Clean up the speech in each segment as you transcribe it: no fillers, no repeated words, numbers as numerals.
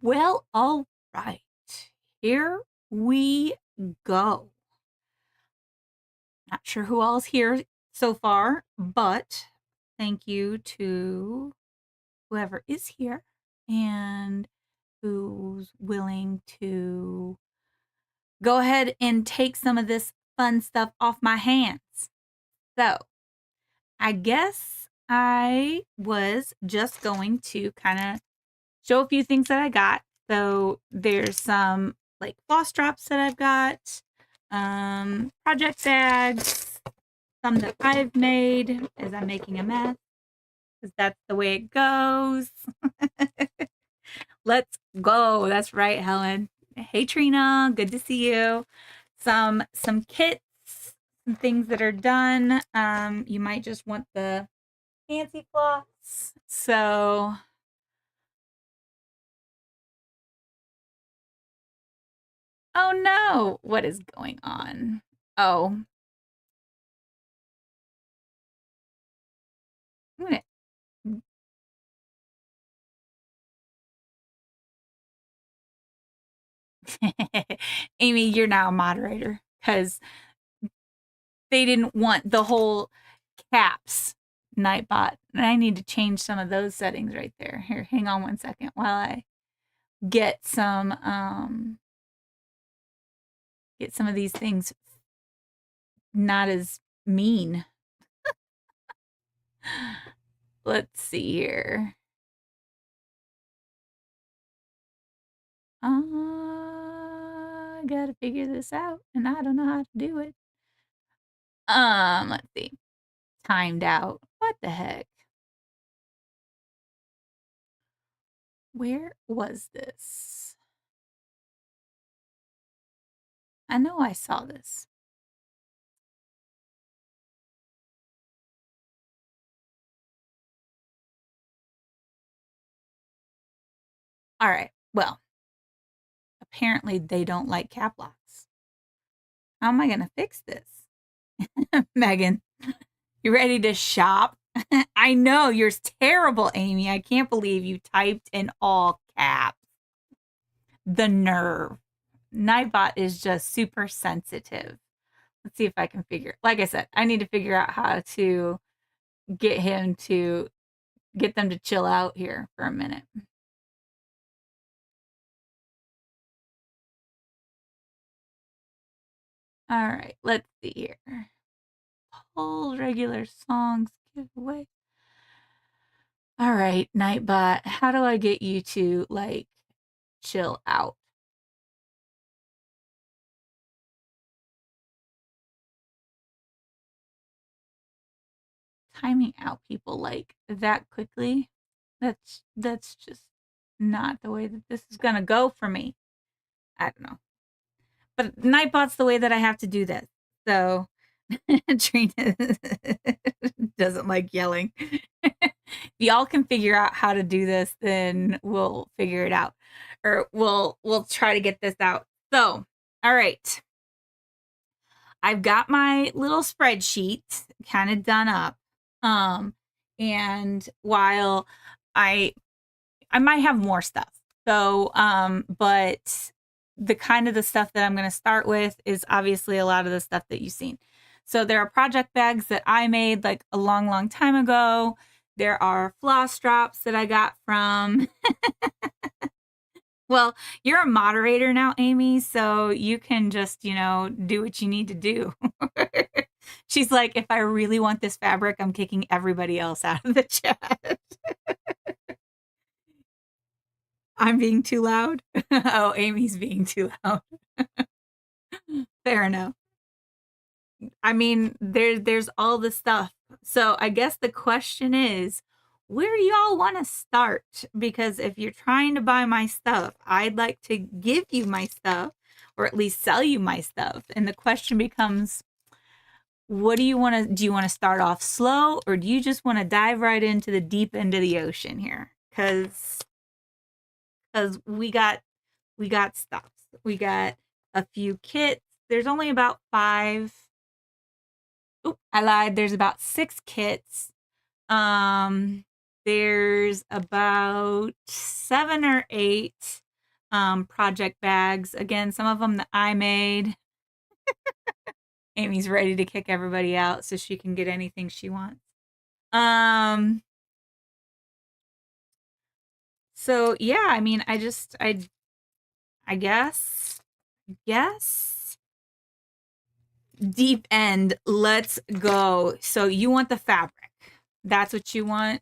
Well, all right. Here we go. Not sure who all's here so far, but thank you to whoever is here and who's willing to go ahead and take some of this fun stuff off my hands. So, I guess I was just going to kind of show a few things that I got. So there's some like floss drops that I've got, project bags, some that I've made as I'm making a mess, because that's the way it goes. Let's go. That's right, Helen. Hey Trina, good to see you. Some kits, some things that are done. You might just want the fancy floss. So oh no, what is going on? Oh, I'm gonna Amy, you're now a moderator because they didn't want the whole caps Nightbot. And I need to change some of those settings right there. Here, hang on one second while I get some of these things not as mean. Let's see here. I gotta figure this out and I don't know how to do it. Let's see. Timed out. What the heck? Where was this? I know I saw this. All right. Well, apparently they don't like cap locks. How am I going to fix this? Megan, you ready to shop? I know you're terrible, Amy. I can't believe you typed in all caps. The nerve. Nightbot is just super sensitive. Let's see if I can figure. Like I said, I need to figure out how to get him to get them to chill out here for a minute. All right, let's see here. Pull regular songs giveaway. All right, Nightbot, how do I get you to like chill out? Timing out people like that quickly. That's just not the way that this is gonna go for me. I don't know. But Nightbot's the way that I have to do this. So Trina doesn't like yelling. If y'all can figure out how to do this, then we'll figure it out. Or we'll try to get this out. So, all right. I've got my little spreadsheet kind of done up. Um, and while I I might have more stuff. So, but the kind of the stuff that I'm going to start with is obviously a lot of the stuff that you've seen. So there are project bags that I made like a long, long time ago. There are floss drops that I got from. Well, you're a moderator now, Amy, so you can just, do what you need to do. She's like, if I really want this fabric, I'm kicking everybody else out of the chat. I'm being too loud. Oh, Amy's being too loud. Fair enough. I mean, there's all the stuff. So I guess the question is, where do y'all want to start? Because if you're trying to buy my stuff, I'd like to give you my stuff or at least sell you my stuff. And the question becomes, what do you want to do? You want to start off slow or do you just want to dive right into the deep end of the ocean here? Cuz we got stuff. We got a few kits. There's only about 5. Oop, I lied. There's about 6 kits. Um, there's about 7 or 8 project bags. Again, some of them that I made. Amy's ready to kick everybody out so she can get anything she wants. So yeah, I mean, I guess deep end. Let's go. So you want the fabric. That's what you want.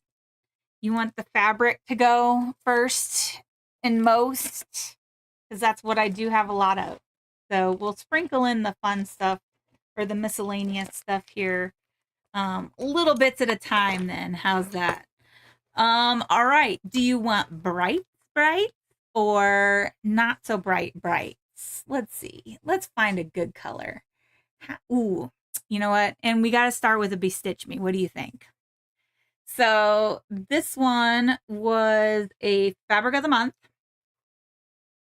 You want the fabric to go first and most, because that's what I do have a lot of. So we'll sprinkle in the fun stuff or the miscellaneous stuff here, little bits at a time then. How's that? All right. Do you want bright or not so brights? Let's see. Let's find a good color. Ooh, you know what? And we got to start with a Bestitch Me. What do you think? So this one was a fabric of the month,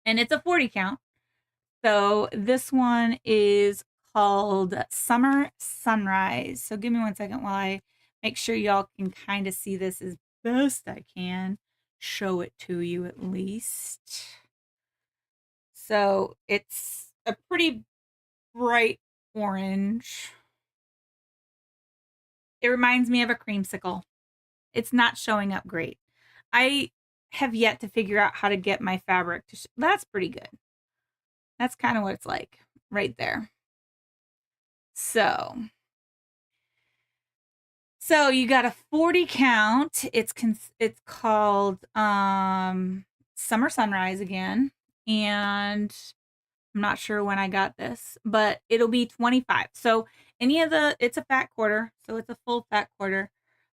and it's a 40 count. So this one is called Summer Sunrise. So give me 1 second while I make sure y'all can kind of see this as best I can. Show it to you at least. So it's a pretty bright orange. It reminds me of a creamsicle. It's not showing up great. I have yet to figure out how to get my fabric to that's pretty good. That's kind of what it's like right there. So you got a 40 count. It's called Summer Sunrise again, and I'm not sure when I got this, but it'll be 25. So it's a fat quarter, so it's a full fat quarter.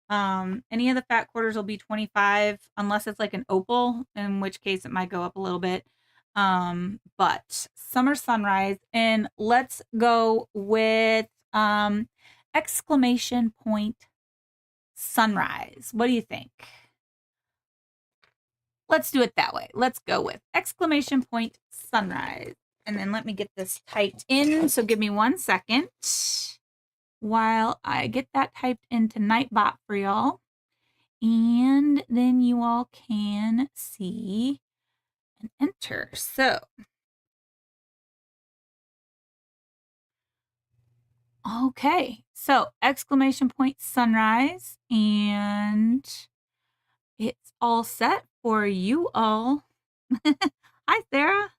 Any of the fat quarters will be 25 unless it's like an opal, in which case it might go up a little bit. But Summer Sunrise, and let's go with exclamation point sunrise. What do you think? Let's do it that way. Let's go with exclamation point sunrise. And then let me get this typed in. So give me 1 second while I get that typed into Nightbot for y'all. And then you all can see and enter. So, okay. So, exclamation point sunrise. And it's all set for you all. Hi, Sarah.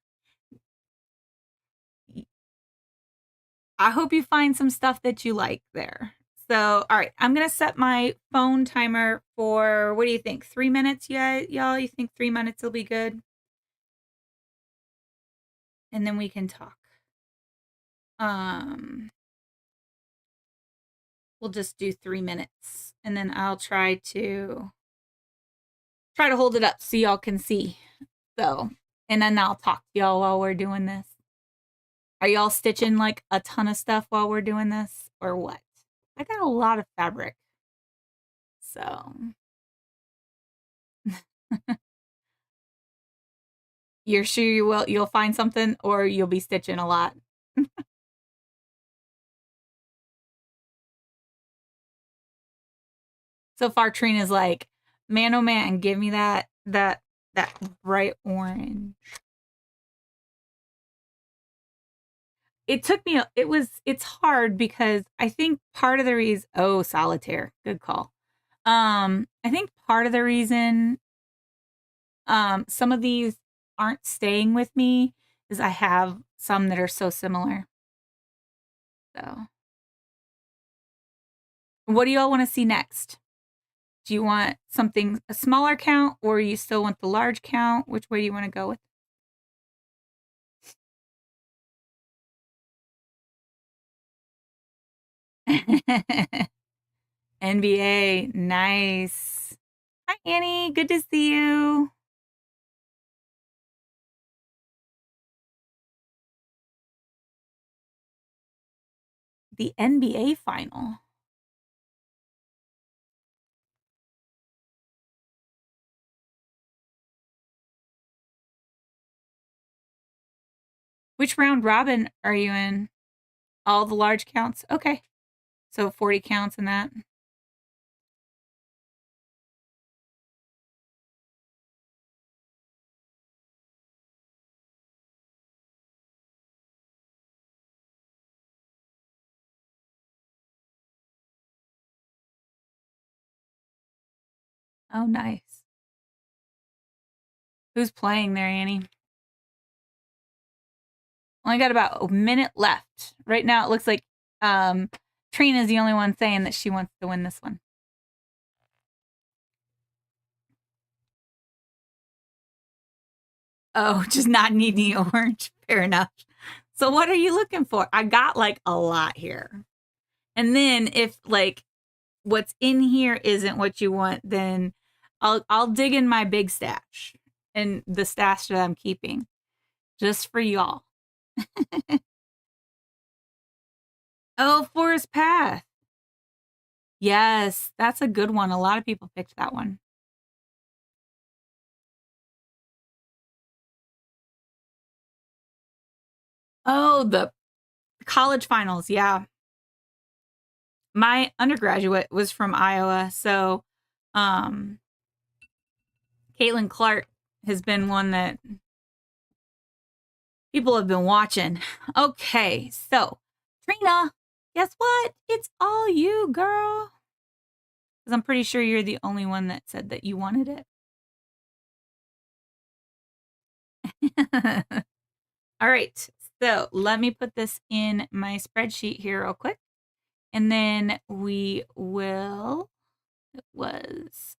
I hope you find some stuff that you like there. So, all right, I'm going to set my phone timer for, what do you think, 3 minutes, y'all? You think 3 minutes will be good? And then we can talk. We'll just do 3 minutes, and then I'll try to hold it up so y'all can see. So, and then I'll talk to y'all while we're doing this. Are y'all stitching like a ton of stuff while we're doing this, or what? I got a lot of fabric. So you're sure you'll find something, or you'll be stitching a lot? So far Trina's like, man oh man, give me that bright orange. It took me it's hard because I think part of the reason, oh, solitaire, good call. I think part of the reason some of these aren't staying with me is I have some that are so similar. So what do y'all want to see next? Do you want something a smaller count, or you still want the large count? Which way do you want to go with? NBA, nice. Hi, Annie. Good to see you. The NBA final. Which round robin are you in? All the large counts? Okay. So 40 counts in that. Oh, nice. Who's playing there, Annie? Only got about a minute left. Right now, it looks like Trina's the only one saying that she wants to win this one. Oh, just not needing orange. Fair enough. So what are you looking for? I got like a lot here. And then if like what's in here isn't what you want, then I'll dig in my big stash and the stash that I'm keeping just for y'all. Oh, Forest Path. Yes, that's a good one. A lot of people picked that one. Oh, the college finals. Yeah. My undergraduate was from Iowa, so um Caitlin Clark has been one that people have been watching. Okay, so Trina, guess what? It's all you, girl. Because I'm pretty sure you're the only one that said that you wanted it. All right, so let me put this in my spreadsheet here real quick. And then we will, it was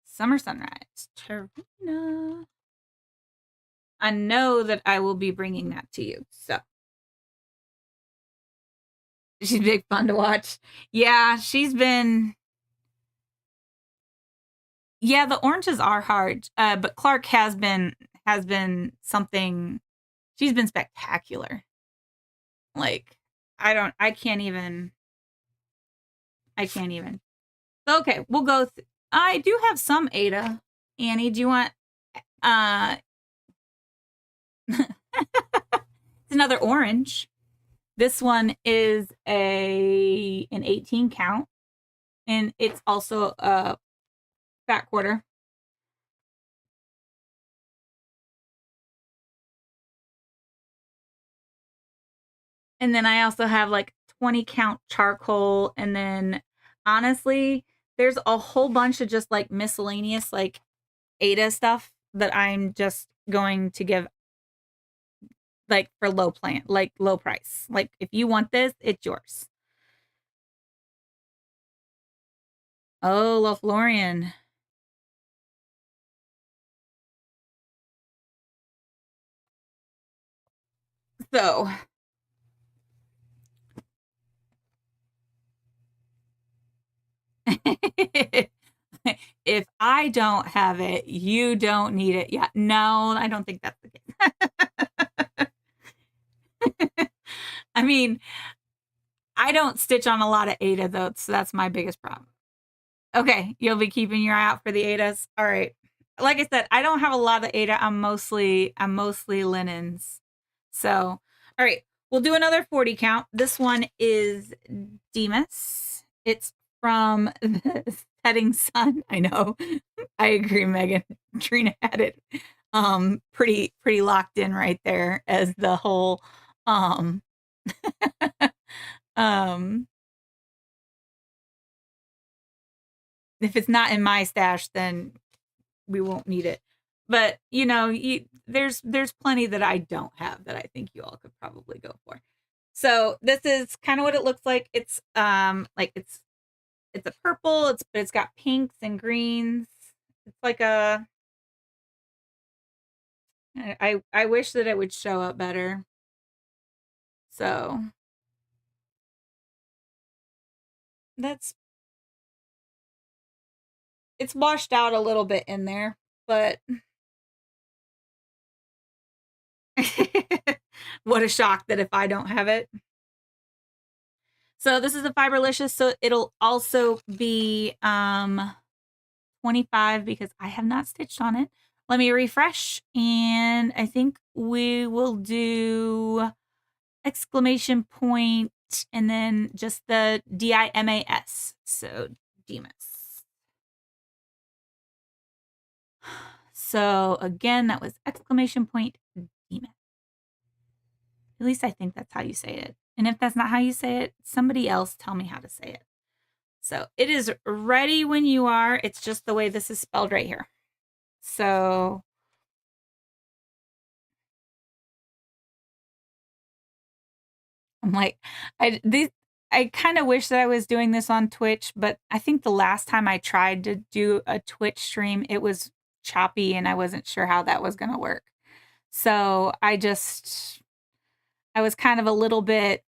Summer Sunrise. Trina. I know that I will be bringing that to you, so. She's big fun to watch. Yeah, she's been. Yeah, the oranges are hard, but Clark has been something. She's been spectacular. Like I can't even. I can't even. Okay, we'll go. I do have some Ada. Annie, do you want? It's another orange. This one is an 18 count, and it's also a fat quarter. And then I also have like 20 count charcoal. And then honestly, there's a whole bunch of just like miscellaneous, like Ada stuff that I'm just going to give like for like low price. Like if you want this, it's yours. Oh, Lothlorien. So if I don't have it, you don't need it. Yeah, no, I don't think that's the case. I mean, I don't stitch on a lot of Ada though, so that's my biggest problem. Okay, you'll be keeping your eye out for the Adas. All right. Like I said, I don't have a lot of Ada. I'm mostly linens. So, all right, we'll do another 40 count. This one is Demas. It's from the Setting Sun. I know. I agree, Megan. Trina had it pretty locked in right there as the whole um um if it's not in my stash, then we won't need it. But there's plenty that I don't have that I think you all could probably go for. So this is kind of what it looks like. It's like it's a purple. But it's got pinks and greens. It's like a. I wish that it would show up better. So that's it's washed out a little bit in there, but what a shock that if I don't have it. So this is a Fiberlicious, so it'll also be 25 because I have not stitched on it. Let me refresh, and I think we will do exclamation point and then just the DIMAS. So Demas. So again, that was exclamation point Demas. At least I think that's how you say it. And if that's not how you say it, somebody else tell me how to say it. So it is ready when you are. It's just the way this is spelled right here. So I'm like, I kind of wish that I was doing this on Twitch, but I think the last time I tried to do a Twitch stream, it was choppy and I wasn't sure how that was going to work. So I was kind of a little bit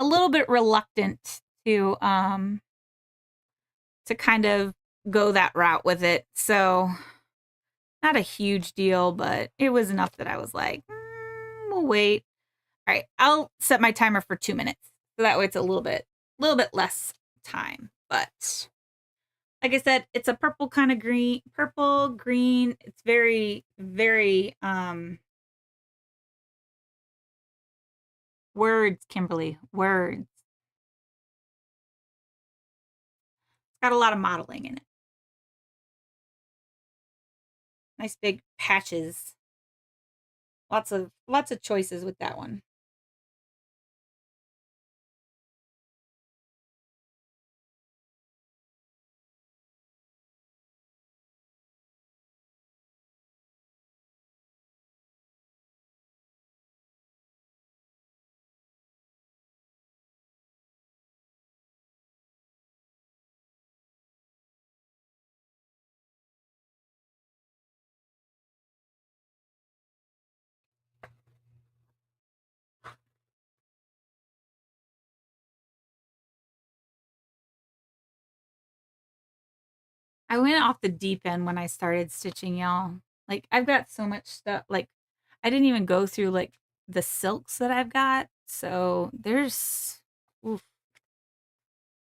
reluctant to kind of go that route with it. So not a huge deal, but it was enough that I was like, we'll wait. All right, I'll set my timer for 2 minutes. So that way it's a little bit less time. But like I said, it's a purple kind of purple green. It's very, very words, Kimberly, words. It's got a lot of modeling in it. Nice big patches. Lots of choices with that one. I went off the deep end when I started stitching, y'all. Like, I've got so much stuff. Like, I didn't even go through like the silks that I've got. So oof,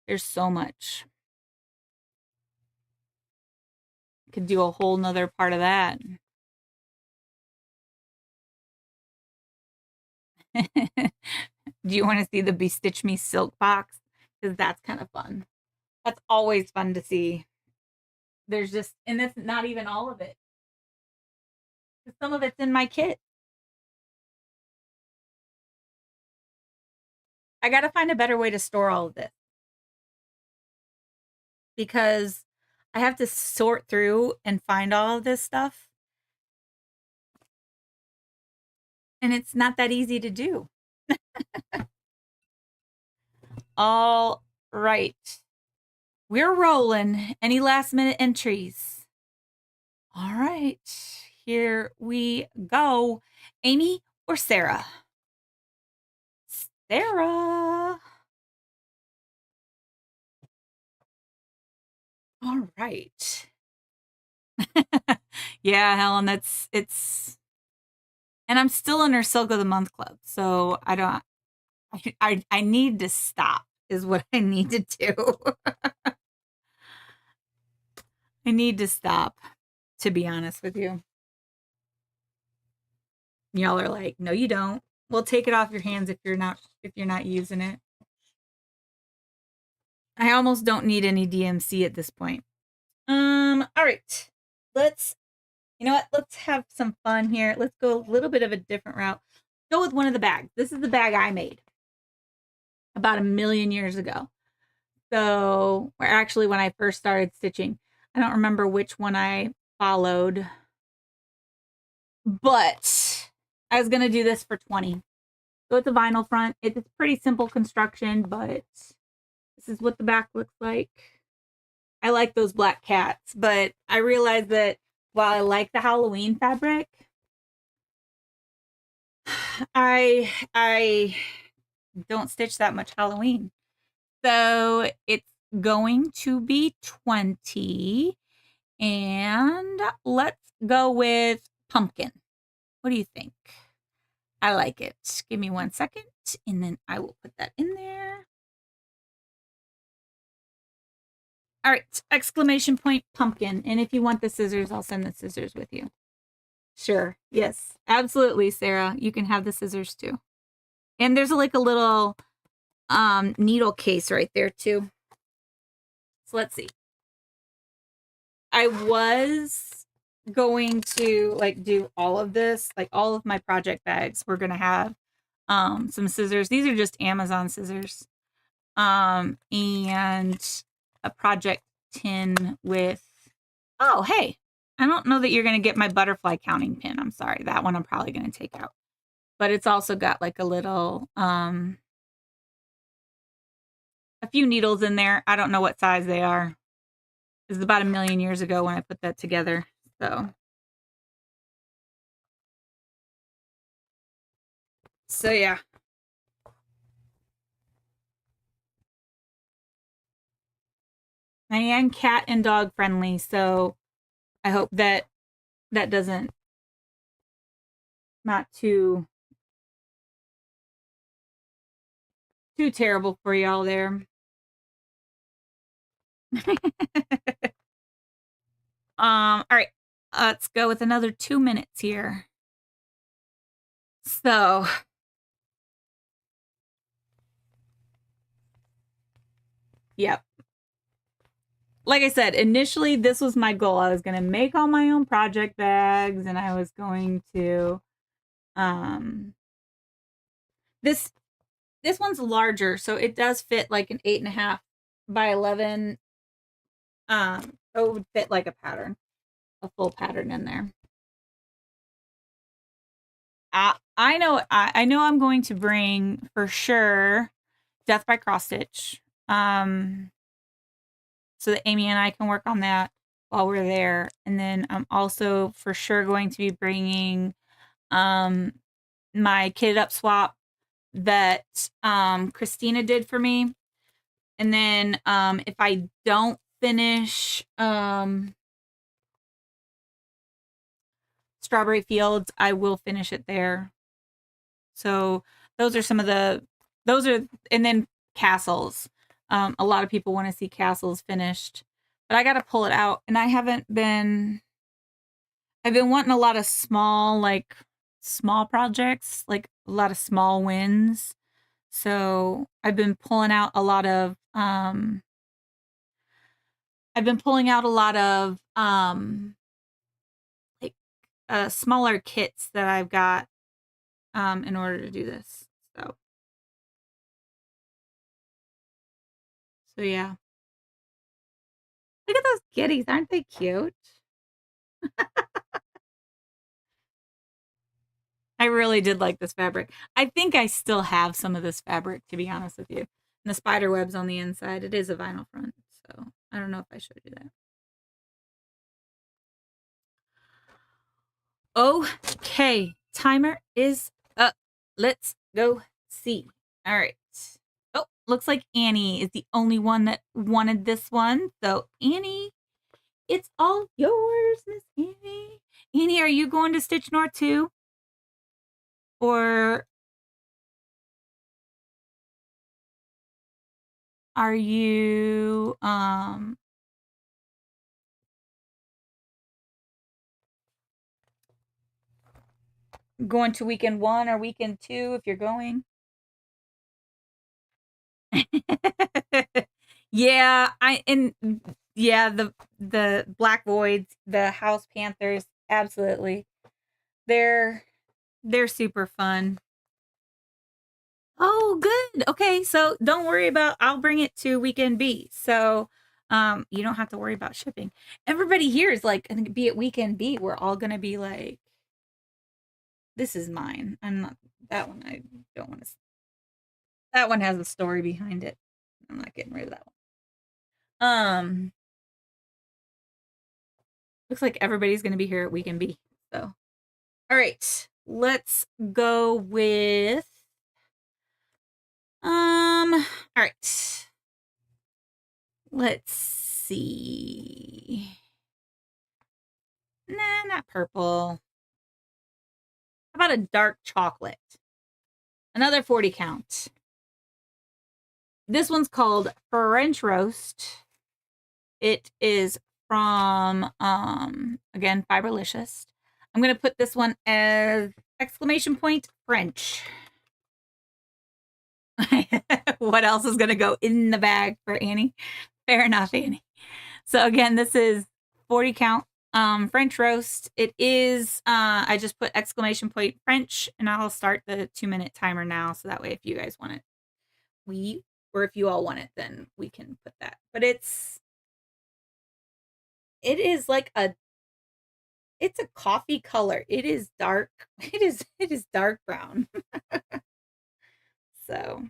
there's so much. Could do a whole nother part of that. Do you want to see the Bestitch Me silk box? Because that's kind of fun. That's always fun to see. There's just, and that's not even all of it. Some of it's in my kit. I got to find a better way to store all of this because I have to sort through and find all of this stuff. And it's not that easy to do. All right. We're rolling. Any last minute entries? All right. Here we go. Amy or Sarah? Sarah. All right. Yeah, Helen, it's and I'm still in her Silk of the Month club. So I need to stop is what I need to do. I need to stop, to be honest with you. Y'all are like, no, you don't. Well, take it off your hands if you're not using it. I almost don't need any DMC at this point. All right. You know what? Let's have some fun here. Let's go a little bit of a different route. Go with one of the bags. This is the bag I made about 1,000,000 years ago. So, or actually when I first started stitching, I don't remember which one I followed, but I was going to do this for 20. So it's a vinyl front. It's pretty simple construction, but this is what the back looks like. I like those black cats, but I realized that while I like the Halloween fabric, I don't stitch that much Halloween. So it's going to be 20. And let's go with pumpkin. What do you think? I like it. Give me 1 second, and then I will put that in there. All right, exclamation point pumpkin. And if you want the scissors, I'll send the scissors with you. Sure. Yes, absolutely, Sarah. You can have the scissors too. And there's like a little needle case right there too. So let's see. I was going to like do all of this, like all of my project bags. We're going to have some scissors. These are just Amazon scissors. And a project tin with, oh, hey, I don't know that you're going to get my butterfly counting pin. I'm sorry. That one I'm probably going to take out. But it's also got like a little, a few needles in there. I don't know what size they are. It was about 1,000,000 years ago when I put that together. So yeah. I am cat and dog friendly, so I hope that that doesn't, not too terrible for y'all there. All right, let's go with another 2 minutes here. So, yep. Like I said, initially this was my goal. I was going to make all my own project bags, and I was going to, this one's larger, so it does fit like an 8.5 by 11. It would fit like a pattern, a full pattern in there. I know I'm going to bring for sure Death by Cross Stitch. So that Amy and I can work on that while we're there. And then I'm also for sure going to be bringing my Kitted Up swap that Christina did for me. And then if I don't finish Strawberry Fields, I will finish it there. So those are some of the, and then Castles. A lot of people want to see Castles finished, but I got to pull it out, and I've been wanting a lot of small projects, like a lot of small wins. So I've been pulling out a lot of, like smaller kits that I've got in order to do this. So yeah. Look at those kitties. Aren't they cute? I really did like this fabric. I think I still have some of this fabric, to be honest with you. And the spider webs on the inside. It is a vinyl front, so I don't know if I showed you that. Okay, timer is up. Let's go see. All right. Oh, looks like Annie is the only one that wanted this one. So Annie, it's all yours, Miss Annie. Annie, are you going to Stitch North too? Or are you going to weekend 1 or weekend 2 if you're going? Yeah, the Black Voids, the House Panthers, absolutely. They're super fun. Oh, good. Okay, so don't worry about, I'll bring it to weekend B. So you don't have to worry about shipping. Everybody here is like gonna be at weekend B. We're all gonna be like, this is mine. I'm not, that one I don't want to, that one has a story behind it. I'm not getting rid of that one. Looks like everybody's gonna be here at weekend B. So all right, let's go with all right. Let's see. Nah, not purple. How about a dark chocolate? Another 40 count. This one's called French Roast. It is from again, Fiberlicious. I'm gonna put this one as exclamation point French. What else is gonna go in the bag for Annie? Fair enough, Annie. So again, this is 40 count French roast. It is I just put exclamation point French, and I'll start the 2-minute timer now, so that way if you guys want it, we Or if you all want it, then we can put that. But it is like it's a coffee color. It is dark. It is dark brown. So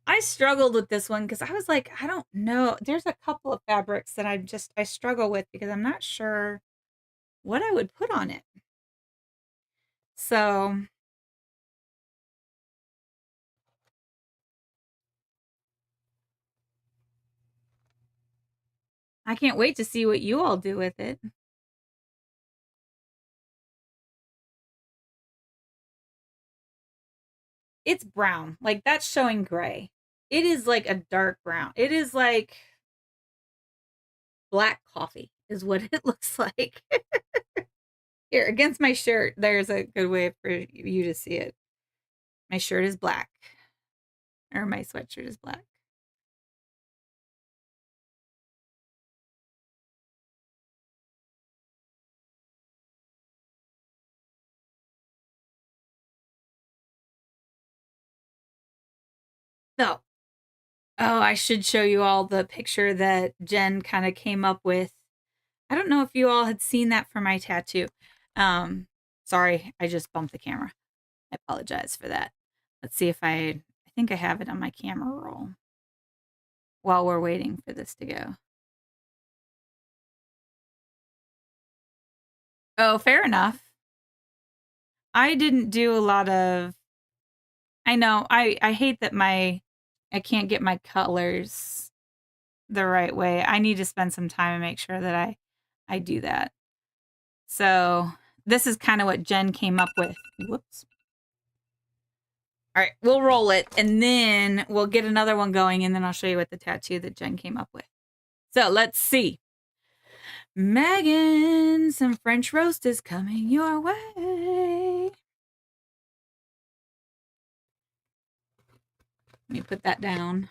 I struggled with this one because I was like, I don't know. There's a couple of fabrics that I struggle with because I'm not sure what I would put on it. So I can't wait to see what you all do with it. It's brown. Like that's showing gray. It is like a dark brown. It is like black coffee is what it looks like. Here, against my shirt, there's a good way for you to see it. My shirt is black. Or my sweatshirt is black. So, oh, I should show you all the picture that Jen kind of came up with. I don't know if you all had seen that for my tattoo. Sorry, I just bumped the camera. I apologize for that. Let's see if I think I have it on my camera roll while we're waiting for this to go. Oh, fair enough. I didn't do a lot of I know. I hate that I can't get my colors the right way. I need to spend some time and make sure that I do that. So, this is kind of what Jen came up with. Whoops. All right, we'll roll it and then we'll get another one going and then I'll show you what the tattoo that Jen came up with. So, let's see. Megan, some French roast is coming your way. Let me put that down.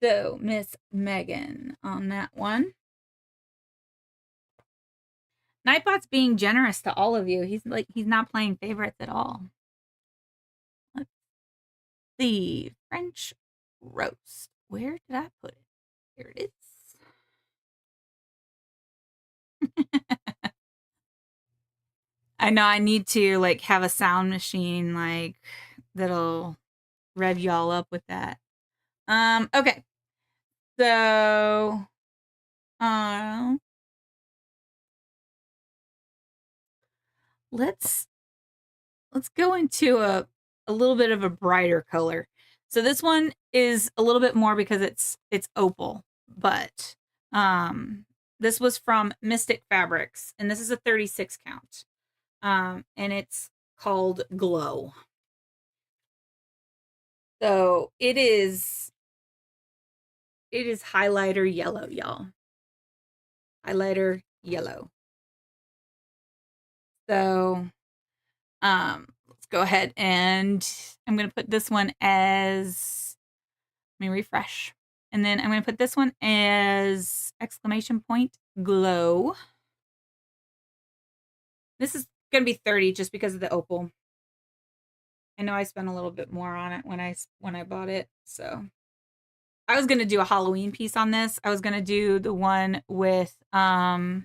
So, Miss Megan on that one. Nightbot's being generous to all of you. He's not playing favorites at all. Let's see. French roast. Where did I put it? Here it is. I know I need to like have a sound machine like that'll rev y'all up with that. Okay. So um let's go into a little bit of a brighter color. So this one is a little bit more because it's opal, but this was from Mystic Fabrics and this is a 36 count. And it's called Glow. So it is highlighter yellow, y'all. Highlighter yellow. So let's go ahead and I'm going to put this one as, let me refresh. And then I'm going to put this one as exclamation point glow. This is going to be 30 just because of the opal. I know I spent a little bit more on it when I bought it. So I was going to do a Halloween piece on this. I was going to do the one with it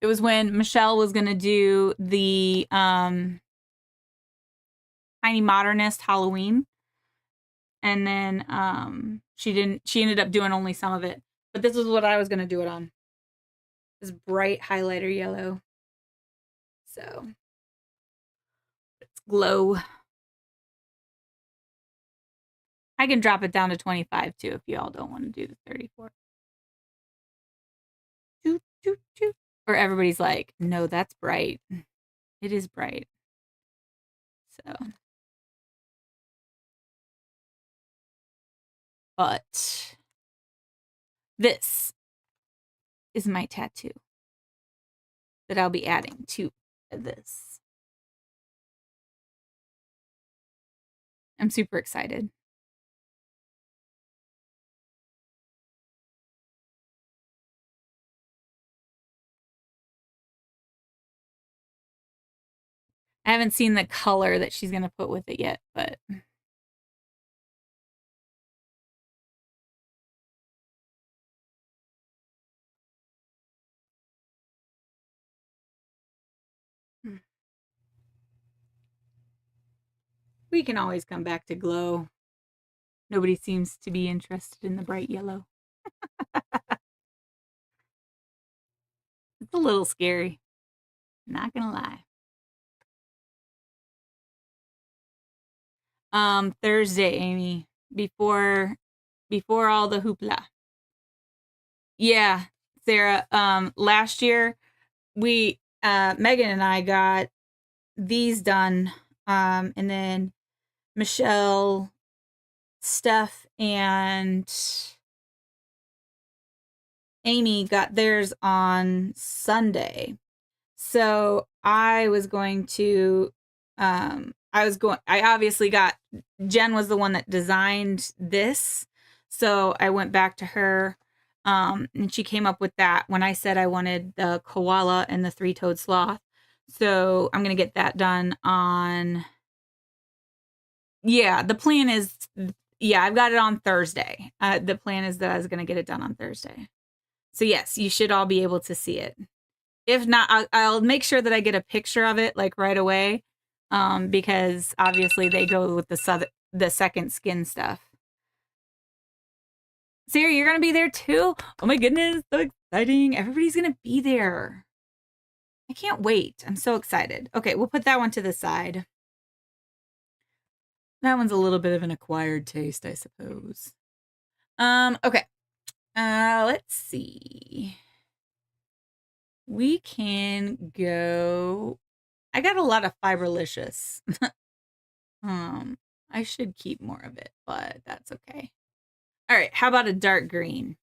was when Michelle was going to do the Tiny Modernist Halloween. And then she ended up doing only some of it. But this is what I was going to do it on. This bright highlighter yellow. So it's glow. I can drop it down to 25 too if you all don't want to do the 34. Or everybody's like, no, that's bright. It is bright. So, but this is my tattoo that I'll be adding to this. I'm super excited. I haven't seen the color that she's going to put with it yet, but we can always come back to glow. Nobody seems to be interested in the bright yellow. It's a little scary. Not gonna lie. Thursday, Amy, before all the hoopla. Yeah, Sarah. Last year we Megan and I got these done. And then Michelle, Steph, and Amy got theirs on Sunday. So I obviously got, Jen was the one that designed this. So I went back to her, and she came up with that when I said I wanted the koala and the three-toed sloth. So I'm going to get that done on, yeah, the plan is, yeah, I've got it on Thursday. The plan is that I was going to get it done on Thursday. So yes, you should all be able to see it. If not, I'll make sure that I get a picture of it like right away, because obviously they go with the second skin stuff. Sarah, you're gonna be there too? Oh my goodness, so exciting! Everybody's gonna be there. I can't wait. I'm so excited. Okay, we'll put that one to the side. That one's a little bit of an acquired taste, I suppose. Okay. Let's see. We can go. I got a lot of Fiberlicious. I should keep more of it, but that's okay. All right, how about a dark green?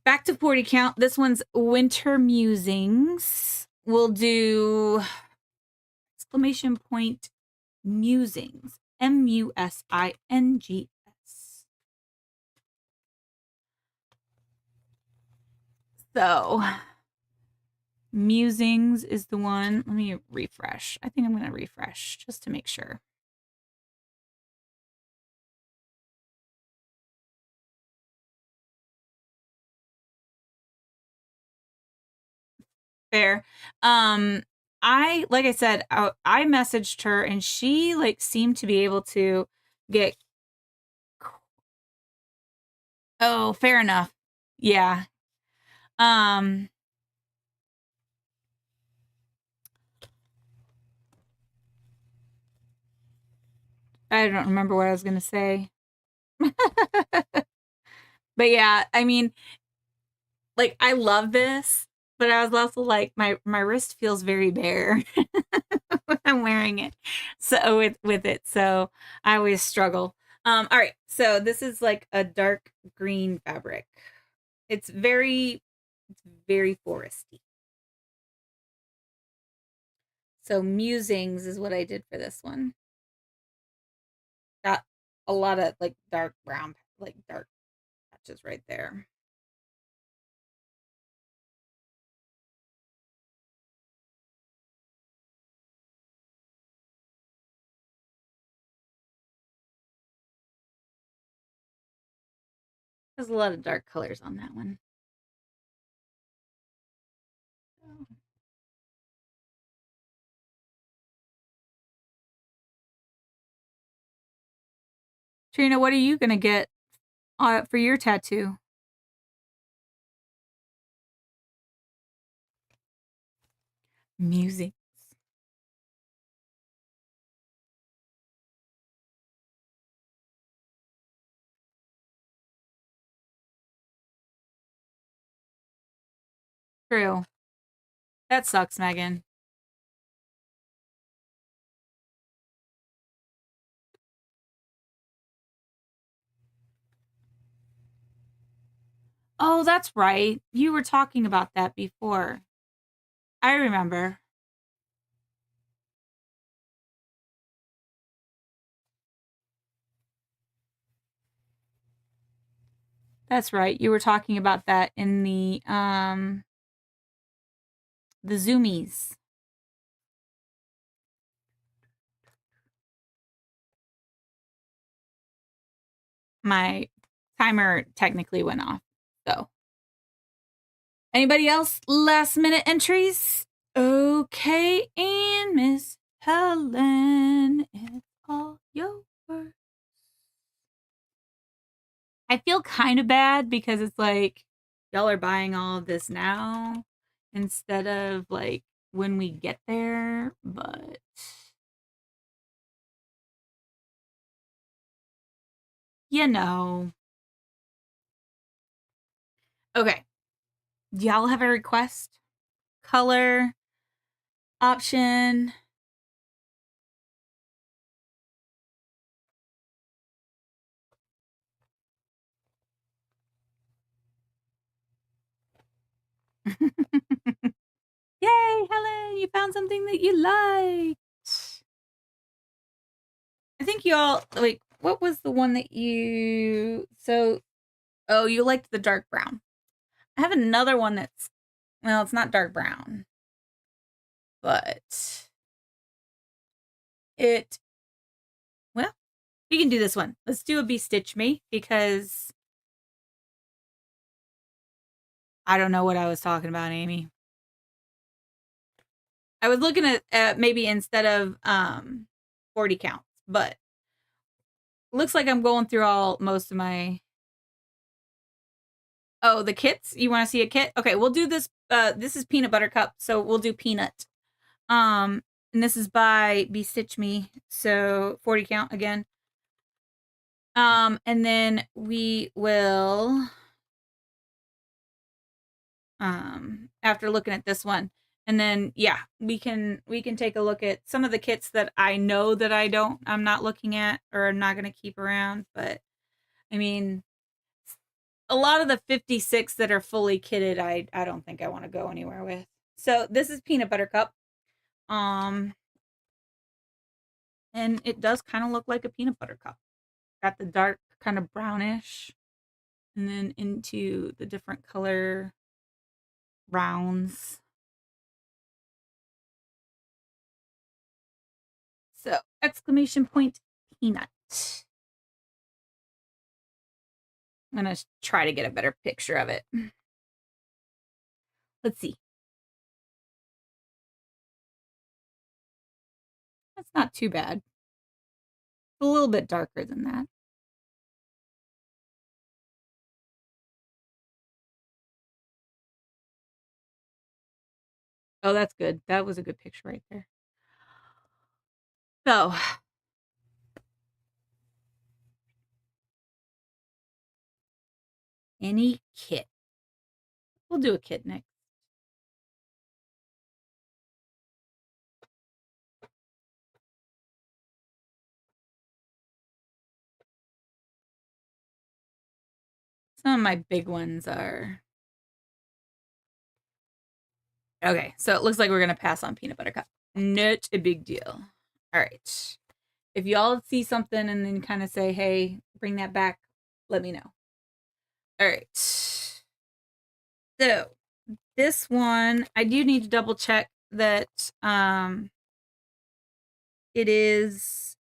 Back to 40 count. This one's Winter Musings. We'll do exclamation point musings. Musings. So, musings is the one. Let me refresh. I think I'm going to refresh just to make sure. Fair. Like I said, I messaged her and she like seemed to be able to get. Oh, fair enough. Yeah. Um, I don't remember what I was gonna say. But yeah, I mean, like I love this, but I was also like my wrist feels very bare when I'm wearing it. So with it. So I always struggle. All right. So this is like a dark green fabric. It's very foresty. So musings is what I did for this one. Got a lot of like dark brown, like dark patches right there. There's a lot of dark colors on that one. Trina, what are you gonna get for your tattoo? Music. True. That sucks, Megan. Oh, that's right. You were talking about that before. I remember. That's right. You were talking about that in the zoomies. my timer technically went off. So, anybody else last minute entries? Okay, and Miss Helen, it's all yours. I feel kind of bad because it's like y'all are buying all of this now instead of like when we get there, but you know. Okay. Do y'all have a request? Color, option. Yay, Helen, you found something that you liked. I think y'all, like, what was the one that you, oh, you liked the dark brown. I have another one that's, well, it's not dark brown, but well, we can do this one. Let's do a Be Stitch Me because I don't know what I was talking about, Amy. I was looking at maybe instead of 40 counts, but looks like I'm going through most of my. Oh, the kits? You want to see a kit? Okay, we'll do this. This is Peanut Butter Cup, so we'll do Peanut. And this is by Be Stitch Me, so 40 count again. And then we will, after looking at this one, and then yeah, we can take a look at some of the kits that I know that I'm not looking at or I'm not going to keep around, but I mean, a lot of the 56 that are fully kitted, I don't think I want to go anywhere with. So this is Peanut Butter Cup. And it does kind of look like a peanut butter cup. Got the dark kind of brownish and then into the different color rounds. So exclamation point peanut. I'm going to try to get a better picture of it. Let's see. That's not too bad. It's a little bit darker than that. Oh, that's good. That was a good picture right there. So, any kit. We'll do a kit next. Some of my big ones are. Okay, so it looks like we're going to pass on Peanut Butter Cup. Not a big deal. All right. If y'all see something and then kind of say, hey, bring that back, let me know. All right. So this one, I do need to double check that it is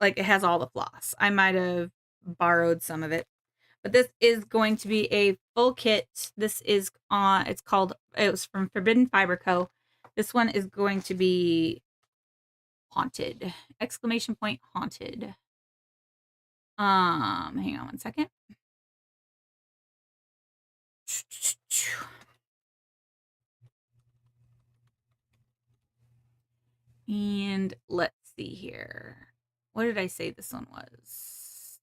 like it has all the floss. I might have borrowed some of it. But this is going to be a full kit. This is it was from Forbidden Fiber Co. This one is going to be haunted. Exclamation point haunted. Hang on one second. And let's see here. What did I say this one was?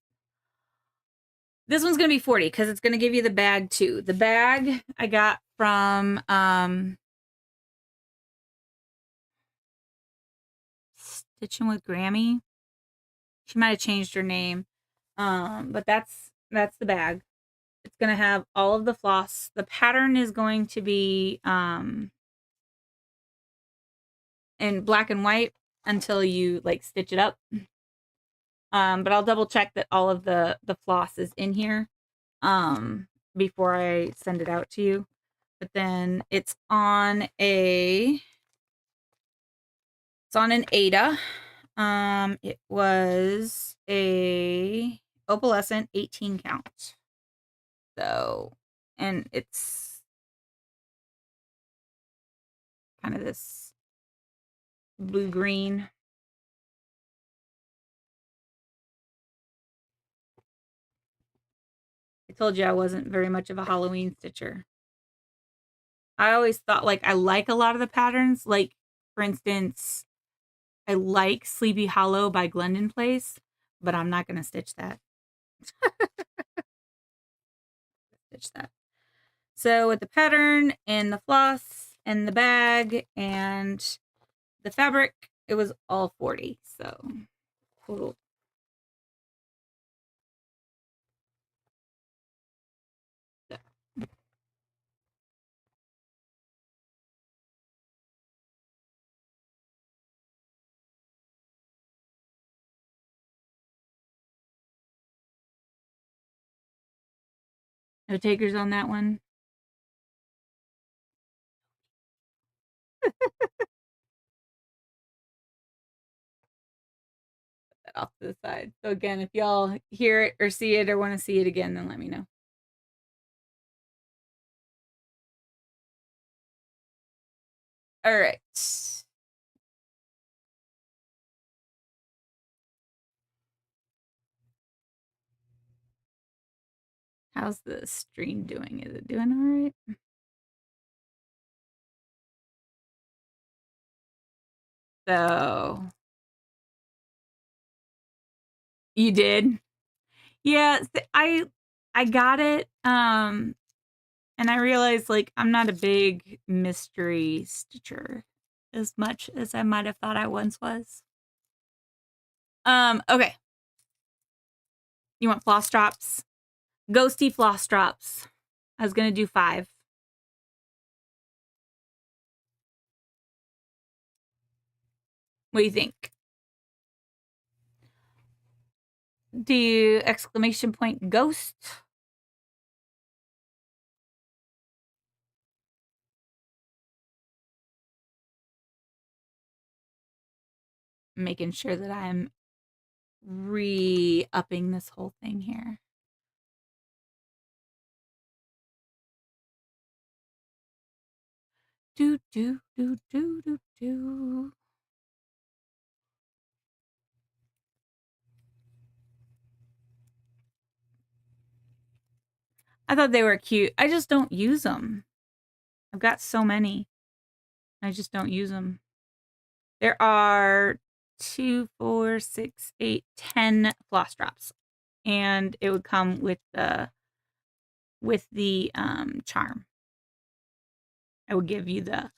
This one's going to be 40 because it's going to give you the bag too. The bag I got from Stitching with Grammy. She might have changed her name. But that's the bag. It's going to have all of the floss. The pattern is going to be in black and white until you like stitch it up. But I'll double check that all of the floss is in here before I send it out to you. But then it's on an Aida. It was a opalescent 18 count. So, and it's kind of this blue green. I told you I wasn't very much of a Halloween stitcher. I always thought like I like a lot of the patterns. Like, for instance, I like Sleepy Hollow by Glendon Place, but I'm not going to stitch that. Stitch that. So with the pattern and the floss and the bag and the fabric, it was all 40. So total. No takers on that one. That off to the side. So again, if y'all hear it or see it or want to see it again, then let me know. All right. How's the stream doing? Is it doing all right? So you did? Yeah, I got it. And I realized like I'm not a big mystery stitcher as much as I might have thought I once was. Okay. You want floss drops? Ghosty floss drops. I was gonna do 5. What do you think? Do you exclamation point ghost? Making sure that I'm re-upping this whole thing here. Do do do do do do. I thought they were cute. I just don't use them. I've got so many. I just don't use them. There are 2, 4, 6, 8, 10 floss drops, and it would come with the charm. I would give you the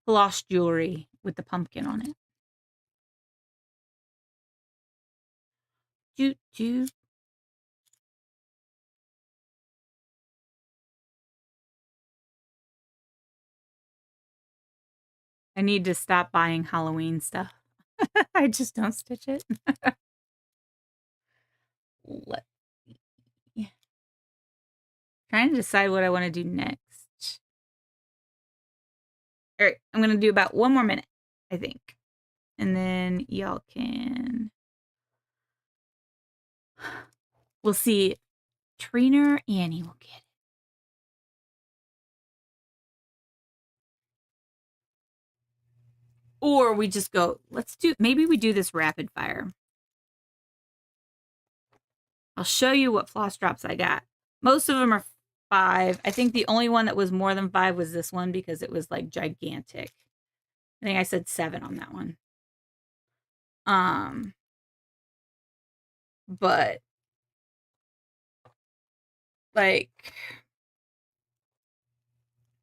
floss jewelry with the pumpkin on it. Doot doot. I need to stop buying Halloween stuff. I just don't stitch it. Let's see. Trying to decide what I want to do next. All right, I'm going to do about 1 more minute, I think. And then y'all can... We'll see. Trina or Annie will get it. Or we just go, maybe we do this rapid fire. I'll show you what floss drops I got. Most of them are 5. I think the only one that was more than 5 was this one because it was like gigantic. I think I said 7 on that one. But like,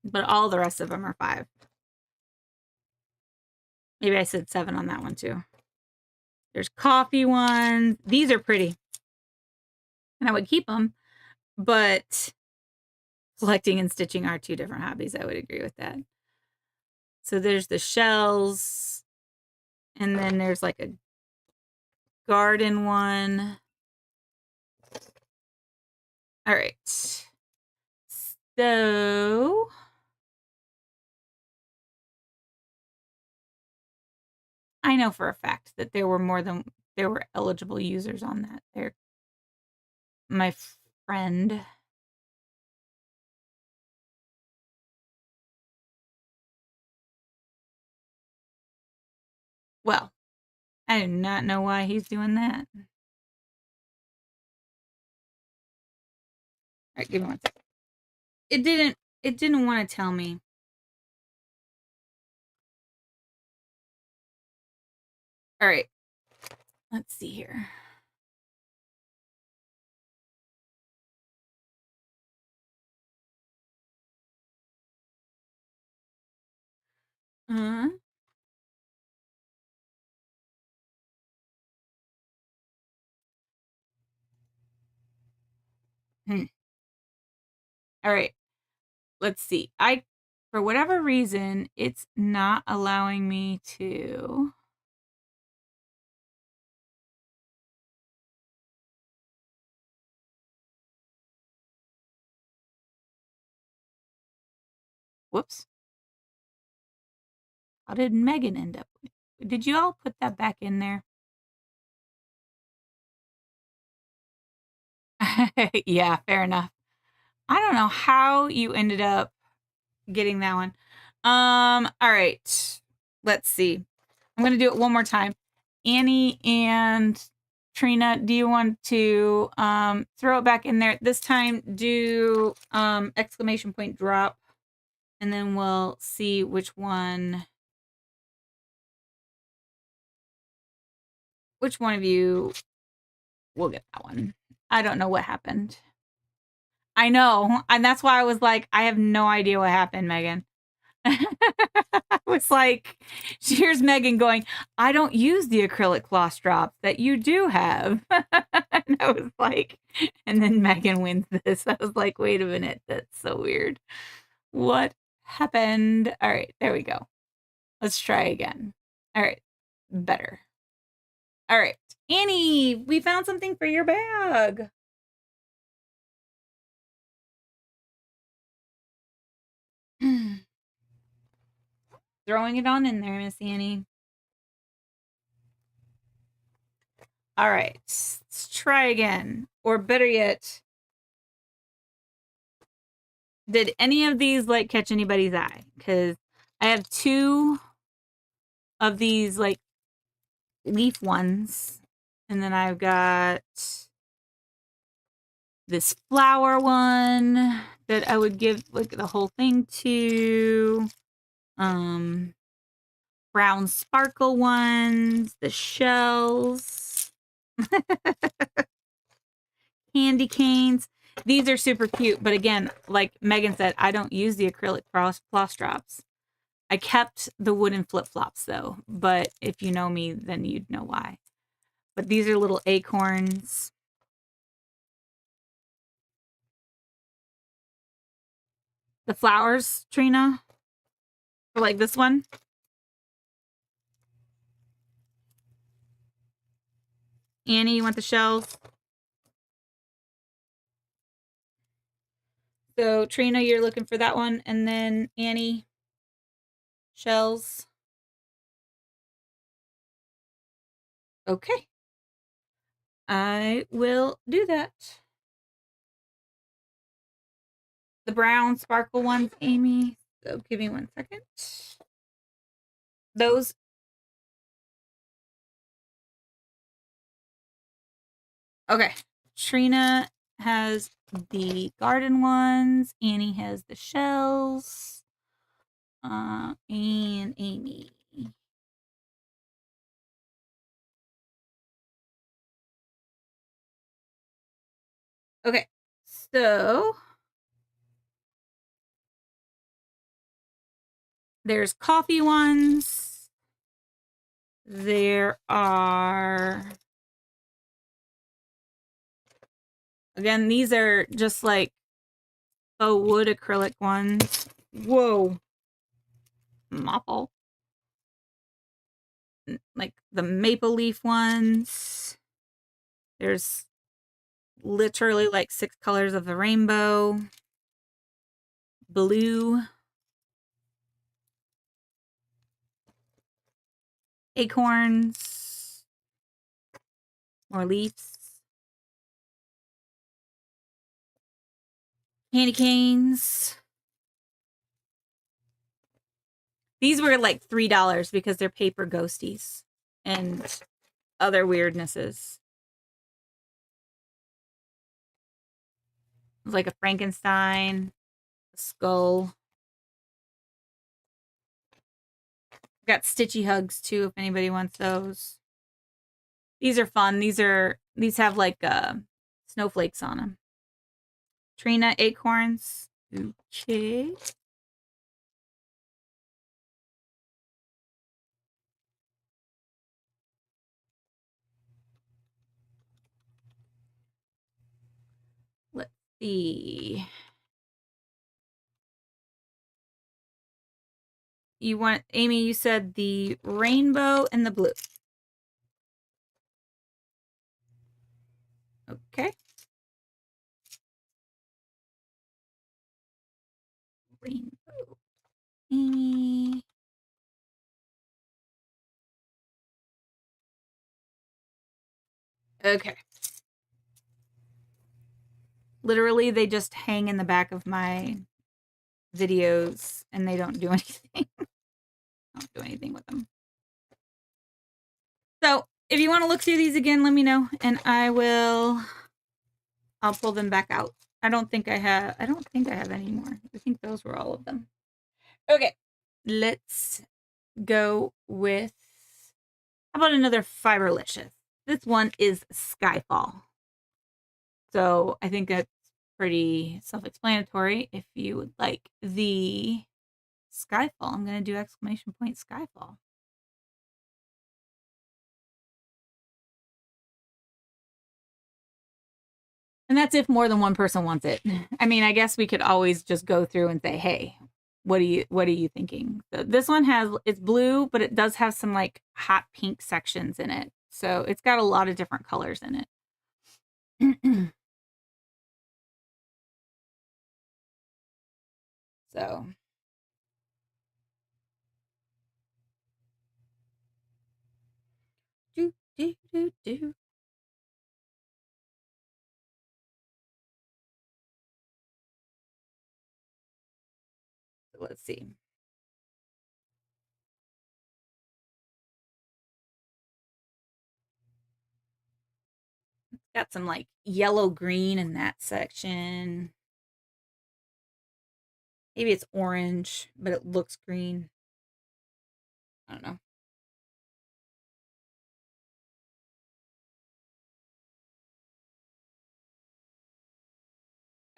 but all the rest of them are 5. Maybe I said 7 on that one too. There's coffee ones. These are pretty. And I would keep them, but collecting and stitching are 2 different hobbies. I would agree with that. So there's the shells, and then there's like a garden one. All right. So I know for a fact that there were eligible users on that. They're my friend. Well, I do not know why he's doing that. All right, give me one second. It didn't want to tell me. All right. Let's see here. Uh, All right. Let's see. For whatever reason, it's not allowing me to. Whoops. How did Megan end up? Did you all put that back in there? Yeah, fair enough. I don't know how you ended up getting that one. All right. Let's see. I'm going to do it one more time. Annie and Trina, do you want to throw it back in there? This time do exclamation point drop, and then we'll see which one of you will get that one. I don't know what happened. I know, and that's why I was like, I have no idea what happened, Megan. I was like, here's Megan going, I don't use the acrylic floss drops that you do have. And I was like, and then Megan wins this. I was like, wait a minute, that's so weird. What happened? All right, there we go. Let's try again. All right, better. All right, Annie, we found something for your bag. Throwing it on in there, Miss Annie. All right, let's try again. Or better yet, did any of these like catch anybody's eye? Because I have two of these like leaf ones, and then I've got this flower one that I would give like the whole thing to. Brown sparkle ones, the shells, candy canes. These are super cute, but again, like Megan said, I don't use the acrylic floss drops. I kept the wooden flip-flops though, but if you know me, then you'd know why. But these are little acorns. The flowers, Trina, like this one. Annie, you want the shells? So Trina, you're looking for that one, and then Annie, shells. Okay. I will do that. The brown sparkle ones, Amy. So give me 1 second. Those. Okay. Trina has the garden ones. Annie has the shells. And Amy. Okay. So there's coffee ones. There are, again, these are just like faux wood acrylic ones. Whoa. Maple. Like the maple leaf ones. There's literally like 6 colors of the rainbow. Blue. Acorns. More leaves. Candy canes. These were like $3 because they're paper ghosties and other weirdnesses. It was like a Frankenstein, a skull. Got Stitchy Hugs too, if anybody wants those. These are fun. These have like snowflakes on them. Trina acorns. Okay. Let's see. You want, Amy, you said the rainbow and the blue. Okay. Rainbow. Amy. Okay. Literally, they just hang in the back of my videos and they don't do anything. I don't do anything with them. So if you want to look through these again, let me know and I'll pull them back out. I don't think I have any more. I think those were all of them. Okay, let's go with, how about another Fiberlicious? This one is Skyfall. So I think that's pretty self-explanatory. If you would like the Skyfall, I'm going to do exclamation point Skyfall. And that's if more than one person wants it. I mean, I guess we could always just go through and say, hey, what are you thinking? So this one it's blue, but it does have some like hot pink sections in it. So it's got a lot of different colors in it. So do. Let's see. It's got some like yellow green in that section. Maybe it's orange, but it looks green. I don't know.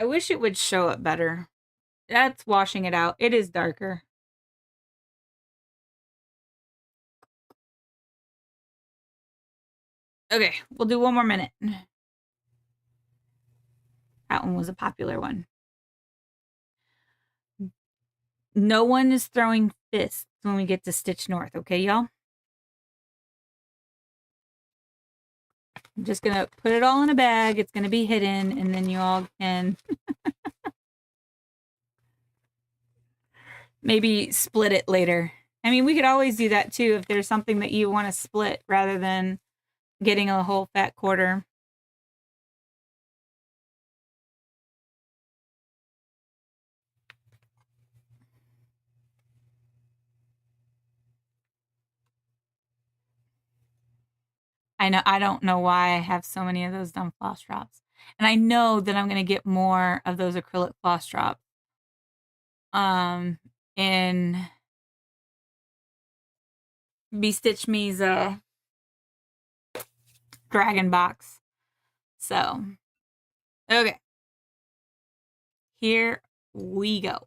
I wish it would show up better. That's washing it out. It is darker. Okay, we'll do one more minute. That one was a popular one. No one is throwing fists when we get to Stitch North, okay, y'all? I'm just going to put it all in a bag. It's going to be hidden, and then you all can maybe split it later. I mean, we could always do that, too, if there's something that you want to split rather than getting a whole fat quarter. I don't know why I have so many of those dumb floss drops. And I know that I'm going to get more of those acrylic floss drops in Stitch Me's Dragon box. So, okay. Here we go.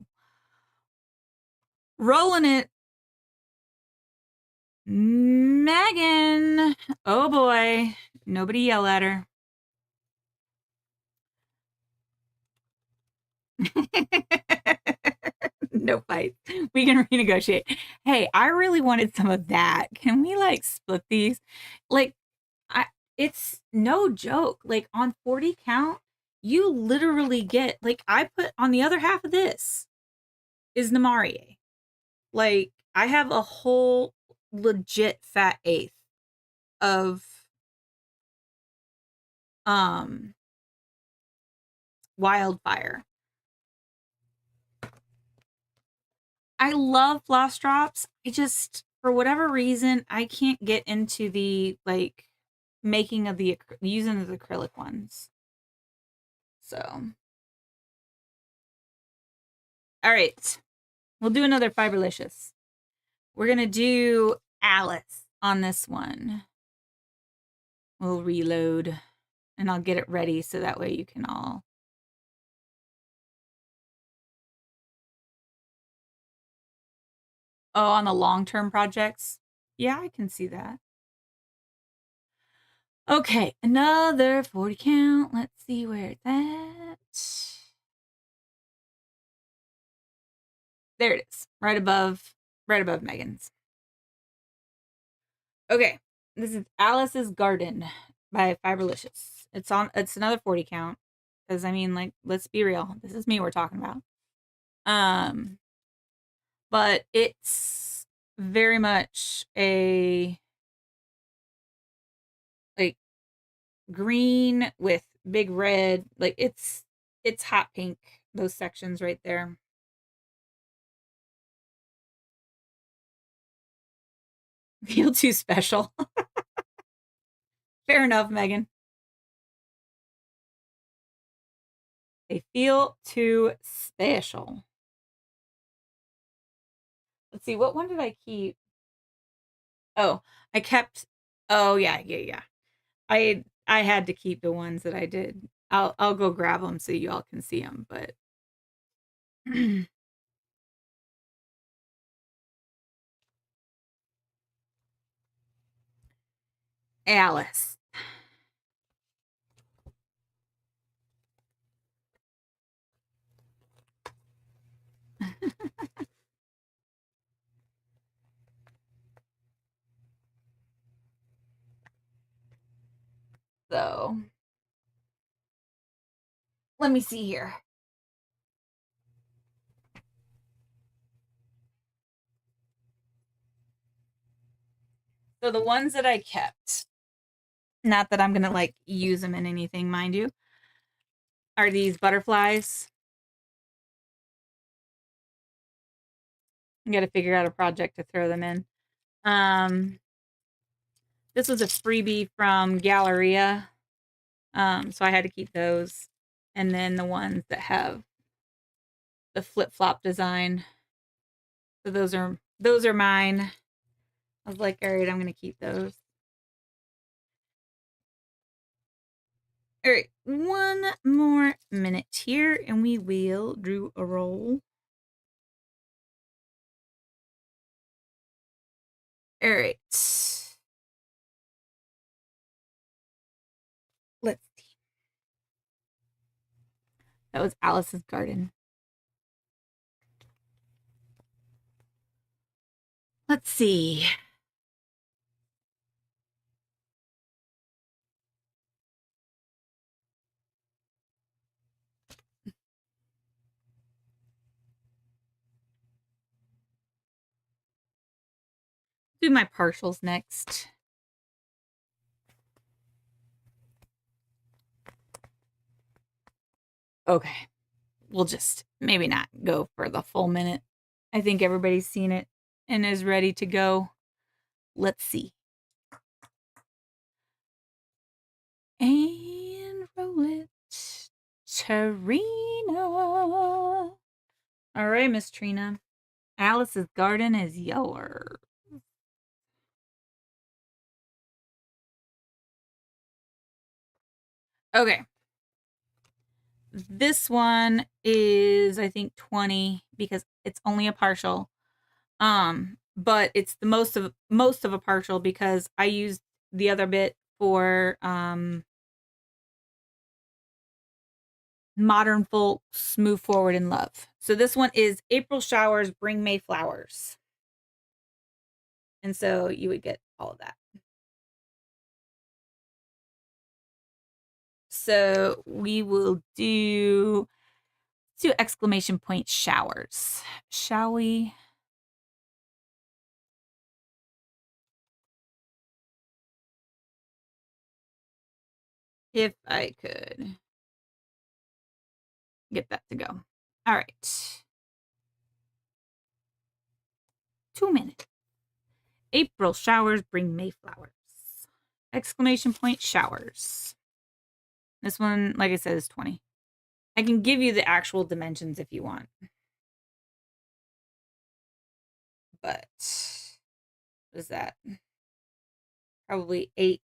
Rolling it. Megan. Oh boy. Nobody yell at her. No fight. We can renegotiate. Hey, I really wanted some of that. Can we like split these? Like, it's no joke. Like on 40 count, you literally get, like, I put on the other half of this is Namarie. Like, I have a whole legit fat eighth of Wildfire. I love floss drops. I just, for whatever reason, I can't get into the like making of the using the acrylic ones. So, all right, we'll do another Fiberlicious. We're gonna do Alice on this one. We'll reload, and I'll get it ready so that way you can all. Oh, on the long-term projects? Yeah, I can see that. Okay, another 40 count. Let's see where it's at. There it is, right above Megan's. Okay, this is Alice's Garden by Fiberlicious. It's another 40 count. Because I mean, like, let's be real. This is me we're talking about. But it's very much a like green with big red. Like it's hot pink, those sections right there. Feel too special. Fair enough, Megan. They feel too special. Let's see, what one did I keep? Oh, I kept. Oh yeah. I had to keep the ones that I did. I'll go grab them so you all can see them. But Alice. So let me see here. So the ones that I kept, not that I'm gonna like use them in anything, mind you, are these butterflies. I gotta figure out a project to throw them in. This was a freebie from Galleria. So I had to keep those. And then the ones that have the flip-flop design. So those are mine. I was like, all right, I'm gonna keep those. All right, one more minute here and we will do a roll. All right. Let's see. That was Alice's Garden. Let's see. Do my partials next. Okay. We'll just maybe not go for the full minute. I think everybody's seen it and is ready to go. Let's see. And roll it. Trina. All right, Miss Trina. Alice's Garden is yours. Okay. This one is, I think, 20 because it's only a partial. But it's the most of a partial because I used the other bit for Modern Folks Move Forward in Love. So this one is April Showers Bring May Flowers. And so you would get all of that. So we will do exclamation point showers. Shall we? If I could get that to go. All right. 2 minutes. April showers bring May flowers. Exclamation point showers. This one, like I said, is 20. I can give you the actual dimensions if you want. But what is that? Probably 8.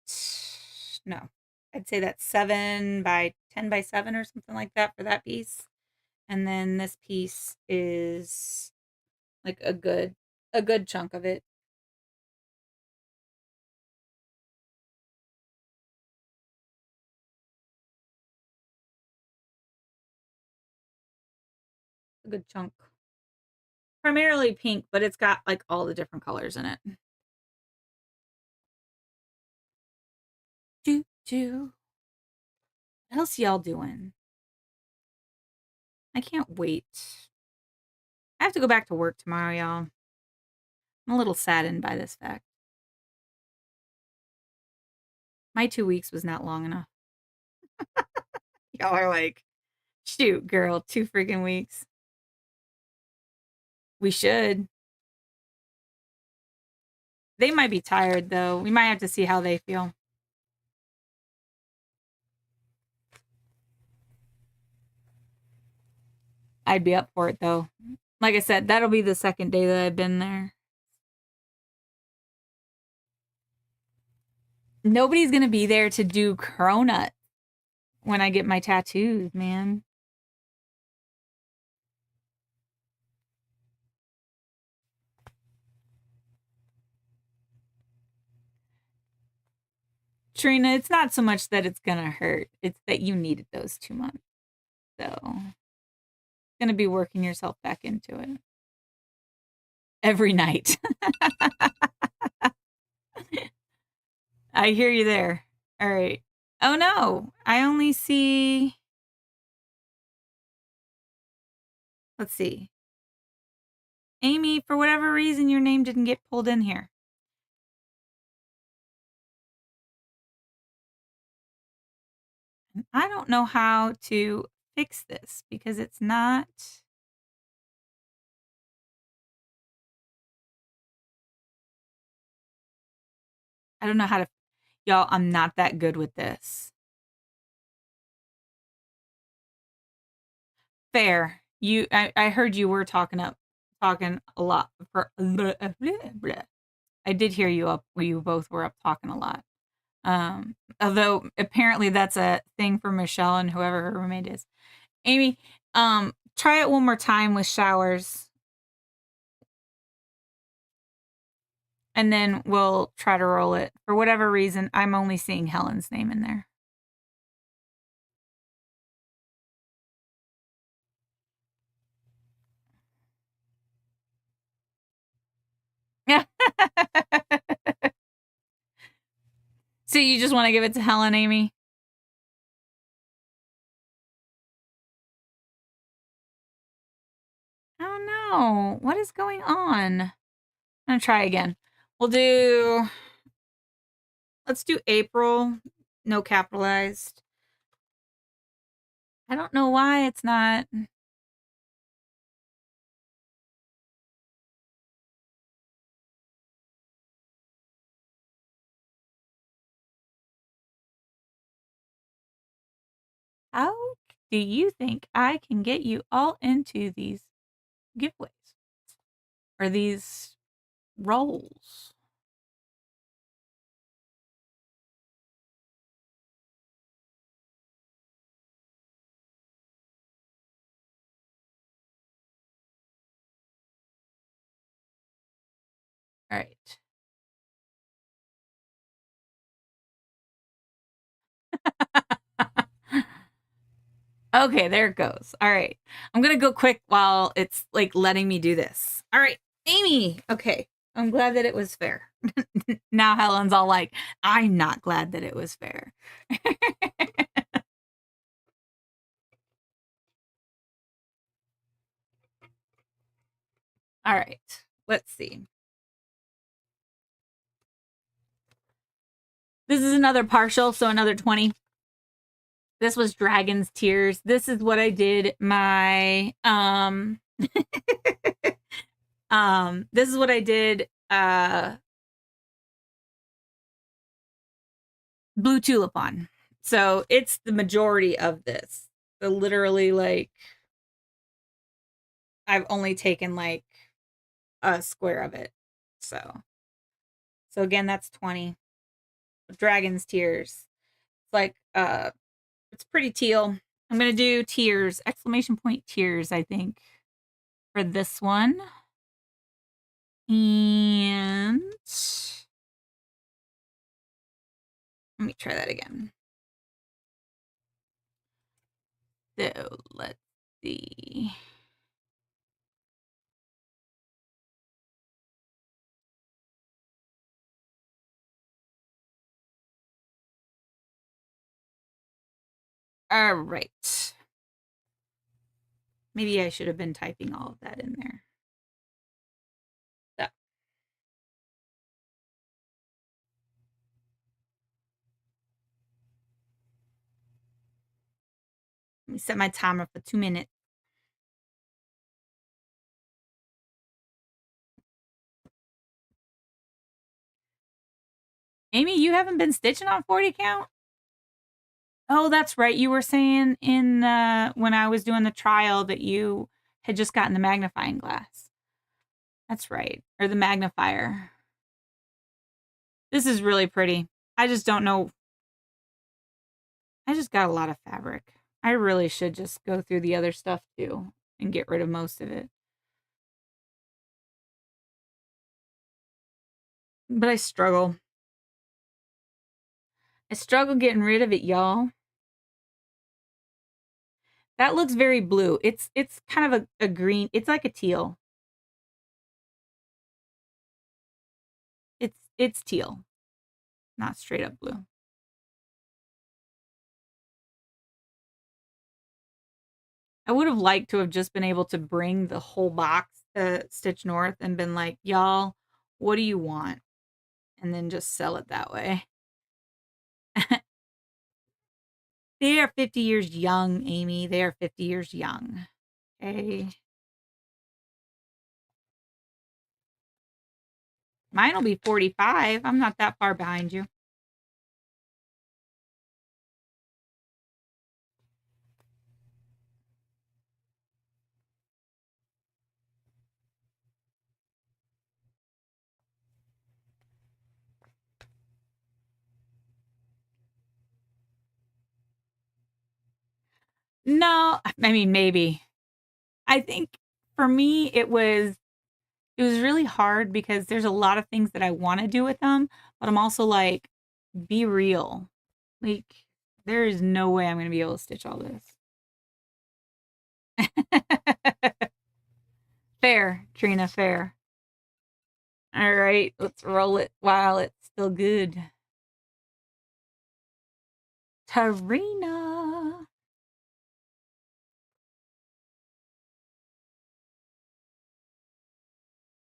No, I'd say that's 7 by 10 by 7 or something like that for that piece. And then this piece is like a good chunk of it. A good chunk. Primarily pink, but it's got like all the different colors in it. What else y'all doing? I can't wait. I have to go back to work tomorrow, y'all. I'm a little saddened by this fact. My 2 weeks was not long enough. Y'all are like, shoot, girl, 2 freaking weeks. We should. They might be tired, though. We might have to see how they feel. I'd be up for it, though. Like I said, that'll be the second day that I've been there. Nobody's going to be there to do cronut when I get my tattoos, man. Trina, it's not so much that it's going to hurt. It's that you needed those 2 months. So, going to be working yourself back into it. Every night. I hear you there. All right. Oh no, I only see. Let's see. Amy, for whatever reason, your name didn't get pulled in here. I don't know how to fix this because it's not. I don't know how to. Y'all, I'm not that good with this. Fair. I heard you were talking a lot. I did hear you up. You both were up talking a lot. Although apparently that's a thing for Michelle and whoever her roommate is. Amy, try it one more time with showers. And then we'll try to roll it. For whatever reason, I'm only seeing Helen's name in there. Yeah. So you just want to give it to Helen, Amy? Oh no. What is going on? I'm going to try again. Let's do April. No capitalized. I don't know why it's not. How do you think I can get you all into these giveaways? Or these rolls? All right. Okay, there it goes. All right. I'm going to go quick while it's like letting me do this. All right, Amy. Okay. I'm glad that it was fair. Now Helen's all like, I'm not glad that it was fair. All right. Let's see. This is another partial, so another 20. This was Dragon's Tears. This is what I did my this is what I did Blue Tulip on. So it's the majority of this. So literally, like, I've only taken like a square of it. So again, that's 20. Dragon's Tears. It's like it's pretty teal. I'm gonna do tears, exclamation point tears, I think, for this one. And let me try that again. So let's see. All right. Maybe I should have been typing all of that in there. So. Let me set my timer for 2 minutes. Amy, you haven't been stitching on 40 count? Oh, that's right. You were saying in when I was doing the trial that you had just gotten the magnifying glass. That's right. Or the magnifier. This is really pretty. I just don't know. I just got a lot of fabric. I really should just go through the other stuff too and get rid of most of it. But I struggle. I struggle getting rid of it, y'all. That looks very blue. It's kind of a green. It's like a teal. It's teal. Not straight up blue. I would have liked to have just been able to bring the whole box to Stitch North and been like, y'all, what do you want? And then just sell it that way. They are 50 years young, Amy. They are 50 years young. Okay. Mine will be 45. I'm not that far behind you. No, I mean, maybe. I think for me, it was really hard because there's a lot of things that I want to do with them, but I'm also like, be real. Like, there is no way I'm going to be able to stitch all this. Fair, Trina, fair. All right, let's roll it while it's still good. Tarina.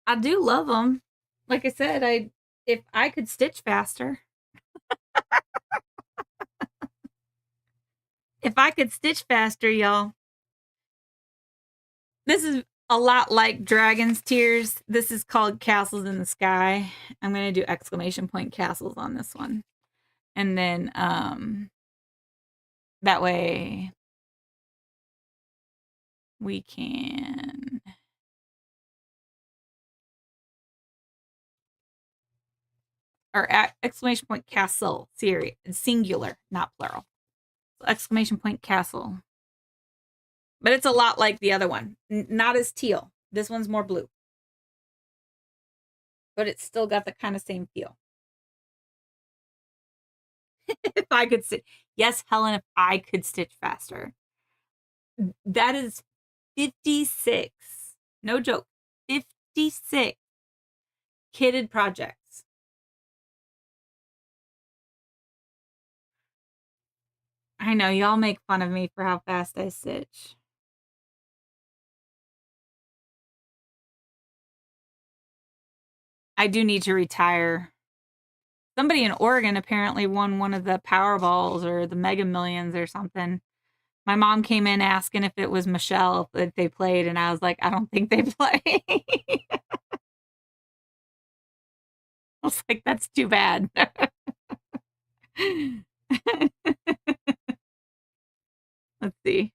I do love them. Like I said, if I could stitch faster. If I could stitch faster, y'all. This is a lot like Dragon's Tears. This is called Castles in the Sky. I'm going to do exclamation point castles on this one. And then that way we can or exclamation point castle, series, singular, not plural. So exclamation point castle. But it's a lot like the other one. Not as teal. This one's more blue. But it's still got the kind of same feel. If I could stitch. Yes, Helen, if I could stitch faster. That is 56. No joke. 56 kitted projects. I know, y'all make fun of me for how fast I stitch. I do need to retire Somebody in Oregon apparently won one of the Powerballs or the Mega Millions or something. My mom came in asking if it was Michelle that they played, and I was like, I don't think they play. I was like, that's too bad. Let's see.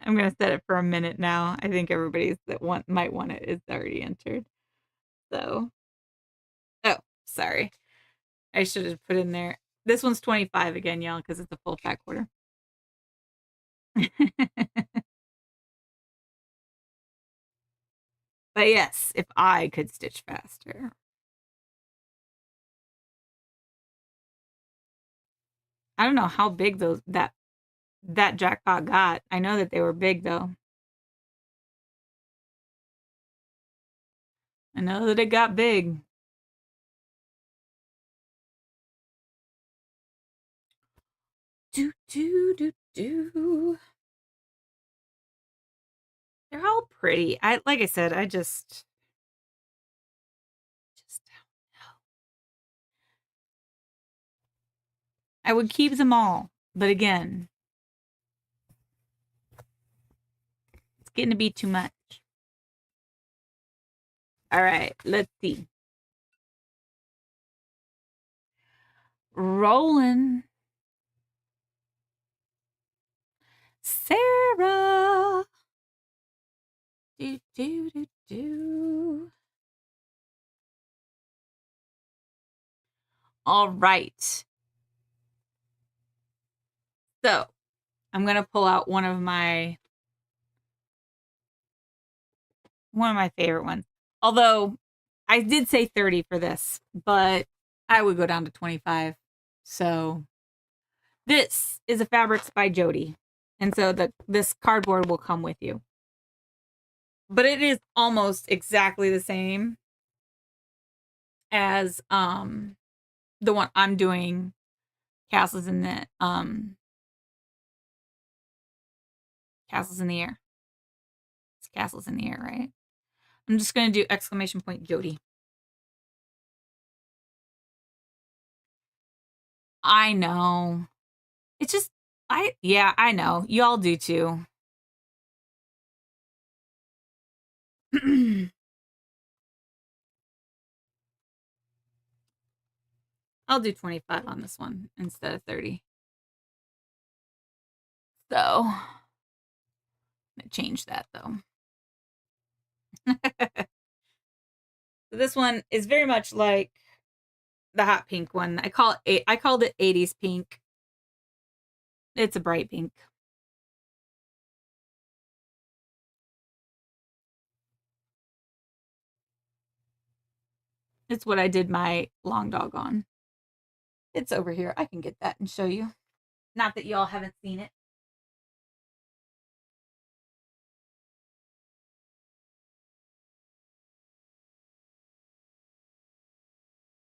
I'm gonna set it for a minute now. I think everybody's that might want it is already entered. So, oh, sorry. I should have put in there. This one's 25 again, y'all, because it's a full fat quarter. But yes, if I could stitch faster. I don't know how big that jackpot got. I know that they were big though. I know that it got big. Do do do do. They're all pretty. Like I said, I just don't know. I would keep them all, but again, it's getting to be too much. All right, let's see. Rolling. Sarah. Do do do do. All right. So, I'm going to pull out one of my favorite ones. Although I did say 30 for this, but I would go down to 25. So, this is a Fabrics by Jody. And so this cardboard will come with you. But it is almost exactly the same as the one I'm doing, Castles in the Air. It's Castles in the Air, right? I'm just going to do exclamation point Jody. I know. It's just yeah, I know. Y'all do too. I'll do 25 on this one instead of 30. So, I'm going to change that though. So this one is very much like the hot pink one. I called it 80s pink. It's a bright pink. It's what I did my long dog on. It's over here. I can get that and show you. Not that y'all haven't seen it.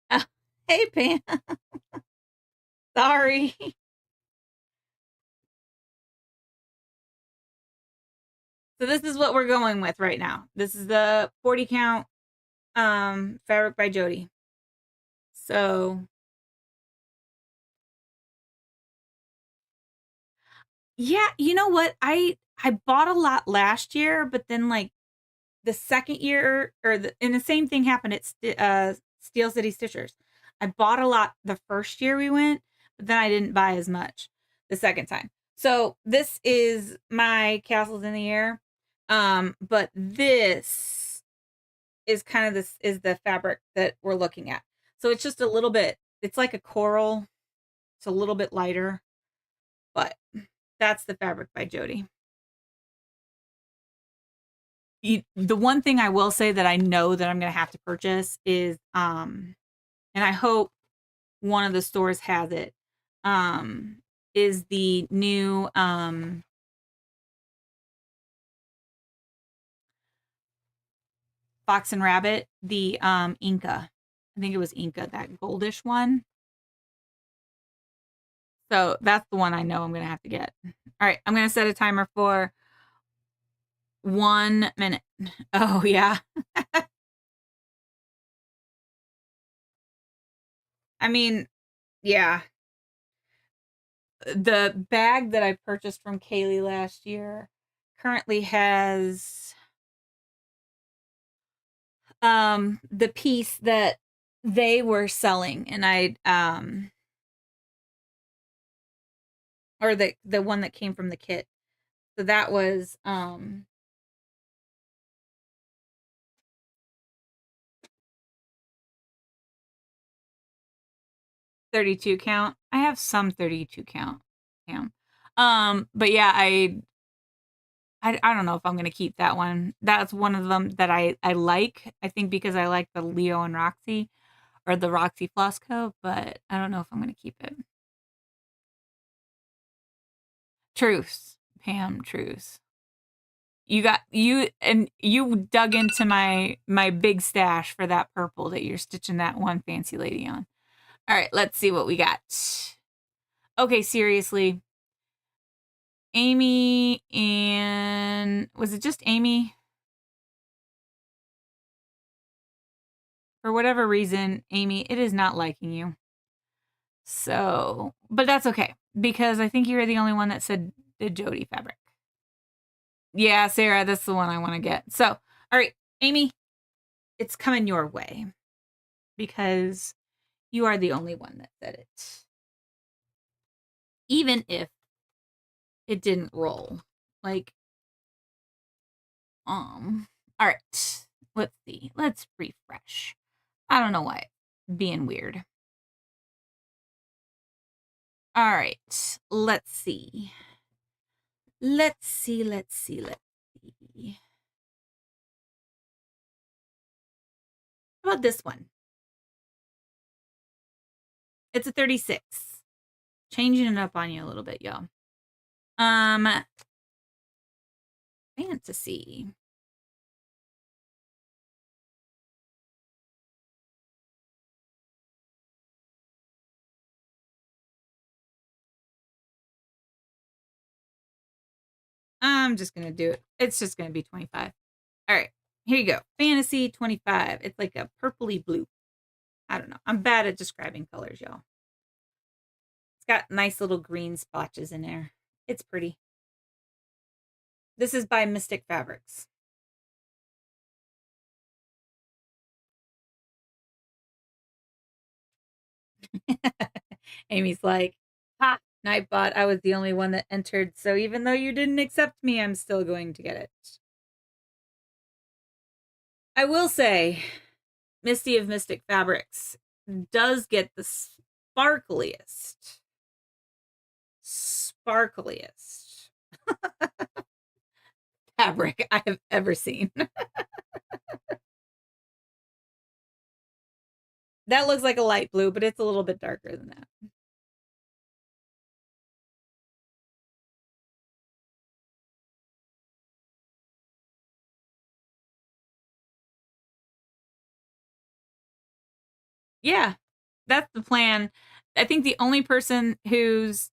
Oh, hey, Pam. Sorry. So this is what we're going with right now. This is the 40 count fabric by Jody. So yeah, you know what? I bought a lot last year, but then like the second year and the same thing happened at Steel City Stitchers. I bought a lot the first year we went, but then I didn't buy as much the second time. So this is my Castles in the Air. But this is the fabric that we're looking at. So it's just a little bit, it's like a coral. It's a little bit lighter, but that's the fabric by Jody. The one thing I will say that I know that I'm going to have to purchase is, and I hope one of the stores has it, is the new, Fox and Rabbit, the Inca. I think it was Inca, that goldish one. So that's the one I know I'm going to have to get. All right, I'm going to set a timer for 1 minute. Oh, yeah. I mean, Yeah. The bag that I purchased from Kaylee last year currently has the piece that they were selling, and or the one that came from the kit. So that was 32 count. I have some 32 count. Yeah. But yeah, I don't know if I'm gonna keep that one. That's one of them that I like. I think because I like the Leo and Roxy, or the Roxy Flosco, but I don't know if I'm gonna keep it. Truce, Pam, truce. You dug into my big stash for that purple that you're stitching that one fancy lady on. All right, let's see what we got. Okay, seriously. Amy, and was it just Amy? For whatever reason, Amy, it is not liking you. So, but that's okay because I think you're the only one that said the Jody fabric. Yeah, Sarah, that's the one I want to get. So, all right, Amy, it's coming your way because you are the only one that said it. Even if it didn't roll. Like, all right, let's see. Let's refresh. I don't know why. Being weird. All right, let's see. Let's see. How about this one? It's a 36. Changing it up on you a little bit, y'all. Fantasy. I'm just gonna do it. It's just gonna be 25. All right, here you go. Fantasy 25. It's like a purpley blue. I don't know. I'm bad at describing colors, y'all. It's got nice little green splotches in there. It's pretty. This is by Mystic Fabrics. Amy's like, ha, Nightbot, I was the only one that entered, so even though you didn't accept me, I'm still going to get it. I will say, Misty of Mystic Fabrics does get the sparkliest fabric I have ever seen. That looks like a light blue, but it's a little bit darker than that. Yeah, that's the plan. I think the only person who's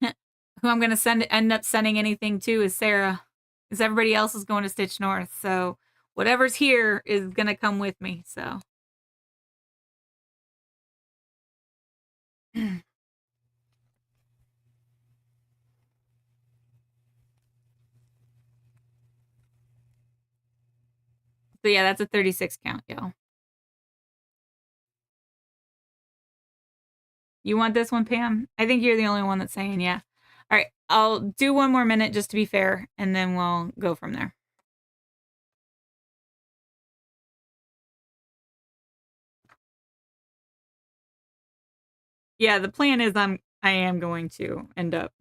who I'm going to end up sending anything to is Sarah, because everybody else is going to Stitch North. So whatever's here is going to come with me. So. So yeah, that's a 36 count, y'all. You want this one, Pam? I think you're the only one that's saying yeah. All right, I'll do one more minute just to be fair, and then we'll go from there. Yeah, the plan is I am going to end up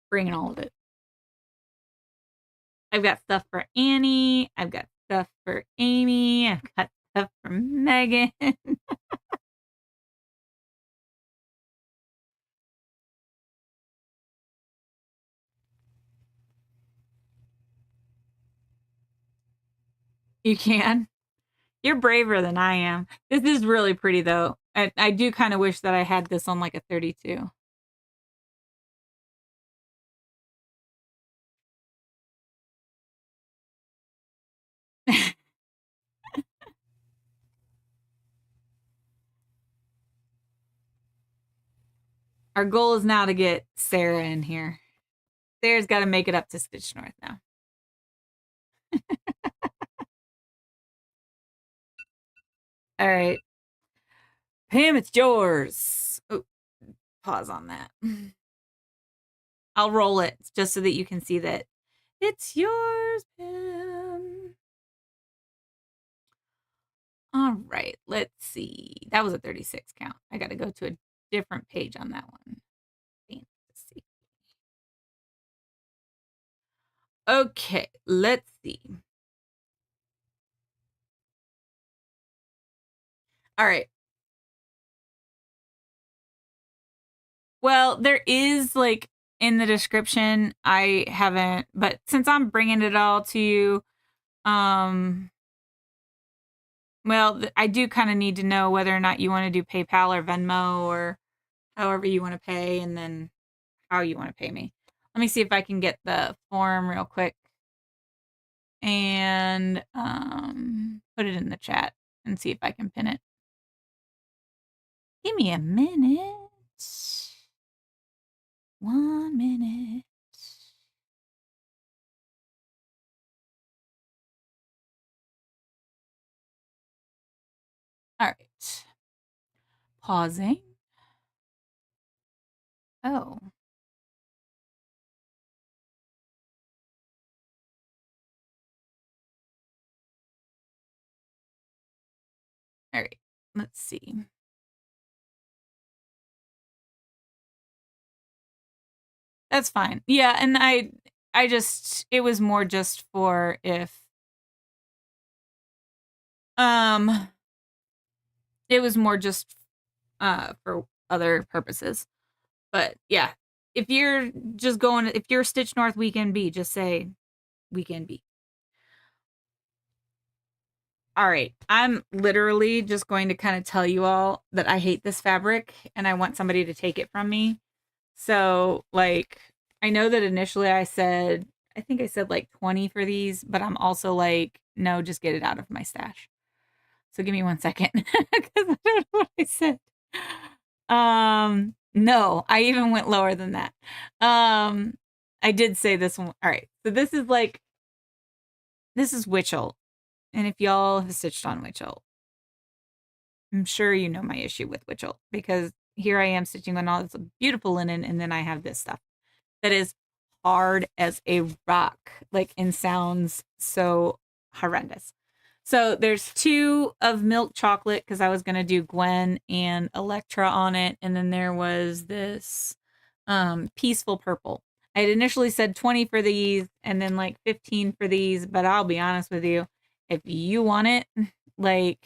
bringing all of it. I've got stuff for Annie. I've got stuff for Amy. I've got stuff for Megan. You can. You're braver than I am. This is really pretty though. I do kind of wish that I had this on like a 32. Our goal is now to get Sarah in here. Sarah's got to make it up to Stitch North now. All right. Pam, it's yours. Oh, pause on that. I'll roll it just so that you can see that it's yours, Pam. All right, let's see. That was a 36 count. I got to go to a different page on that one. Fantasy. Okay, let's see. All right. Well, there is like in the description, I haven't, but since I'm bringing it all to you, well, I do kind of need to know whether or not you want to do PayPal or Venmo or however you want to pay, and then how you want to pay me. Let me see if I can get the form real quick and put it in the chat and see if I can pin it. Give me a minute. 1 minute. All right. Pausing. Oh. All right. Let's see. That's fine. Yeah, and I just it was more just for if it was more just for other purposes. But yeah, if you're just going if you're Stitch North Weekend B, just say Weekend B. All right. I'm literally just going to kind of tell you all that I hate this fabric and I want somebody to take it from me. So, like, I know that initially I think I said like 20 for these, but I'm also like, no, just get it out of my stash. So give me 1 second because I don't know what I said. No, I even went lower than that. I did say this one. All right. So this is Witchell. And if y'all have stitched on Witchell, I'm sure you know my issue with Witchell because here I am stitching on all this beautiful linen, and then I have this stuff that is hard as a rock, like, and sounds so horrendous. So there's 2 of milk chocolate because I was gonna do Gwen and Electra on it, and then there was this peaceful purple. I had initially said 20 for these and then like 15 for these, but I'll be honest with you, if you want it, like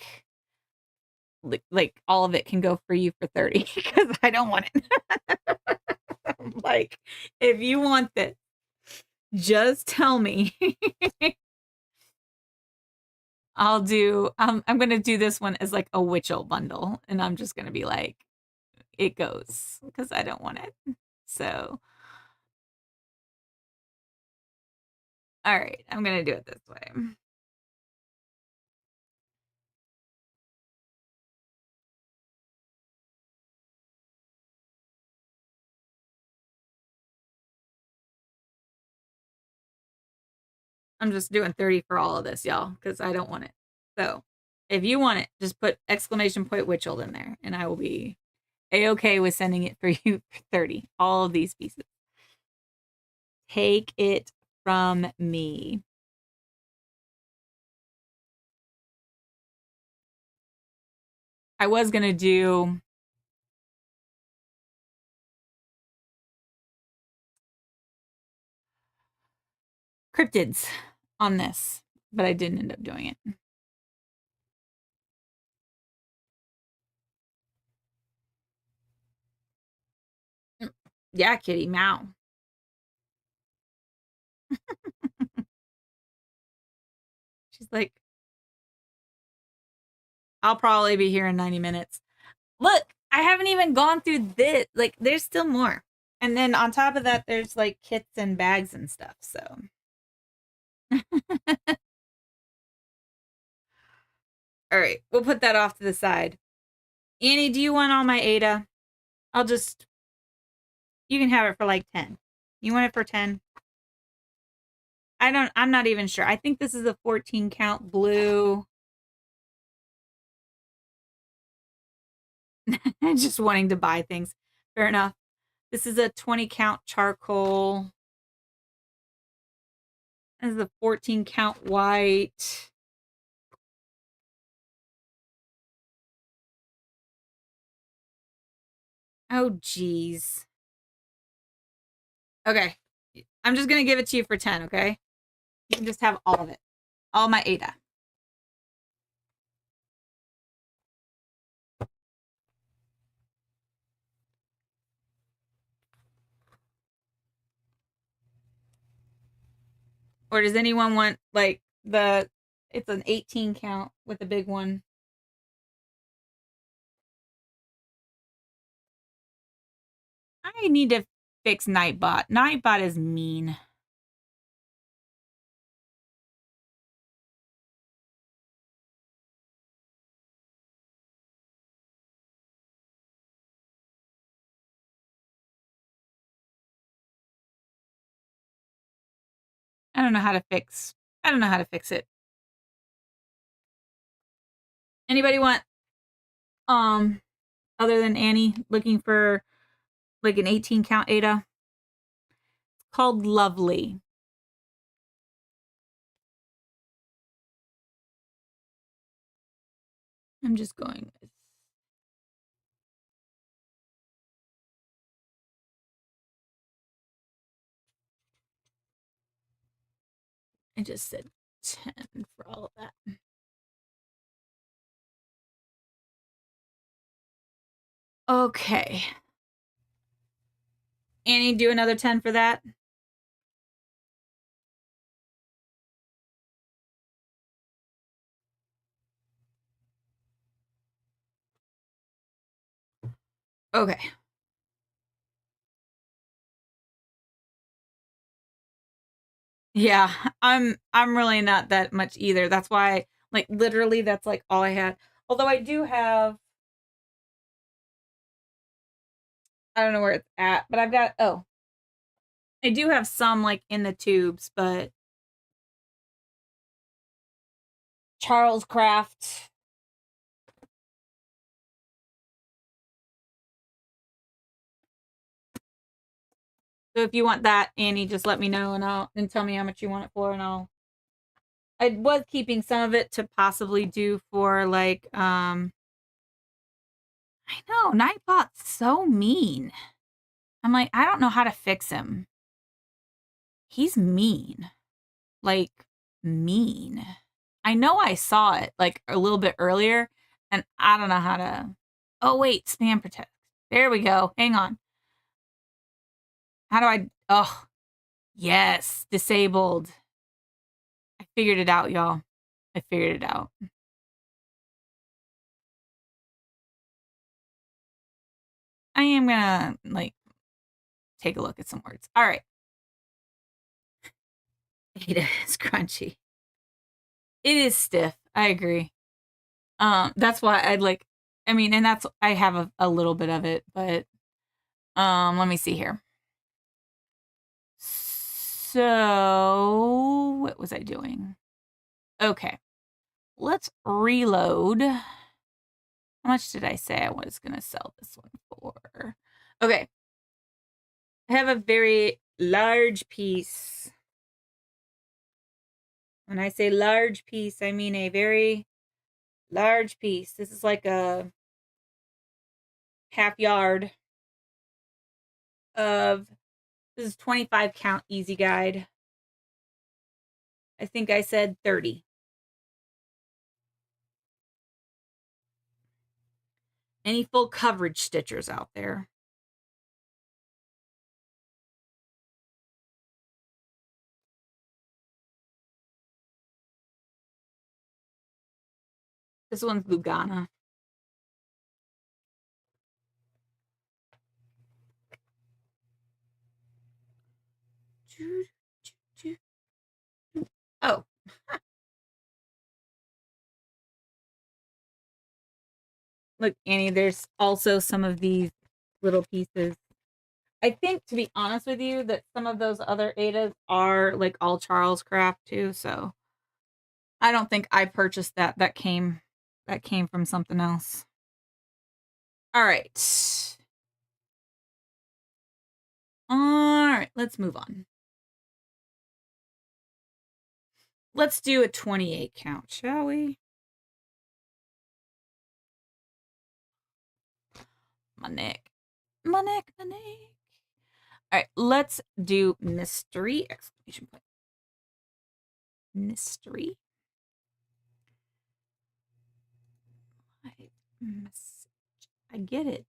all of it can go for you for 30 because I don't want it. Like, if you want this, just tell me. I'm gonna do this one as like a Witchell bundle, and I'm just gonna be like, it goes because I don't want it. So, all right, I'm gonna do it this way. I'm just doing 30 for all of this, y'all, because I don't want it. So, if you want it, just put exclamation point Witchell in there, and I will be a-okay with sending it for you for 30. All of these pieces. Take it from me. I was gonna do cryptids on this, but I didn't end up doing it. Yeah, kitty, meow. She's like, I'll probably be here in 90 minutes. Look, I haven't even gone through this. Like, there's still more. And then on top of that, there's like kits and bags and stuff. So. All right, we'll put that off to the side. Annie, do you want all my Ada? I'll just You can have it for like 10. You want it for 10? I'm not even sure. I think this is a 14 count blue. Just wanting to buy things. Fair enough. This is a 20 count charcoal. This is a 14 count white. Oh, geez. Okay. I'm just going to give it to you for 10, okay? You can just have all of it. All my Ada. Or does anyone want, like, it's an 18 count with a big one. I need to fix Nightbot. Nightbot is mean. I don't know how to fix it. Anybody want other than Annie looking for like an 18 count Ada? It's called Lovely. I'm just going with I just said 10 for all of that. Okay. Annie, do another 10 for that. Okay. Yeah, I'm really not that much either. That's why like literally that's like all I had. Although I do have I don't know where it's at, but I've got I do have some like in the tubes, but Charles Craft. So if you want that, Annie, just let me know and tell me how much you want it for and I was keeping some of it to possibly do for like I know, Nightbot's so mean. I'm like, I don't know how to fix him. He's mean. Like mean. I know I saw it like a little bit earlier and I don't know how to Oh wait, spam protect. There we go. Hang on. How do I Oh, yes, disabled. I figured it out, y'all. I figured it out. I am gonna like take a look at some words. All right. It is crunchy. It is stiff. I agree. That's why I'd like I mean, and that's I have a little bit of it, but let me see here. So what was I doing? Okay. Let's reload. How much did I say I was gonna sell this one for? Okay. I have a very large piece. When I say large piece, I mean a very large piece. This is like a half yard of this is 25 count easy guide. I think I said 30. Any full coverage stitchers out there? This one's Lugana. Oh. Look, Annie, there's also some of these little pieces. I think, to be honest with you, that some of those other Adas are like all Charles craft too. So I don't think I purchased that. That came from something else. All right. All right. Let's move on. Let's do a 28 count, shall we? My neck. My neck, my neck. All right, let's do mystery! Exclamation point. Mystery. I get it.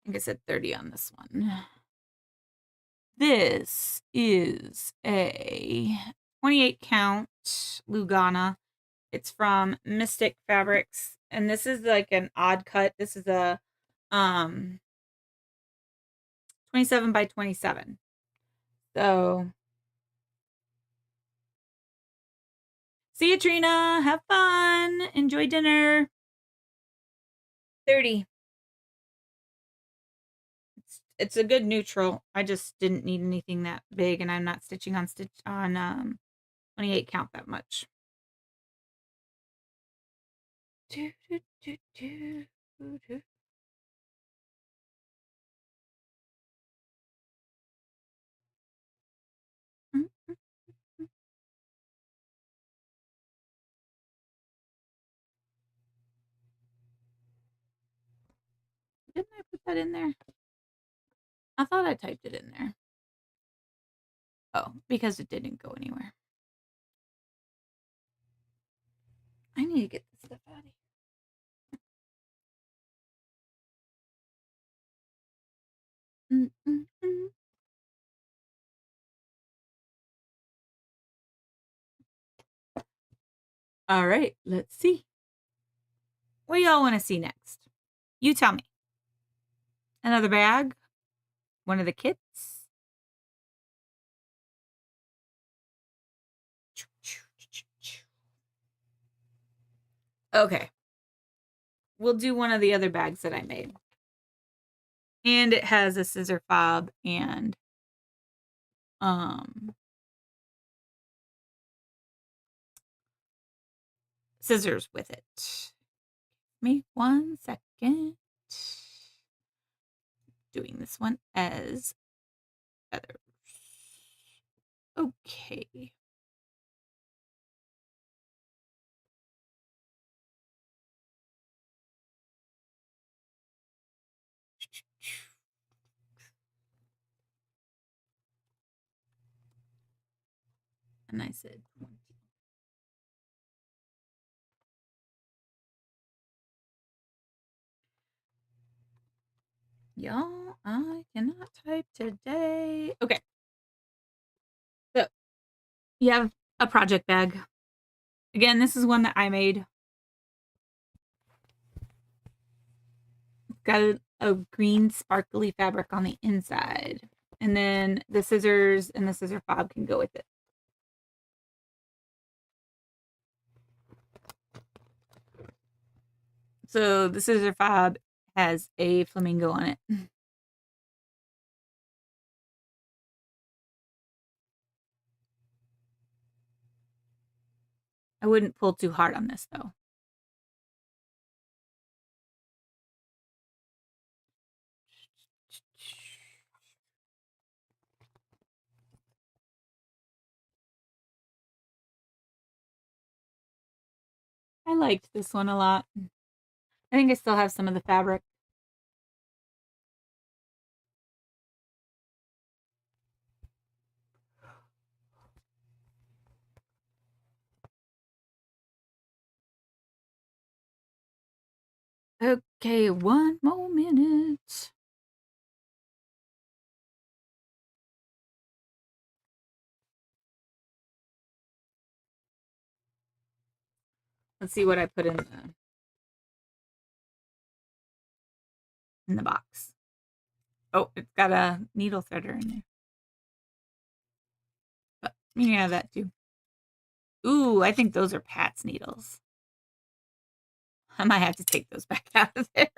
I think I said 30 on this one. This is a 28 count Lugana. It's from Mystic Fabrics, and this is like an odd cut. This is a 27 by 27. So see you, Trina. Have fun. Enjoy dinner. 30. It's a good neutral. I just didn't need anything that big, and I'm not stitching on 28 count that much. Didn't I put that in there? I thought I typed it in there. Oh, because it didn't go anywhere. I need to get this stuff out of here. All right, let's see. What do y'all want to see next? You tell me. Another bag? One of the kits? Okay. We'll do one of the other bags that I made. And it has a scissor fob and scissors with it. Give me 1 second. Doing this one as feathers. Okay. And I said 20. Y'all, I cannot type today. Okay. So you have a project bag. Again, this is one that I made. Got a green sparkly fabric on the inside. And then the scissors and the scissor fob can go with it. So the scissor fob has a flamingo on it. I wouldn't pull too hard on this though. I liked this one a lot. I think I still have some of the fabric. Okay, 1 more minute. Let's see what I put in the box. Oh, it's got a needle threader in there. But you can have that too. Ooh, I think those are Pat's needles. I might have to take those back out of there.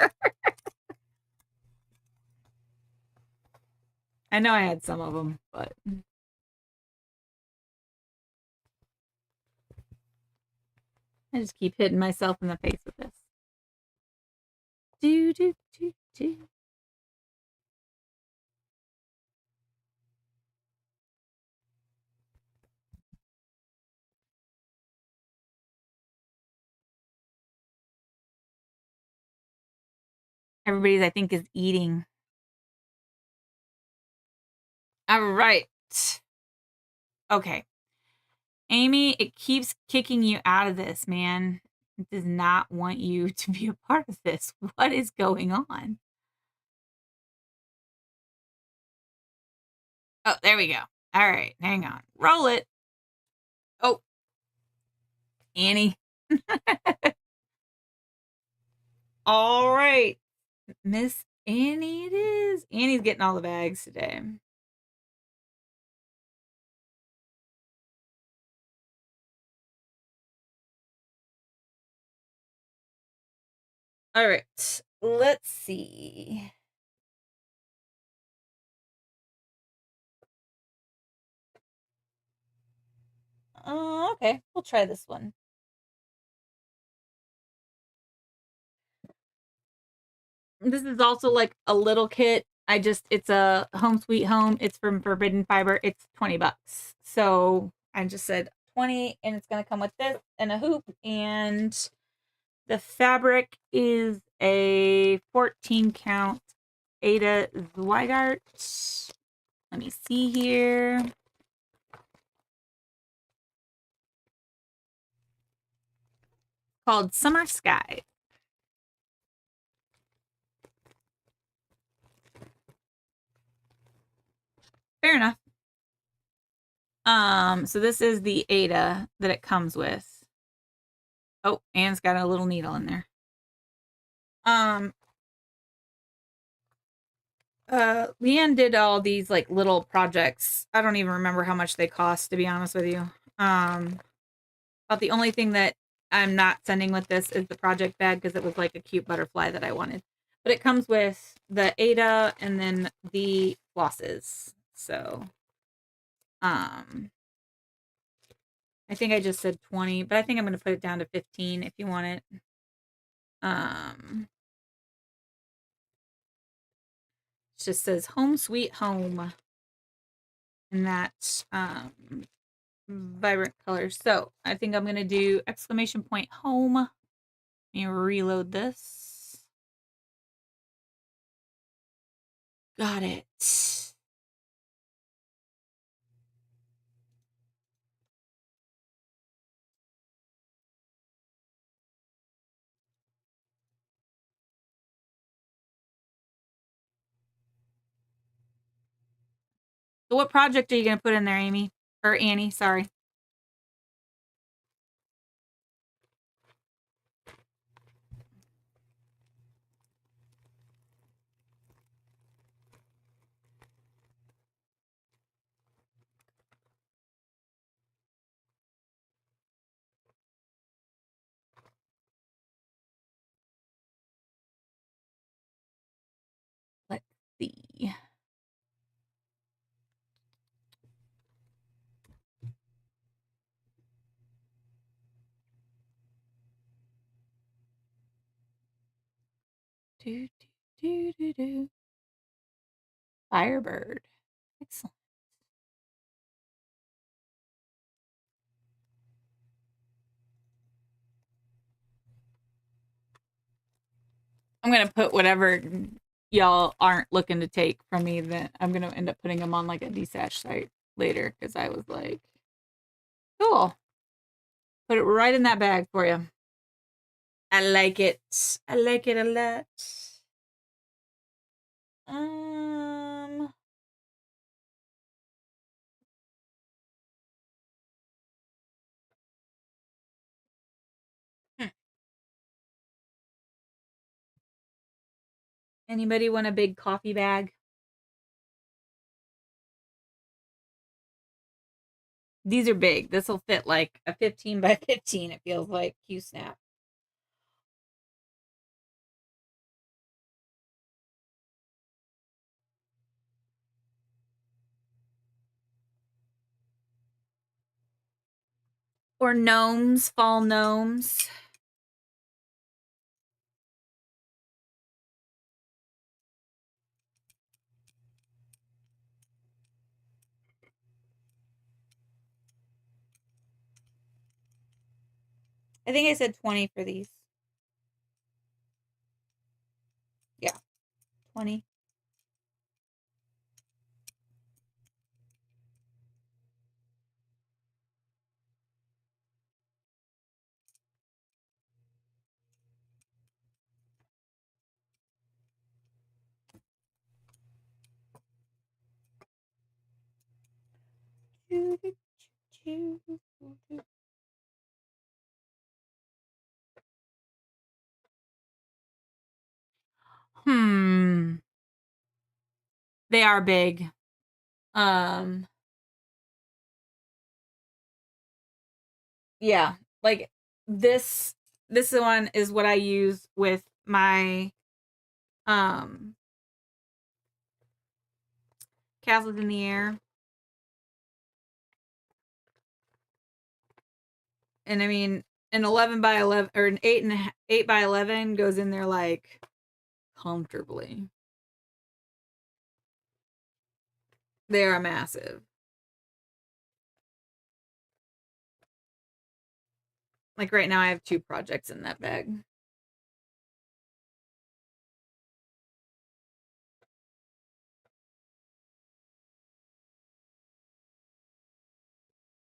I know I had some of them, but I just keep hitting myself in the face with this. Do, do, do, do. Everybody's, I think, is eating. All right. Okay. Amy, it keeps kicking you out of this, man. It does not want you to be a part of this. What is going on? Oh, there we go. All right, hang on. Roll it. Oh, Annie. All right. Miss Annie it is. Annie's getting all the bags today. All right. Let's see. Okay. We'll try this one. This is also like a little kit. It's a Home Sweet Home. It's from Forbidden Fiber. It's $20. So I just said 20 and it's going to come with this and a hoop. And the fabric is a 14 count Ada Zweigart. Let me see here. Called Summer Sky. Fair enough. So this is the Ada that it comes with. Oh, Anne's got a little needle in there. Leanne did all these like little projects. I don't even remember how much they cost, to be honest with you. But the only thing that I'm not sending with this is the project bag because it was like a cute butterfly that I wanted. But it comes with the Ada and then the flosses. So, I think I just said 20, but I think I'm going to put it down to 15 if you want it. It just says Home Sweet Home. And that vibrant colors. So I think I'm going to do exclamation point home. Let me reload this. Got it. So what project are you going to put in there, Amy? Or Annie, sorry. Let's see. Do, do, do, do, do. Firebird. Excellent. I'm going to put whatever y'all aren't looking to take from me, then I'm going to end up putting them on like a DSash site later because I was like, cool. Put it right in that bag for you. I like it. I like it a lot. Um, hmm. Anybody want a big coffee bag? These are big. This will fit like a 15 by 15, it feels like. Q snap. for gnomes, fall gnomes. I think I said 20 for these. Yeah, 20. Hmm. They are big. Yeah, like this one is what I use with my um Castles in the Air. And I mean, an 11 by 11 or an 8 by 11 goes in there like comfortably. They are massive. Like right now I have 2 projects in that bag.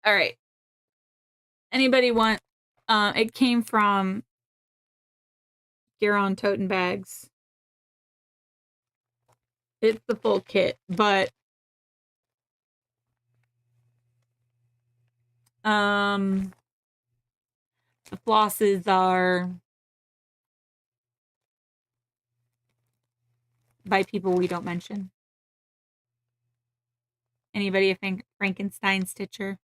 All right. Anybody want it came from Garon Toten Bags. It's the full kit, but the flosses are by people we don't mention. Anybody a Frankenstein stitcher?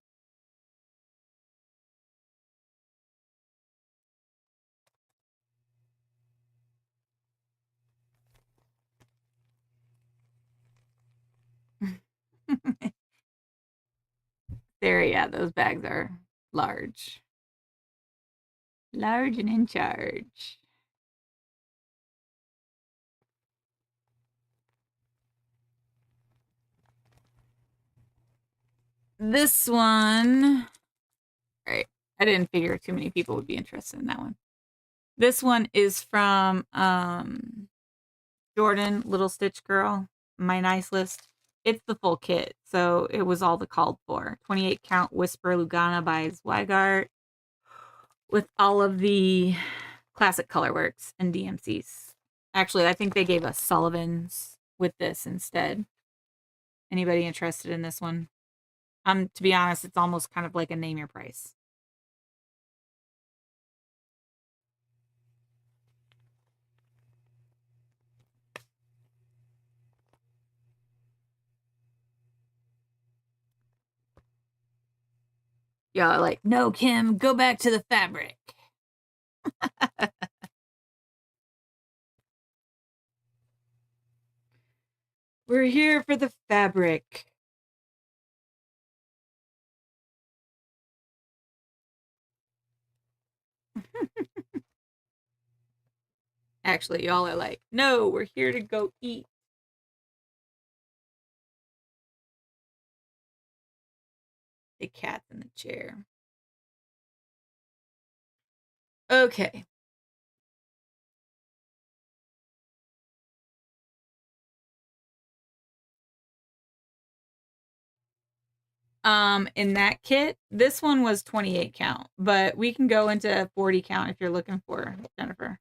There, yeah, those bags are large. Large and in charge. This one, all right, I didn't figure too many people would be interested in that one. This one is from Jordan, Little Stitch Girl, My Nice List. It's the full kit, so it was all the called for. 28 count Whisper Lugana by Zweigart with all of the classic colorworks and DMCs. Actually, I think they gave us Sullivan's with this instead. Anybody interested in this one? To be honest, it's almost kind of like a name your price. Yeah, like, no, Kim, go back to the fabric. We're here for the fabric. Actually, y'all are like, no, we're here to go eat. The cat's in the chair. Okay. In that kit, this one was 28 count, but we can go into 40 count if you're looking for, Jennifer.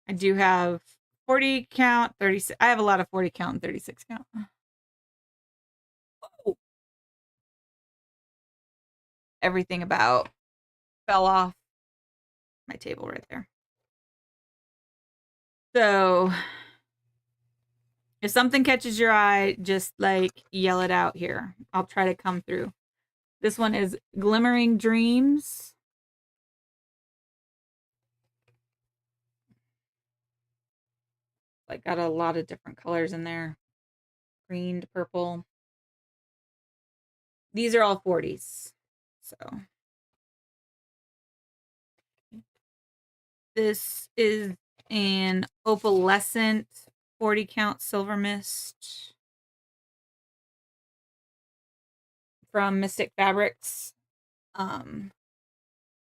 I do have 40 count, 36. I have a lot of 40 count and 36 count. Oh. Everything about fell off my table right there. So if something catches your eye, just like yell it out here. I'll try to come through. This one is Glimmering Dreams. Like got a lot of different colors in there. Green to purple. These are all 40s. So this is an opalescent 40 count silver mist from Mystic Fabrics.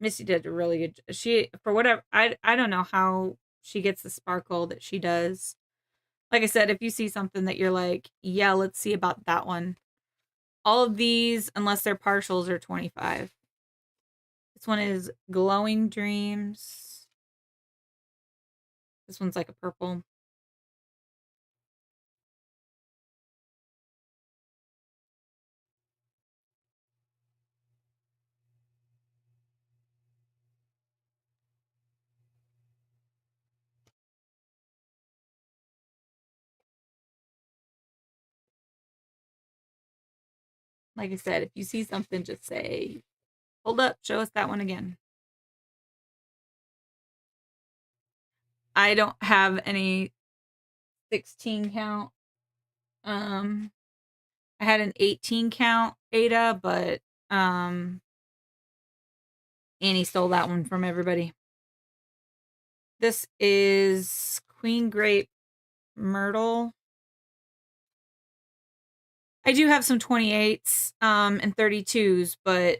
Misty did a really good. She for whatever I don't know how she gets the sparkle that she does. Like I said, if you see something that you're like, yeah, let's see about that one. All of these, unless they're partials, are 25. This one is Glowing Dreams. This one's like a purple. Like I said, if you see something, just say, hold up, show us that one again. I don't have any 16 count. I had an 18 count Ada, but Annie stole that one from everybody. This is Queen Grape Myrtle. I do have some 28s and 32s, but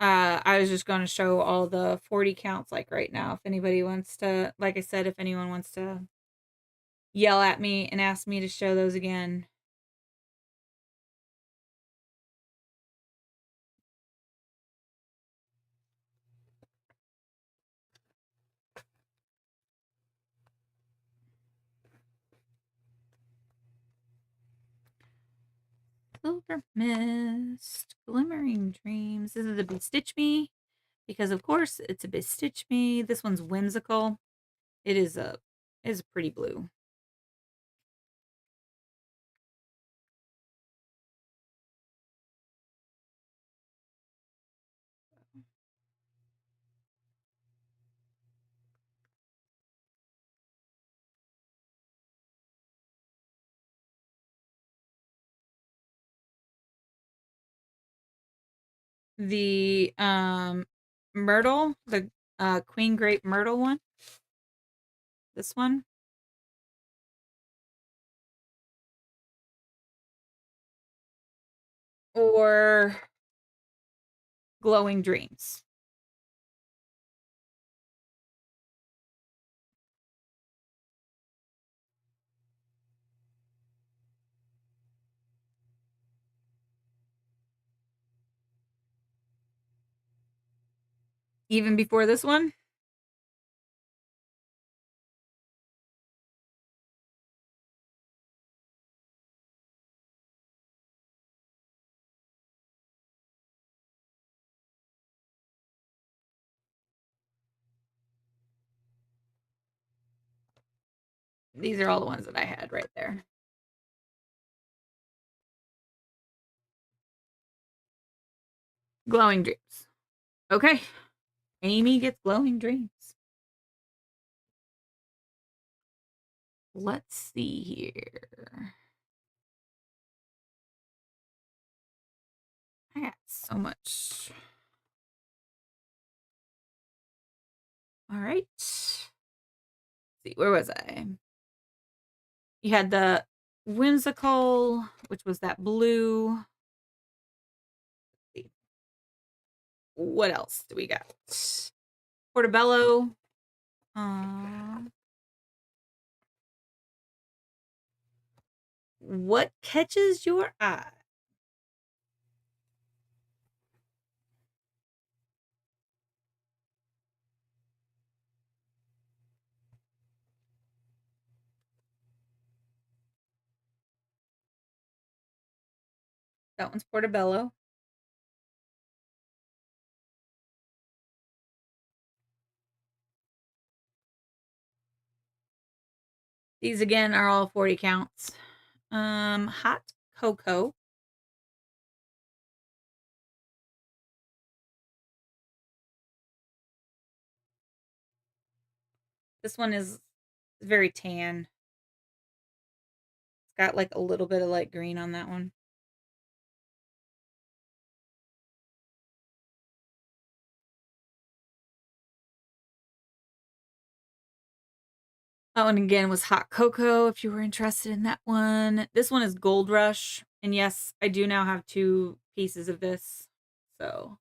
I was just going to show all the 40 counts like right now. If anybody wants to, like I said, if anyone wants to yell at me and ask me to show those again. Silver Mist, Glimmering Dreams. This is a Bestitch Me because, of course, it's a Bestitch Me. This one's whimsical. It is a pretty blue. The Myrtle, the Queen Grape Myrtle one. This one. Or Glowing Dreams. Even before this one? These are all the ones that I had right there. Glowing Dreams. Okay. Amy gets Glowing Dreams. Let's see here. I got so much. All right. Let's see, where was I? You had the Whimsical, which was that blue. Let's see. What else do we got? Portobello. What catches your eye? That one's Portobello. These again are all 40 counts. Hot Cocoa. This one is very tan. It's got like a little bit of light green on that one. That one again was Hot Cocoa, if you were interested in that one. This one is Gold Rush. And yes, I do now have 2 pieces of this. So.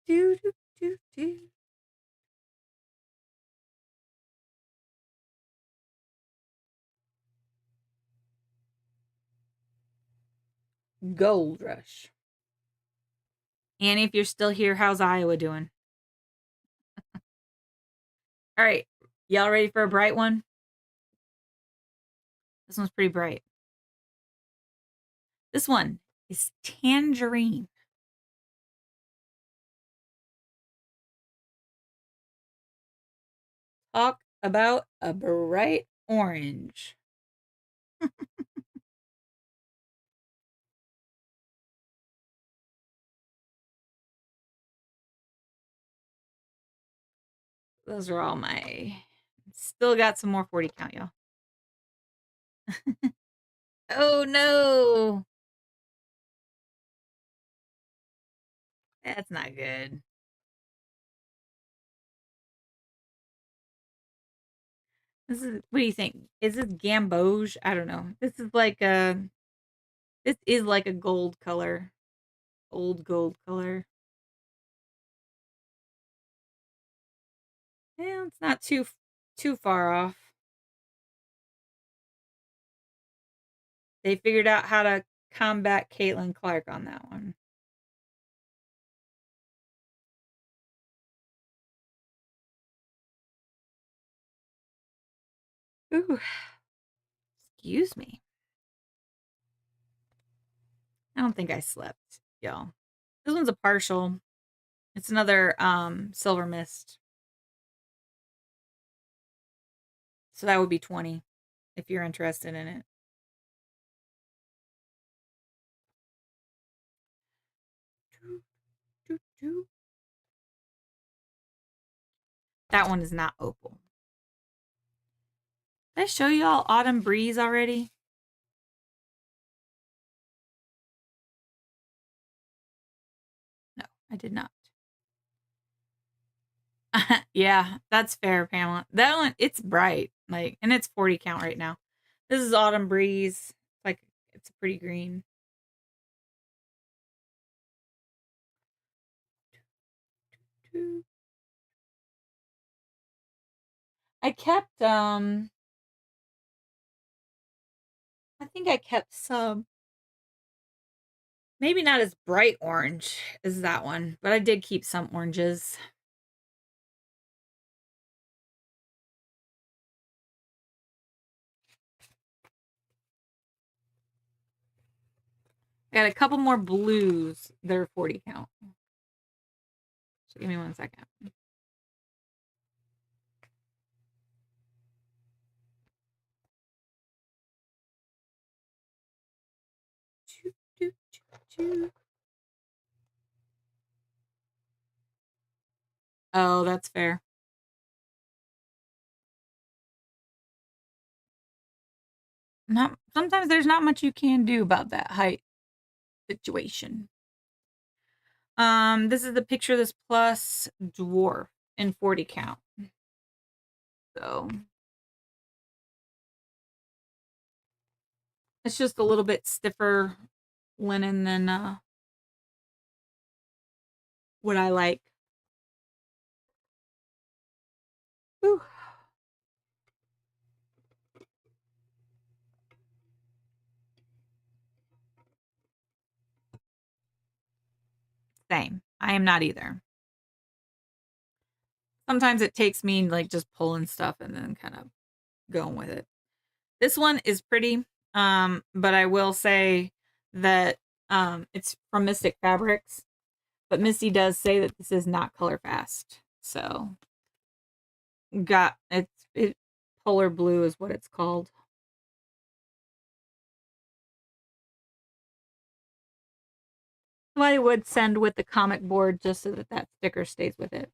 Do, do, do, do. Gold Rush. Annie, if you're still here, how's Iowa doing? All right. Y'all ready for a bright one? This one's pretty bright. This one is Tangerine. Talk about a bright orange. Those are all my... Still got some more 40 count, y'all. Oh, no. That's not good. This is... What do you think? Is this Gamboge? I don't know. This is like a... This is like a gold color. Old gold color. Yeah, it's not too far off. They figured out how to combat Caitlin Clark on that one. Ooh. Excuse me. I don't think I slept, y'all. This one's a partial. It's another Silver Mist. So that would be 20 if you're interested in it. That one is not opal. Did I show y'all Autumn Breeze already? No, I did not. Yeah, that's fair, Pamela. That one, it's bright, like, and it's 40 count right now. This is Autumn Breeze. Like, it's a pretty green. I kept, I think I kept some, maybe not as bright orange as that one, but I did keep some oranges. I got a couple more blues. They're 40 count. So give me 1 second. Oh, that's fair. Not sometimes there's not much you can do about that height situation. This is the Picture This Plus dwarf in 40 count. So it's just a little bit stiffer linen than what I like. Whew. Same. I am not either. Sometimes it takes me like just pulling stuff and then kind of going with it. This one is pretty, but I will say that it's from Mystic Fabrics, but Misty does say that this is not color fast. So it Polar Blue is what it's called. I would send with the comic board just so that that sticker stays with it.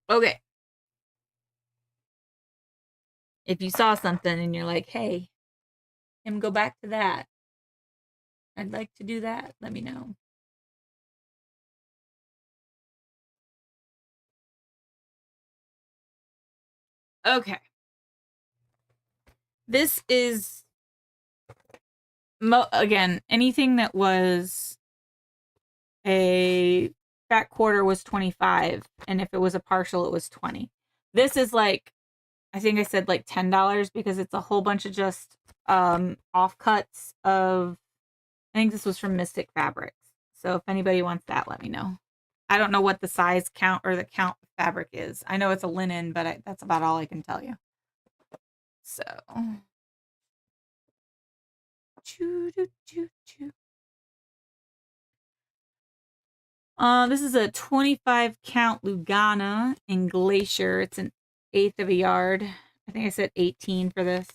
Okay. If you saw something and you're like, hey, Tim, go back to that. I'd like to do that, let me know. Okay. This is again, anything that was a fat quarter was 25, and if it was a partial it was 20. This is like, I think I said like $10 because it's a whole bunch of just offcuts of, I think this was from Mystic Fabrics. So if anybody wants that, let me know. I don't know what the size count or the count of fabric is. I know it's a linen, but that's about all I can tell you. So, choo, choo, choo, choo. This is a 25 count Lugana in Glacier. It's an eighth of a yard. I think I said 18 for this.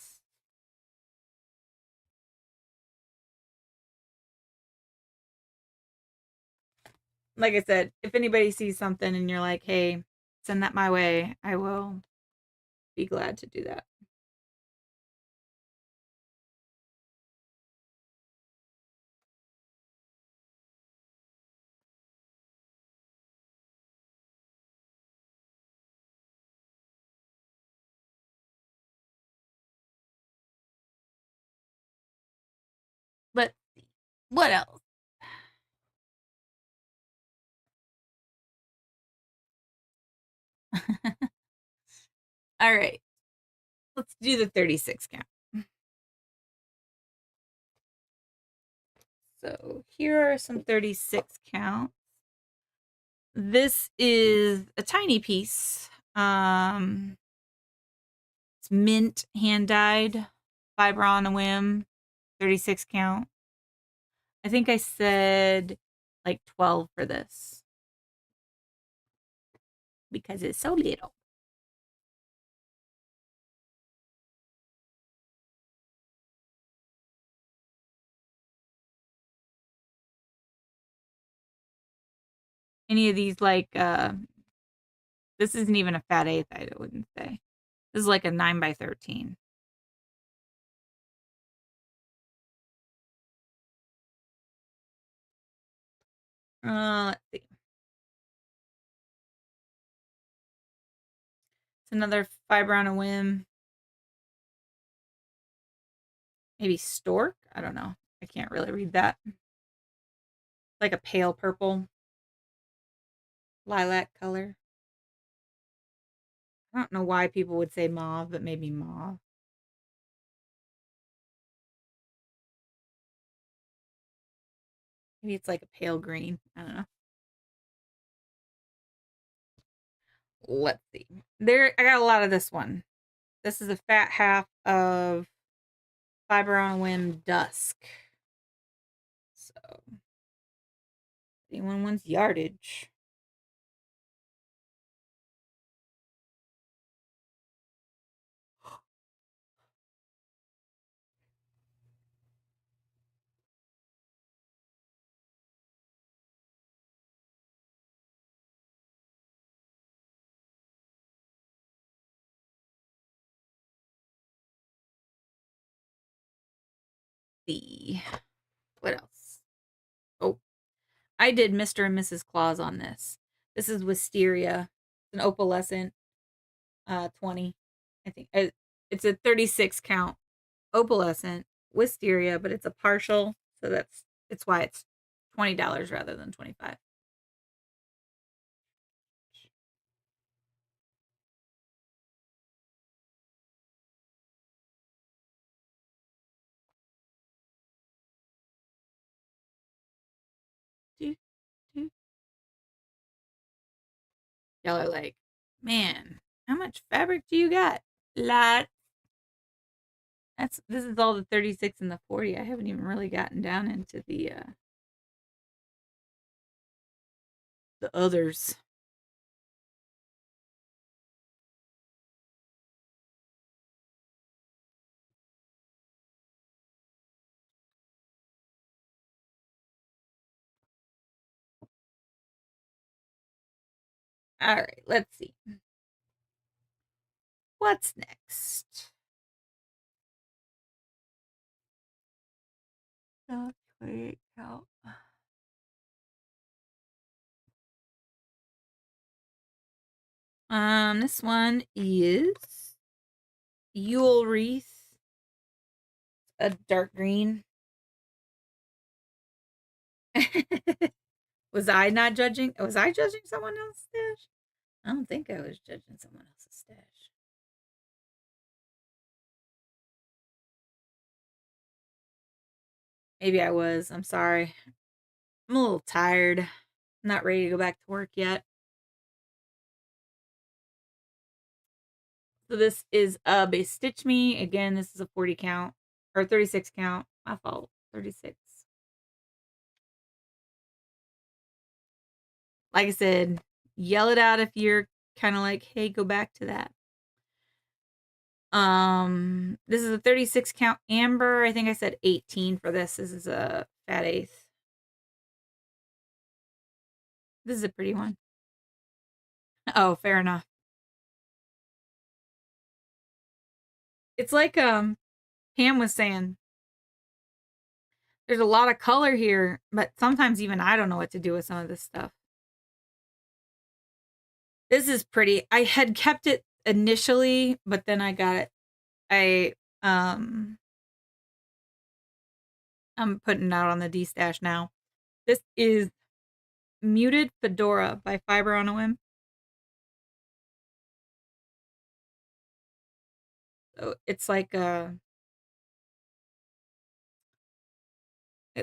Like I said, if anybody sees something and you're like, hey, send that my way, I will be glad to do that. But what else? All right. Let's do the 36 count. So here are some 36 counts. This is a tiny piece. It's mint, hand dyed, fiber on a whim, 36 count. I think I said like 12 for this because it's so little. Any of these, like, this isn't even a fat eighth, I wouldn't say. This is like a 9 by 13. Let's see. It's another fiber on a whim. Maybe stork? I don't know. I can't really read that. Like a pale purple lilac color. I don't know why people would say mauve, but maybe mauve. Maybe it's like a pale green. I don't know. Let's see. There, I got a lot of this one. This is a fat half of Fiber on a Whim Dusk. So, anyone wants yardage? See. What else? Oh, I did Mr. and Mrs. Claus on this. This is Wisteria. It's an opalescent 20. I think it's a 36 count opalescent wisteria, but it's a partial, so it's why it's $20 rather than 25. Do, do. Y'all are like, man, how much fabric do you got? Lot. This is all the 36 and the 40. I haven't even really gotten down into the others. All right, let's see. What's next? 28 count. This one is Yule Wreath, a dark green. Was I not judging? Was I judging someone else's stash? I don't think I was judging someone else's stash. Maybe I was. I'm sorry. I'm a little tired. I'm not ready to go back to work yet. So this is Base Stitch Me. Again, this is a 40 count or 36 count. My fault. 36. Like I said, yell it out if you're kind of like, hey, go back to that. This is a 36 count amber. I think I said 18 for this. This is a fat eighth. This is a pretty one. Oh, fair enough. It's like Pam was saying. There's a lot of color here, but sometimes even I don't know what to do with some of this stuff. This is pretty. I had kept it initially, but then I got it. I'm putting it out on the D-stash now. This is Muted Fedora by Fiber on a Whim. So it's like it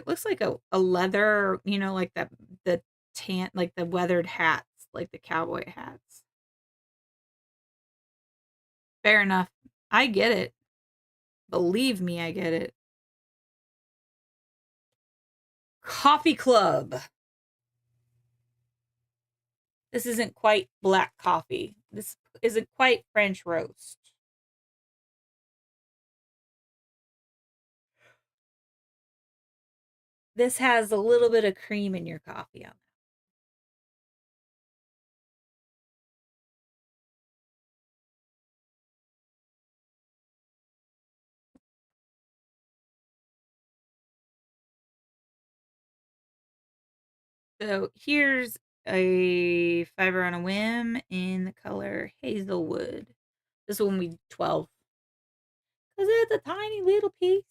looks like a leather, you know, like the tan, like the weathered hats, like the cowboy hats. Fair enough. I get it. Believe me, I get it. Coffee Club. This isn't quite black coffee. This isn't quite French roast. This has a little bit of cream in your coffee on it. So here's a Fiber on a Whim in the color Hazelwood. This one will be 12. Because it's a tiny little piece.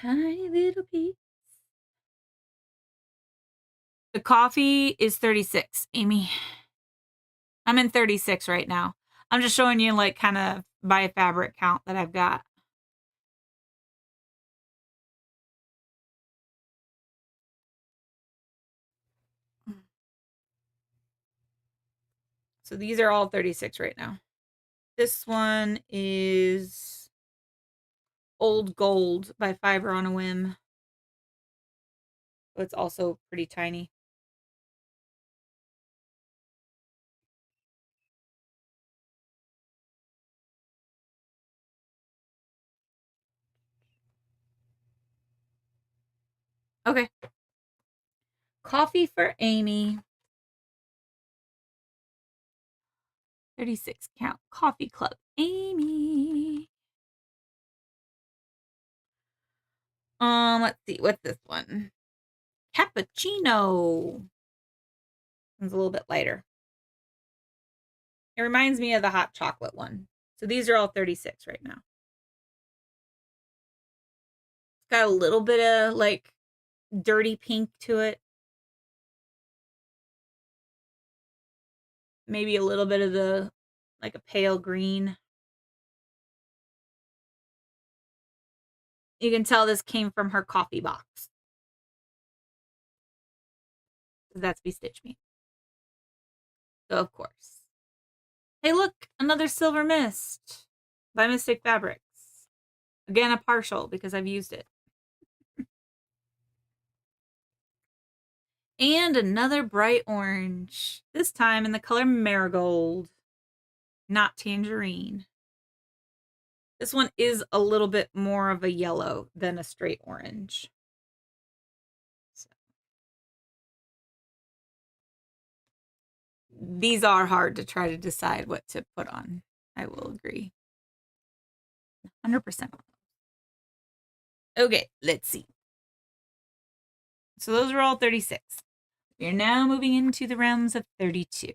Tiny little piece. The coffee is 36, Amy. I'm in 36 right now. I'm just showing you like kind of by fabric count that I've got. So these are all 36 right now. This one is Old Gold by Fiber on a Whim. It's also pretty tiny. Okay. Coffee for Amy. 36 count Coffee Club Amy. Let's see. What's this one? Cappuccino. It's a little bit lighter. It reminds me of the hot chocolate one. So these are all 36 right now. It's got a little bit of like dirty pink to it. Maybe a little bit of the like a pale green. You can tell this came from her coffee box. That's Be Stitch Me. So of course. Hey, look, another Silver Mist by Mystic Fabrics. Again, a partial because I've used it. And another bright orange, this time in the color Marigold, not Tangerine. This one is a little bit more of a yellow than a straight orange. So. These are hard to try to decide what to put on. I will agree. 100%. Okay, let's see. So those are all 36. We are now moving into the realms of 32.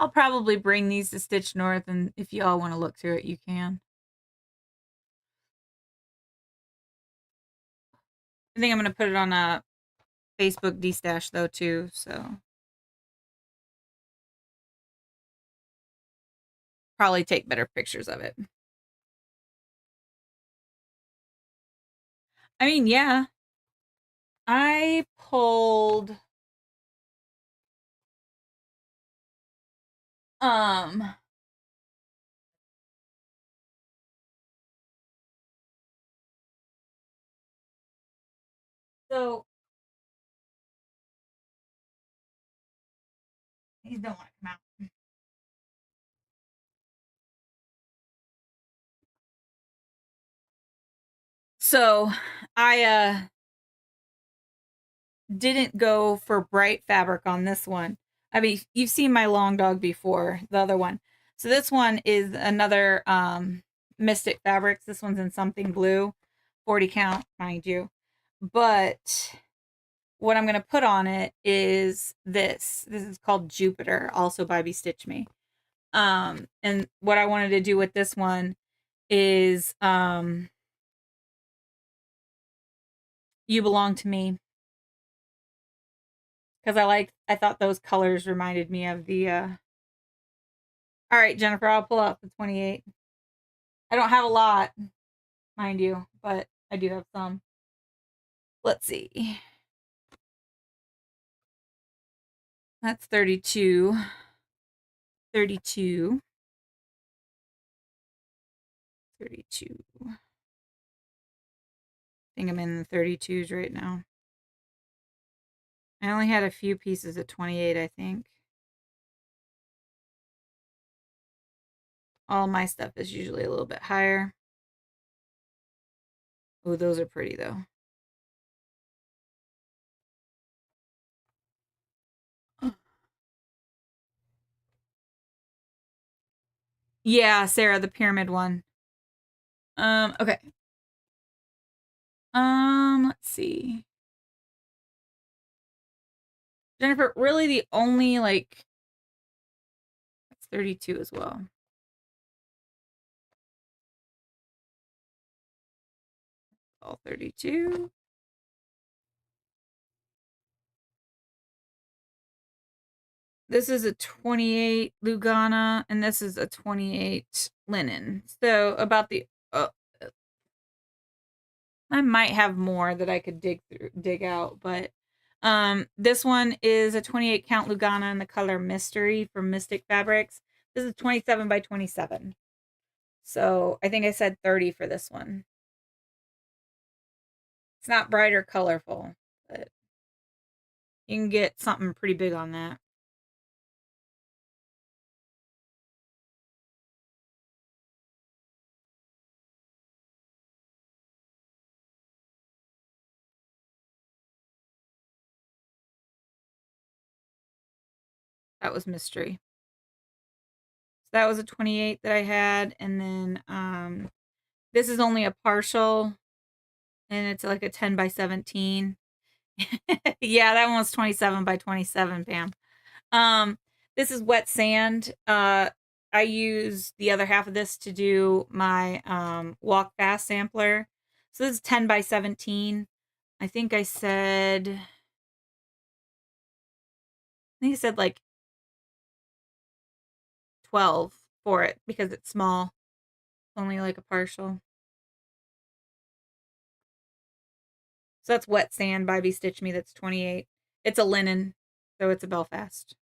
I'll probably bring these to Stitch North, and if you all want to look through it, you can. I think I'm going to put it on a Facebook D-Stash, though, too, so. Probably take better pictures of it. I mean, yeah. I pulled so these don't want to come out. So I didn't go for bright fabric on this one. I mean, you've seen my long dog before, the other one. So this one is another Mystic Fabrics. This one's in something blue, 40 count, mind you. But what I'm going to put on it is this. This is called Jupiter, also by Bestitch Me. And what I wanted to do with this one is You Belong to Me. Because I thought those colors reminded me of the all right, Jennifer, I'll pull up the 28. I don't have a lot, mind you, but I do have some. Let's see. That's 32. 32. 32. I think I'm in the 32s right now. I only had a few pieces at 28, I think. All my stuff is usually a little bit higher. Oh, those are pretty though. Yeah, Sarah, the pyramid one. Okay. Let's see. Jennifer, really the only like that's 32 as well. All 32. This is a 28 Lugana, and this is a 28 linen. So about the I might have more that I could dig out, but this one is a 28 count Lugana in the color Mystery from Mystic Fabrics. This is 27 by 27. So I think I said 30 for this one. It's not bright or colorful, but you can get something pretty big on that. That was Mystery. So that was a 28 that I had, and then this is only a partial, and it's like a 10 by 17. Yeah, that one was 27 by 27, Pam. This is wet sand. I use the other half of this to do my walk fast sampler. So this is 10 by 17. I think I said like 12 for it because it's small. Only like a partial. So that's wet sand by Bestitch Me. That's 28. It's a linen, so it's a Belfast.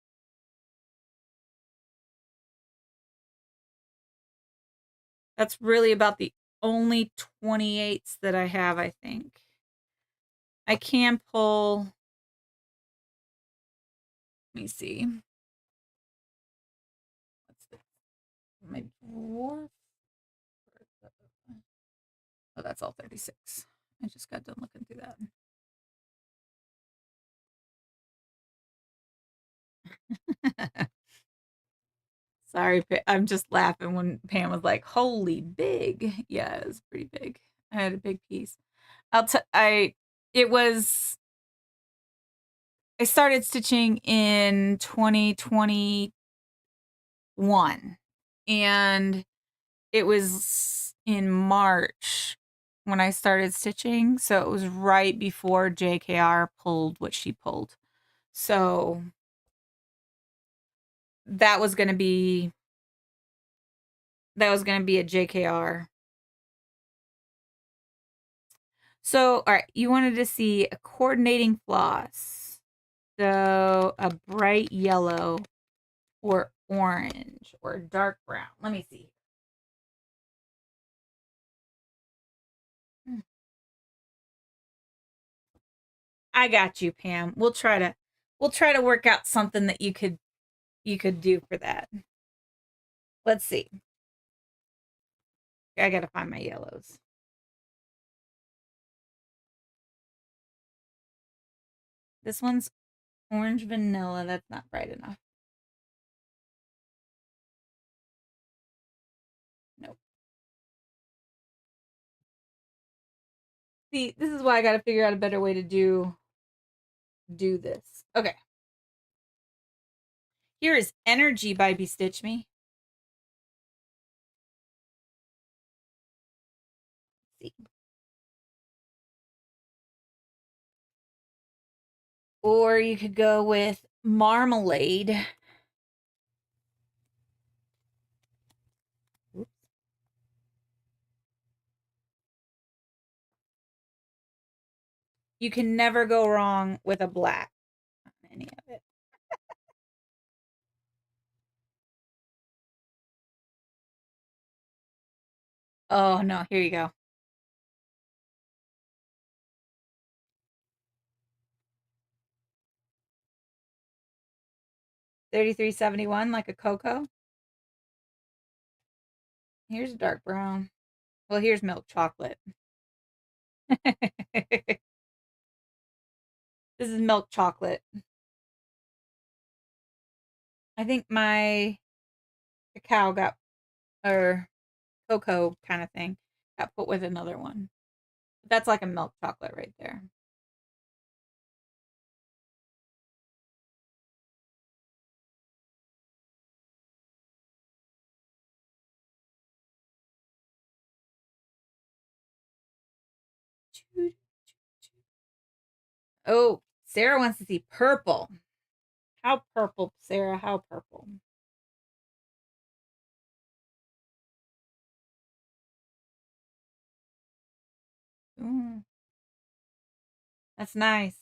That's really about the only 28s that I have, I think. I can pull. Let me see. What's this? My dwarf. Oh, that's all 36. I just got done looking through that. Sorry, I'm just laughing when Pam was like, "Holy big." Yeah, it was pretty big. I had a big piece. It was I started stitching in 2021, and it was in March when I started stitching, so it was right before JKR pulled what she pulled. So that was gonna be a JKR. So, all right, you wanted to see a coordinating floss. So a bright yellow or orange or dark brown. Let me see. I got you, Pam. We'll try to work out something that you could do for that. Let's see. I gotta find my yellows. This one's orange vanilla. That's not bright enough. Nope. See, this is why I gotta figure out a better way to do this. Okay. Here is Energy by Bestitch Me. Let's see. Or you could go with Marmalade. Oops. You can never go wrong with a black on any of it. Oh no, here you go. 3371, like a cocoa. Here's dark brown. Well, here's milk chocolate. This is milk chocolate. I think my cacao got, or cocoa kind of thing, got put with another one. That's like a milk chocolate right there. Oh, Sarah wants to see purple. How purple, Sarah? How purple? Ooh, that's nice.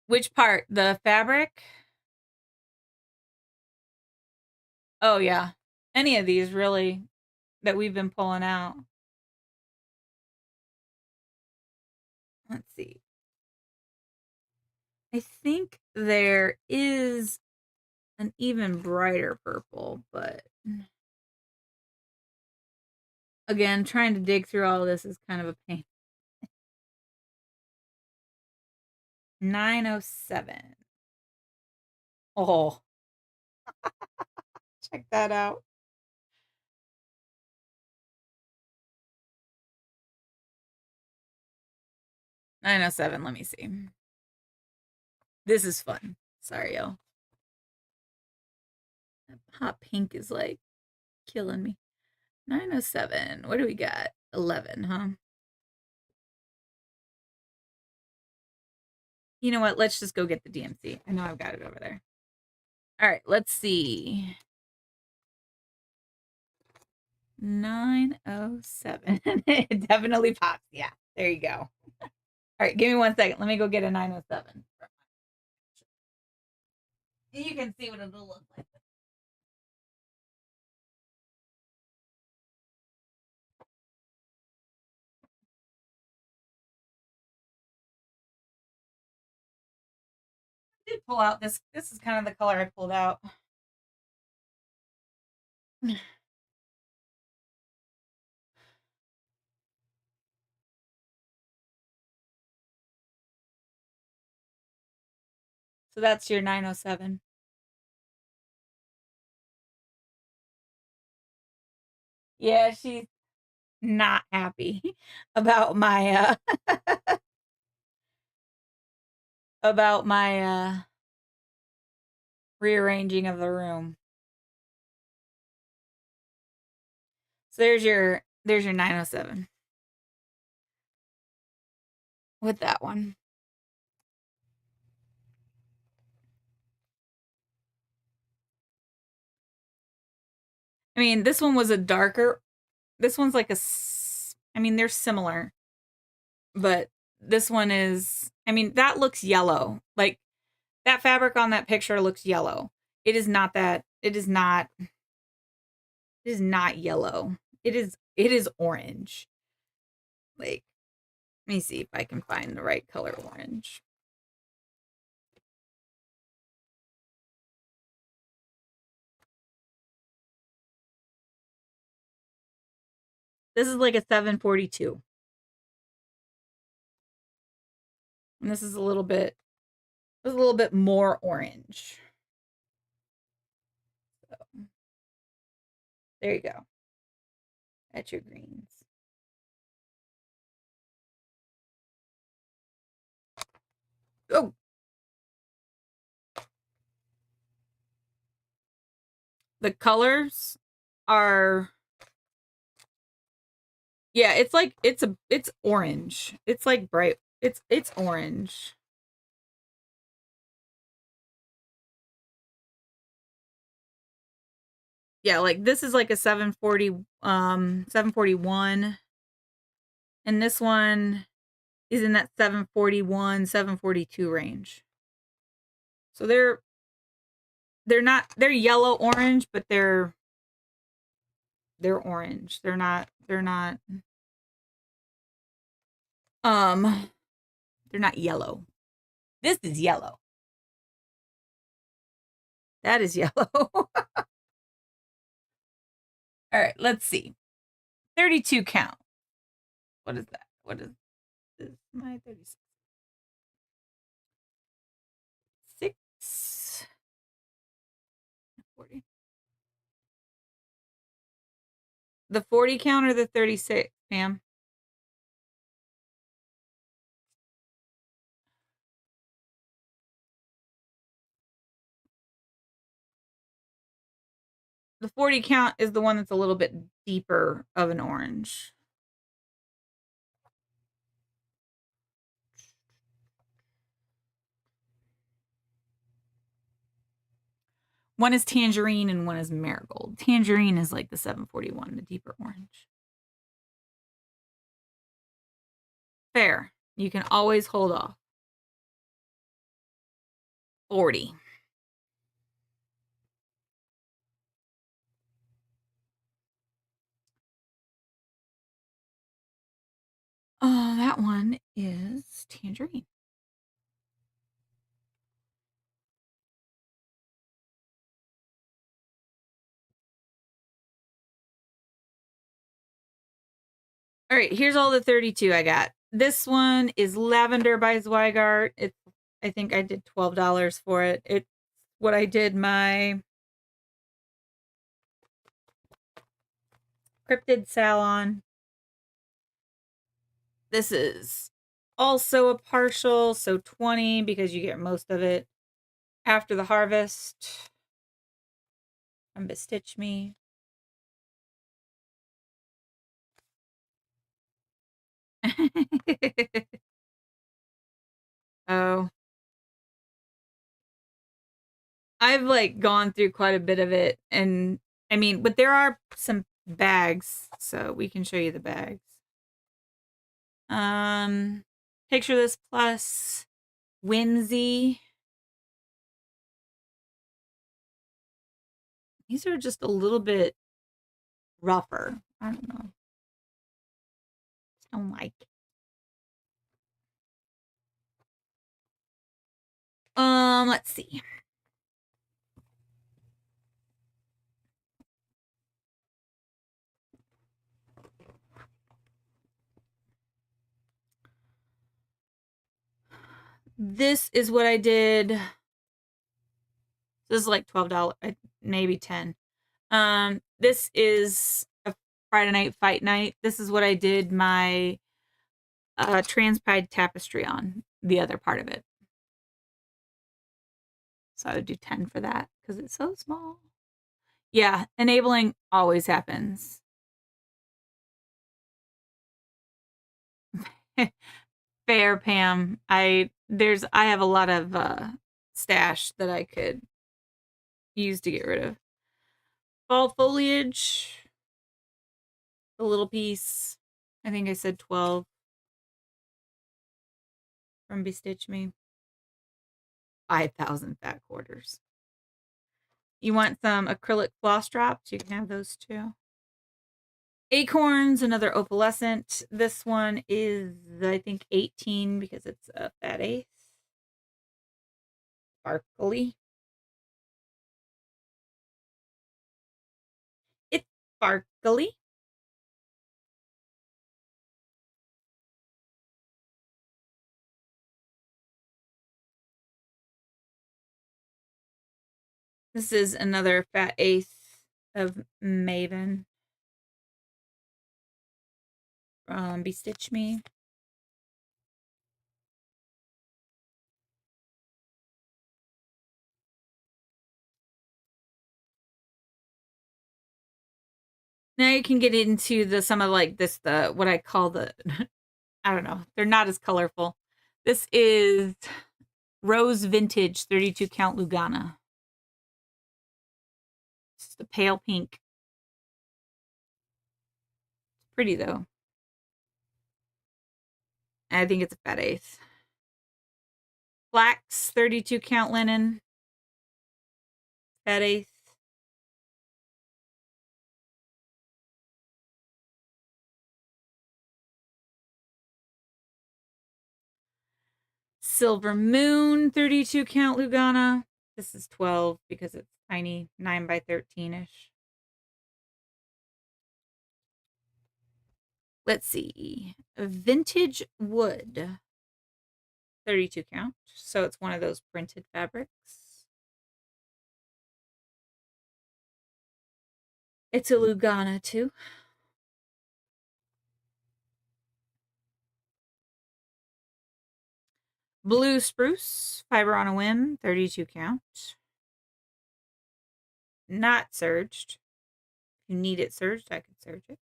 Which part? The fabric? Oh, yeah. Any of these really that we've been pulling out. Let's see. I think there is an even brighter purple, but again, trying to dig through all of this is kind of a pain. 907. Oh, check that out. 907. Let me see. This is fun. Sorry, y'all. That hot pink is like killing me. 907. What do we got? 11, huh? You know what? Let's just go get the DMC. I know I've got it over there. All right, let's see. 907. It definitely pops. Yeah, there you go. All right, give me 1 second. Let me go get a 907. You can see what it'll look like. I did pull out this. This is kind of the color I pulled out. So that's your 907. Yeah, she's not happy about my about my rearranging of the room. So there's your 907 with that one. I mean, this one was a darker. This one's like I mean, they're similar, but this one is, I mean, that looks yellow. Like that fabric on that picture looks yellow. It is not that. It is not yellow. It is orange. Like, let me see if I can find the right color orange. This is like a 742. And this is a little bit more orange. So, there you go. That's your greens. Oh. The colors are, yeah, it's like it's orange. It's like bright. It's orange. Yeah, like this is like a 741, and this one is in that 741, 742 range. So they're yellow orange, but they're orange. They're not they're not yellow. This is yellow. That is yellow. All right, let's see. 32 count. What is that? What is this? My 36. 6 40. The 40 count or the 36, Pam? The 40 count is the one that's a little bit deeper of an orange. One is tangerine and one is marigold. Tangerine is like the 741, the deeper orange. Fair. You can always hold off. 40. Oh, that one is tangerine. All right, here's all the 32 I got. This one is Lavender by Zweigart. I think I did $12 for it. It's what I did my Cryptid Salon. This is also a partial, so 20 because you get most of it after the harvest from Bestitch Me. Oh. I've like gone through quite a bit of it, and I mean, but there are some bags, so we can show you the bags. Picture This Plus, Whimsy. These are just a little bit rougher. I don't know. Just don't like. Let's see. This is what I did So this is like $12, maybe 10. This is a Friday night fight night. This is what I did my transpied tapestry on, the other part of it. So I would do 10 for that because it's so small. Yeah, enabling always happens. Fair, Pam. I have a lot of stash that I could use to get rid of. Fall foliage, a little piece. I think I said 12 from Bestitch Me. 5,000 fat quarters. You want some acrylic floss drops? You can have those too. Acorns, another opalescent. This one is, I think, 18 because it's a fat eighth. Sparkly. It's sparkly. This is another fat eighth of Maven from Bestitch Me. Now you can get into some of like this, what I call the, I don't know, they're not as colorful. This is Rose Vintage 32 count Lugana. It's the pale pink. It's pretty though. I think it's a fat eighth. Flax 32 count linen. Fat eighth. Silver Moon 32 count Lugana. This is 12 because it's tiny, 9 by 13-ish. Let's see. Vintage Wood 32 count. So it's one of those printed fabrics. It's a Lugana too. Blue Spruce, Fiber on a Whim, 32 count. Not serged. If you need it serged, I could serge it.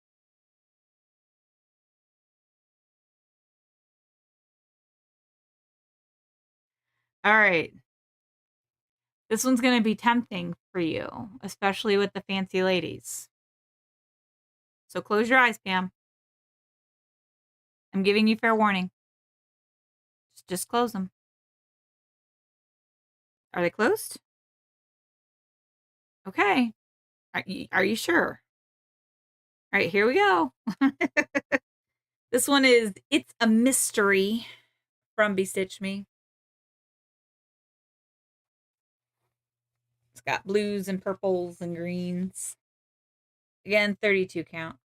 All right. This one's going to be tempting for you, especially with the fancy ladies. So close your eyes, Pam. I'm giving you fair warning. Just close them. Are they closed? Okay. Are you sure? All right, here we go. This one is It's a Mystery from Bestitch Me. It's got blues and purples and greens. Again, 32 count.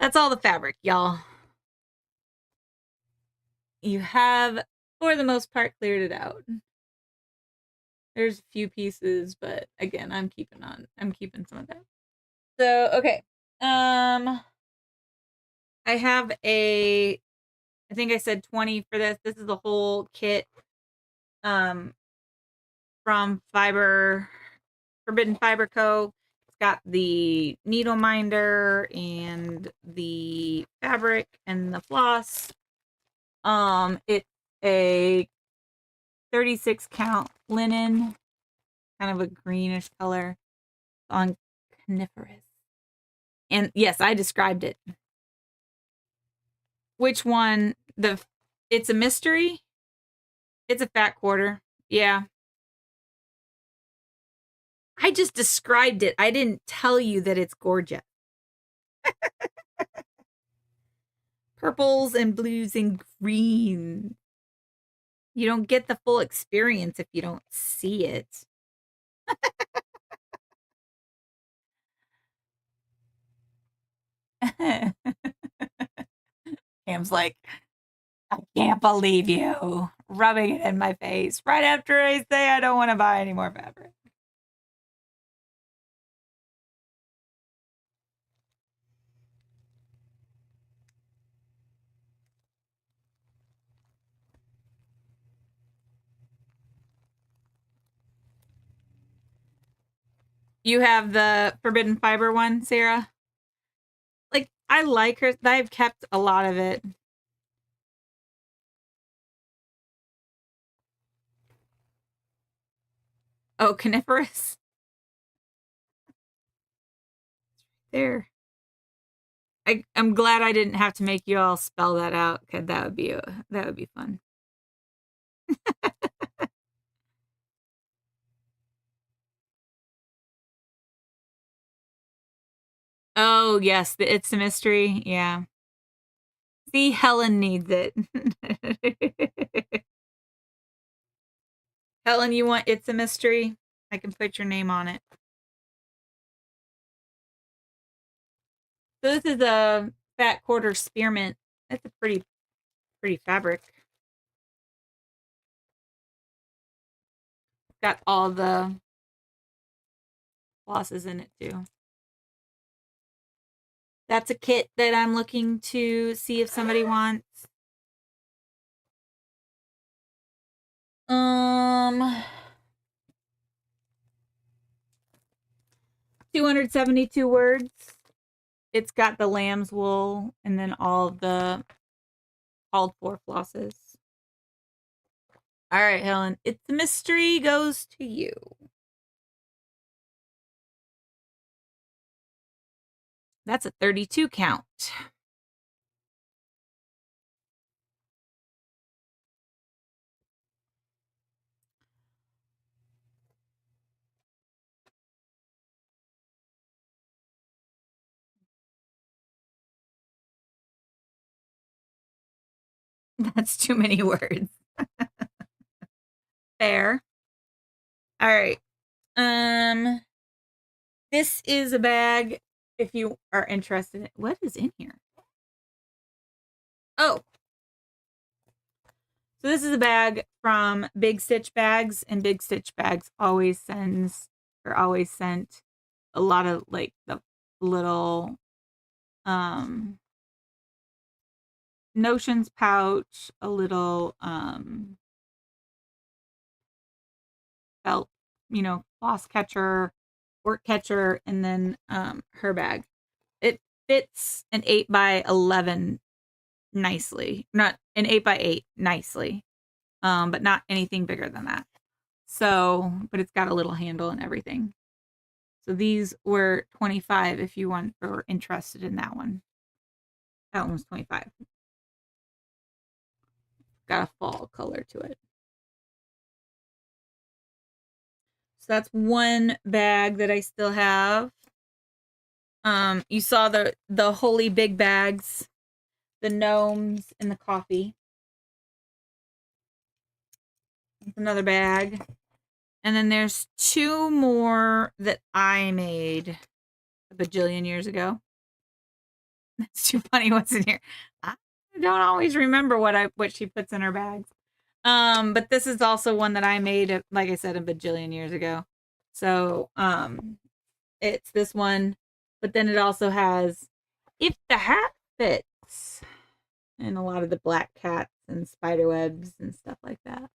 That's all the fabric, y'all. You have, for the most part, cleared it out. There's a few pieces, but again, I'm keeping some of that. So, okay. I have I think I said 20 for this. This is the whole kit from Forbidden Fiber Co. It's got the needle minder and the fabric and the floss. It's a 36 count linen, kind of a greenish color on coniferous. And yes, I described it. Which one? It's a mystery. It's a fat quarter. Yeah. I just described it. I didn't tell you that it's gorgeous. Purples and blues and greens. You don't get the full experience if you don't see it. Cam's like, I can't believe you rubbing it in my face right after I say I don't want to buy any more fabric. You have the Forbidden Fiber one, Sarah? Like, I like her. I've kept a lot of it. Oh, coniferous? There. I'm glad I didn't have to make you all spell that out, because that would be fun. Oh, yes, the It's a Mystery. Yeah. See, Helen needs it. Helen, you want It's a Mystery? I can put your name on it. So this is a fat quarter spearmint. That's a pretty fabric. Got all the flosses in it too. That's a kit that I'm looking to see if somebody wants. 272 words. It's got the lamb's wool and then all the called for flosses. All right, Helen. It's a Mystery goes to you. That's a 32 count. That's too many words. Fair. All right. This is a bag if you are interested in what is in here. Oh. So this is a bag from Big Stitch Bags, and Big Stitch Bags always sent a lot of like the little notions pouch, a little felt, floss catcher, work catcher, and then her bag. It fits an 8x11 nicely. Not an 8x8 nicely. But not anything bigger than that. So, but it's got a little handle and everything. So these were 25 if you were interested in that one. That one was 25. Got a fall color to it. So that's one bag that I still have. You saw the holy big bags, the gnomes, and the coffee. That's another bag. And then there's two more that I made a bajillion years ago. That's too funny what's in here. I don't always remember what she puts in her bags. But this is also one that I made, like I said, a bajillion years ago. So, it's this one, but then it also has If the Hat Fits, and a lot of the black cats and spider webs and stuff like that.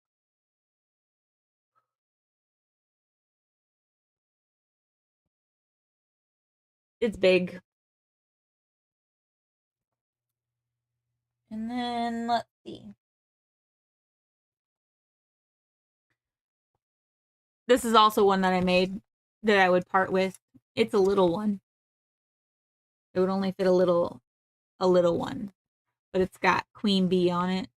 It's big. And then let's see. This is also one that I made that I would part with. It's a little one. It would only fit a little one, but it's got Queen Bee on it.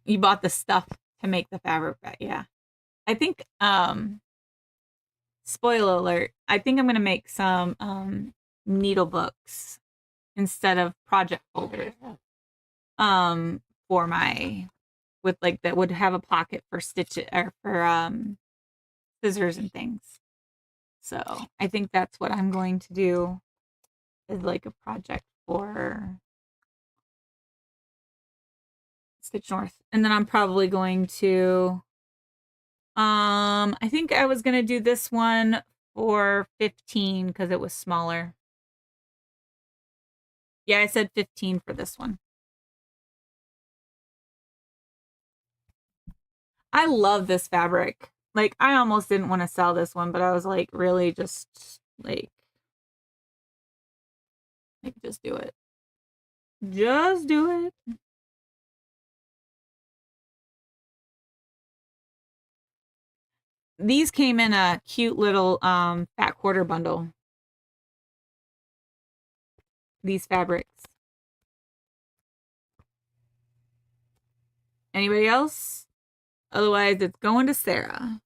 You bought the stuff to make the fabric bag, yeah. I think spoiler alert, I think I'm gonna make some needle books instead of project folders for my with like that would have a pocket for stitch or for scissors and things. So I think that's what I'm going to do is like a project for Stitch North. And then I'm probably going to I think I was gonna do this one for 15 because it was smaller. Yeah, I said 15 for this one. I love this fabric. Like, I almost didn't want to sell this one, but I was like, really just just do it. Just do it. These came in a cute little fat quarter bundle. These fabrics. Anybody else? Otherwise, it's going to Sarah.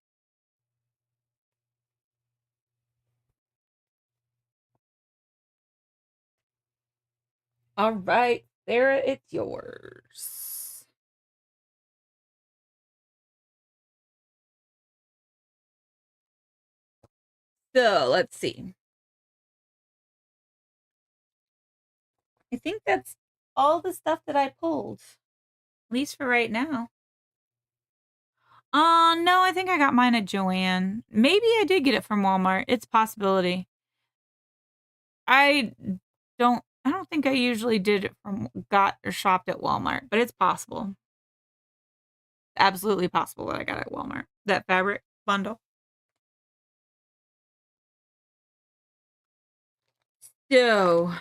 All right, Sarah, it's yours. So let's see. I think that's all the stuff that I pulled, at least for right now. No, I think I got mine at Joann. Maybe I did get it from Walmart. It's a possibility. I don't think I usually did it from got or shopped at Walmart, but it's possible. Absolutely possible that I got it at Walmart. That fabric bundle. So,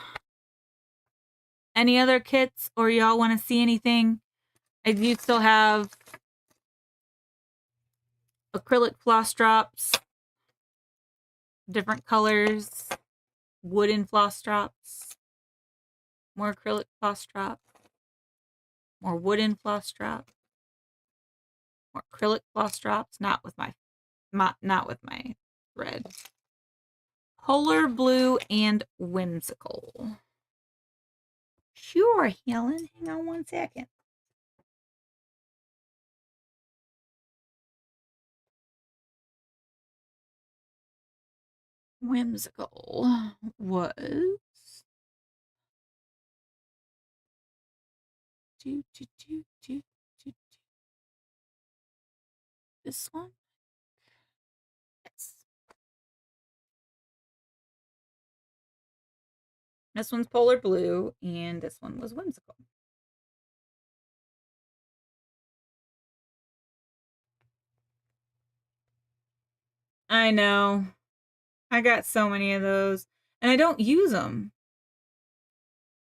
any other kits or y'all want to see anything? I do still have acrylic floss drops, different colors, wooden floss drops, more acrylic floss drop, more wooden floss drop, more acrylic floss drops, not with my thread. Polar blue and whimsical. Sure, Helen. Hang on one second. Whimsical was this one. Yes. This one's polar blue, and this one was whimsical. I know. I got so many of those, and I don't use them.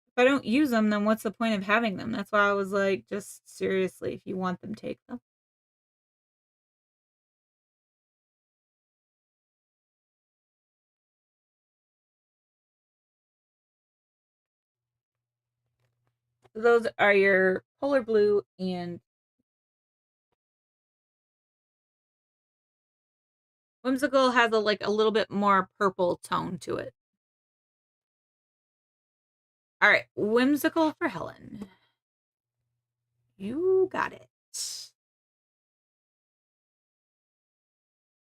If I don't use them, then what's the point of having them? That's why I was like, just seriously, if you want them, take them. Those are your polar blue and whimsical has a little bit more purple tone to it. All right, whimsical for Helen. You got it.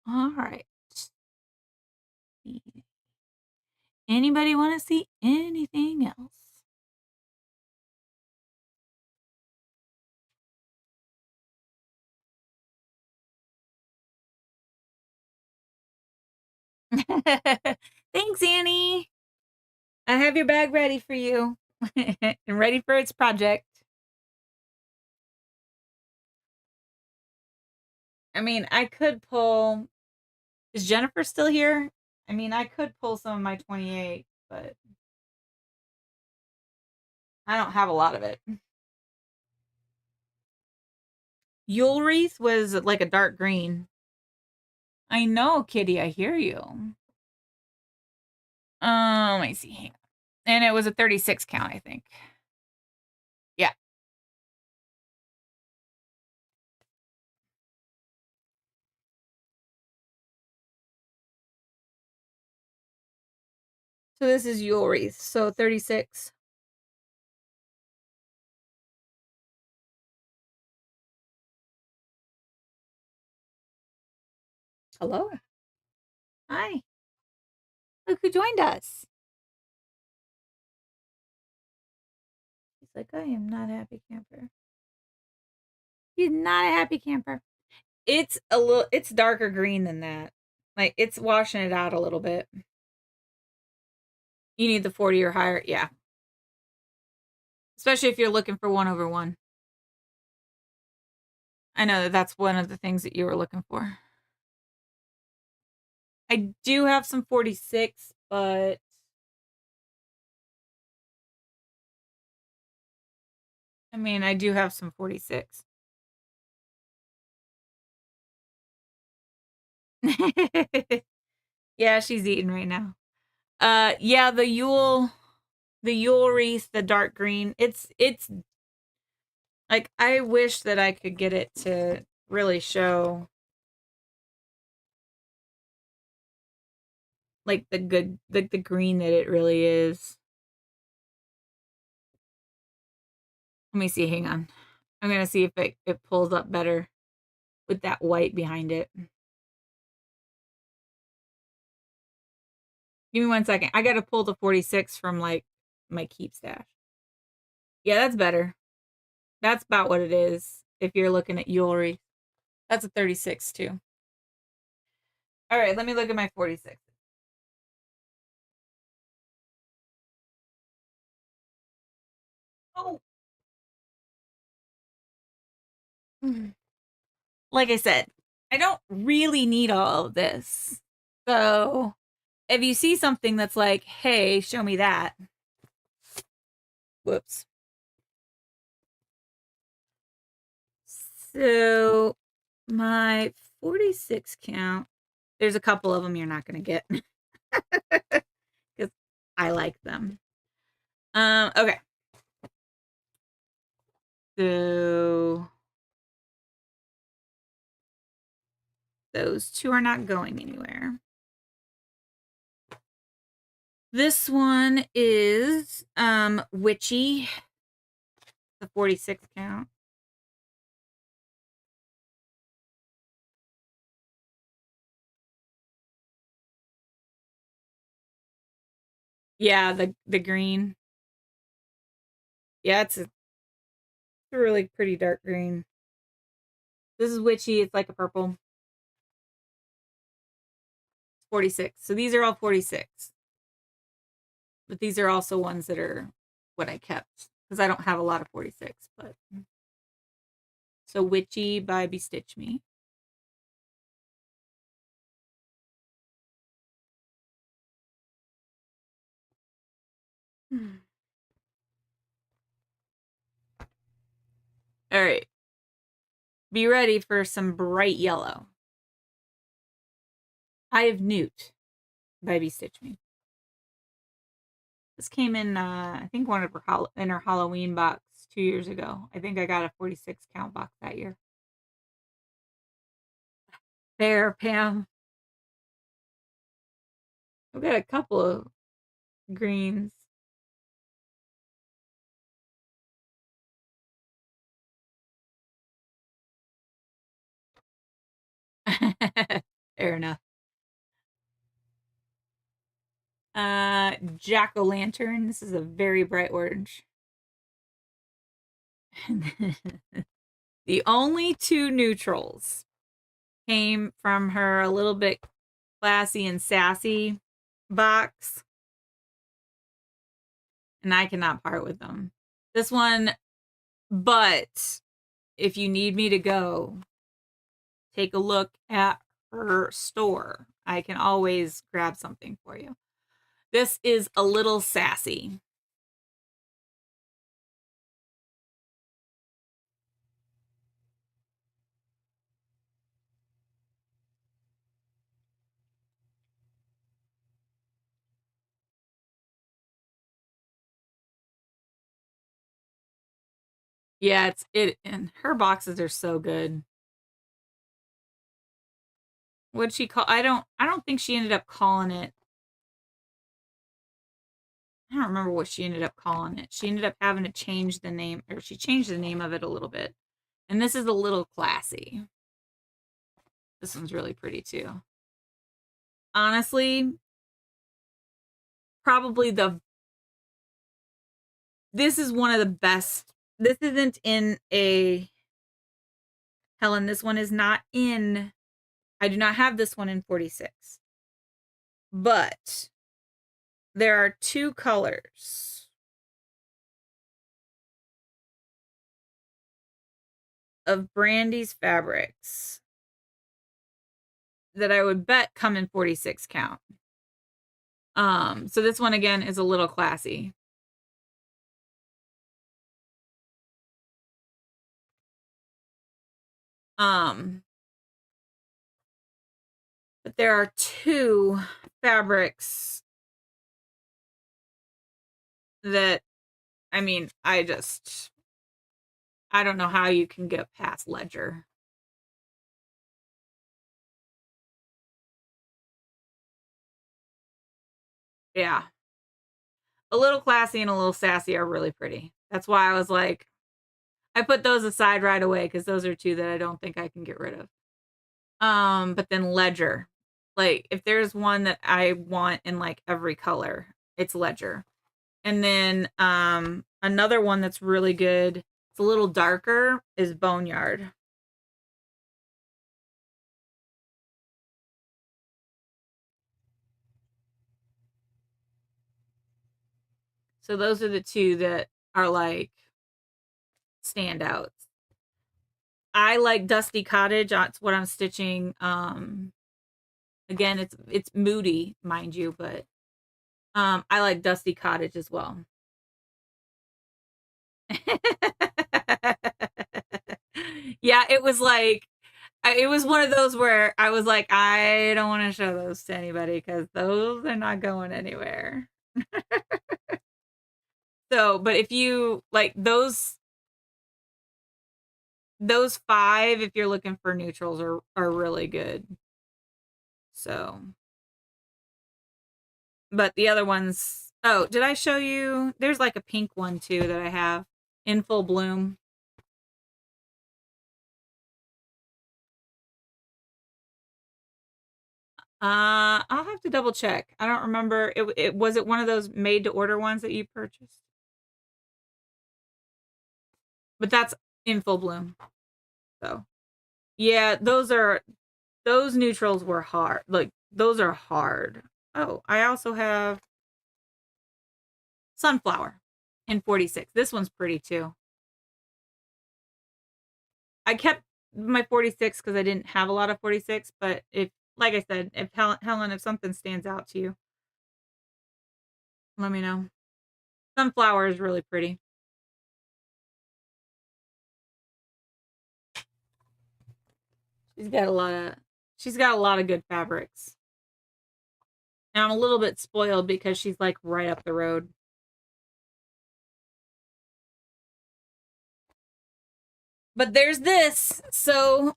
All right. Anybody want to see anything else? Thanks, Annie. I have your bag ready for you and ready for its project. I mean, I could pull. Is Jennifer still here? I mean, I could pull some of my 28, but I don't have a lot of it. Yule wreath was like a dark green. I know, Kitty. I hear you. Let me see. Hang on. And it was a 36 count, I think. Yeah. So this is Yule wreath. So 36. Hello. Hi. Look who joined us. He's like, I am not a happy camper. He's not a happy camper. It's darker green than that. Like, it's washing it out a little bit. You need the 40 or higher. Yeah. Especially if you're looking for 1/1. I know that that's one of the things that you were looking for. I do have some 46, but I mean, I do have some 46. Yeah, she's eating right now. Yeah, the Yule wreath, the dark green. It's like, I wish that I could get it to really show like the good, like the green that it really is. Let me see. Hang on. I'm gonna see if it pulls up better with that white behind it. Give me 1 second. I gotta pull the 46 from like my keep stash. Yeah, that's better. That's about what it is if you're looking at Yulry. That's a 36 too. All right, let me look at my 46. Oh. Like I said, I don't really need all of this. So if you see something that's like, hey, show me that. Whoops. So my 46 count, there's a couple of them you're not going to get because I like them. Okay. So those two are not going anywhere. This one is Witchy, the 46 count. Yeah, the green. Yeah, it's a really pretty dark green. This is Witchy. It's like a purple. 46. So these are all 46. But these are also ones that are what I kept because I don't have a lot of 46. But so Witchy by Bestitch Me. All right. Be ready for some bright yellow. Eye of Newt by Bestitch Me. This came in, I think, one of her in her Halloween box 2 years ago. I think I got a 46 count box that year. There, Pam. I've got a couple of greens. Fair enough. Jack-o'-lantern. This is a very bright orange. The only two neutrals came from her a little bit classy and sassy box. And I cannot part with them. This one, but if you need me to go, take a look at her store. I can always grab something for you. This is a little sassy. Yeah, and her boxes are so good. What'd she call? I don't think she ended up calling it. I don't remember what she ended up calling it. She ended up having to change the name, or she changed the name of it a little bit. And this is a little classy. This one's really pretty too. Honestly, probably this is one of the best. This isn't in a Helen, this one is not in. I do not have this one in 46. But there are two colors of Brandy's fabrics that I would bet come in 46 count. So this one again is a little classy. But there are two fabrics that, I mean, I don't know how you can get past Ledger. Yeah. A little classy and a little sassy are really pretty. That's why I was like, I put those aside right away because those are two that I don't think I can get rid of. But then Ledger. Like, if there's one that I want in like every color, it's Ledger. And then another one that's really good, it's a little darker, is Boneyard. So those are the two that are like standouts. I like Dusty Cottage. That's what I'm stitching. Again, it's moody, mind you, but I like Dusty Cottage as well. Yeah, it was like it was one of those where I was like, I don't want to show those to anybody because those are not going anywhere. So, but if you like those five, if you're looking for neutrals, are really good. So, but the other ones, oh, did I show you? There's like a pink one too that I have in full bloom. I'll have to double check. I don't remember. It was it one of those made to order ones that you purchased? But that's in full bloom. So, yeah, those neutrals were hard. Like those are hard. Oh, I also have Sunflower in 46. This one's pretty too. I kept my 46 because I didn't have a lot of 46, but if, like I said, if Helen, if something stands out to you, let me know. Sunflower is really pretty. She's got a lot of good fabrics. And I'm a little bit spoiled because she's like right up the road. But there's this. So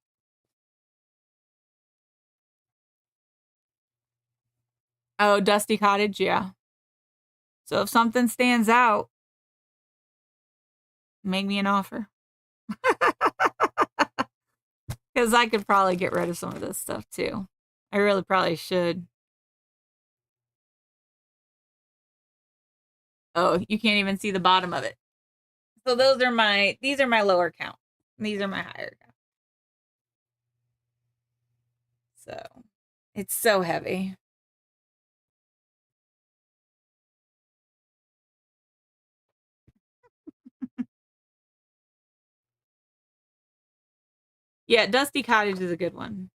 oh, Dusty Cottage, yeah. So if something stands out, make me an offer. Because I could probably get rid of some of this stuff too. I really probably should. Oh, you can't even see the bottom of it. So these are my lower count. These are my higher count. So it's so heavy. Yeah, Dusty Cottage is a good one.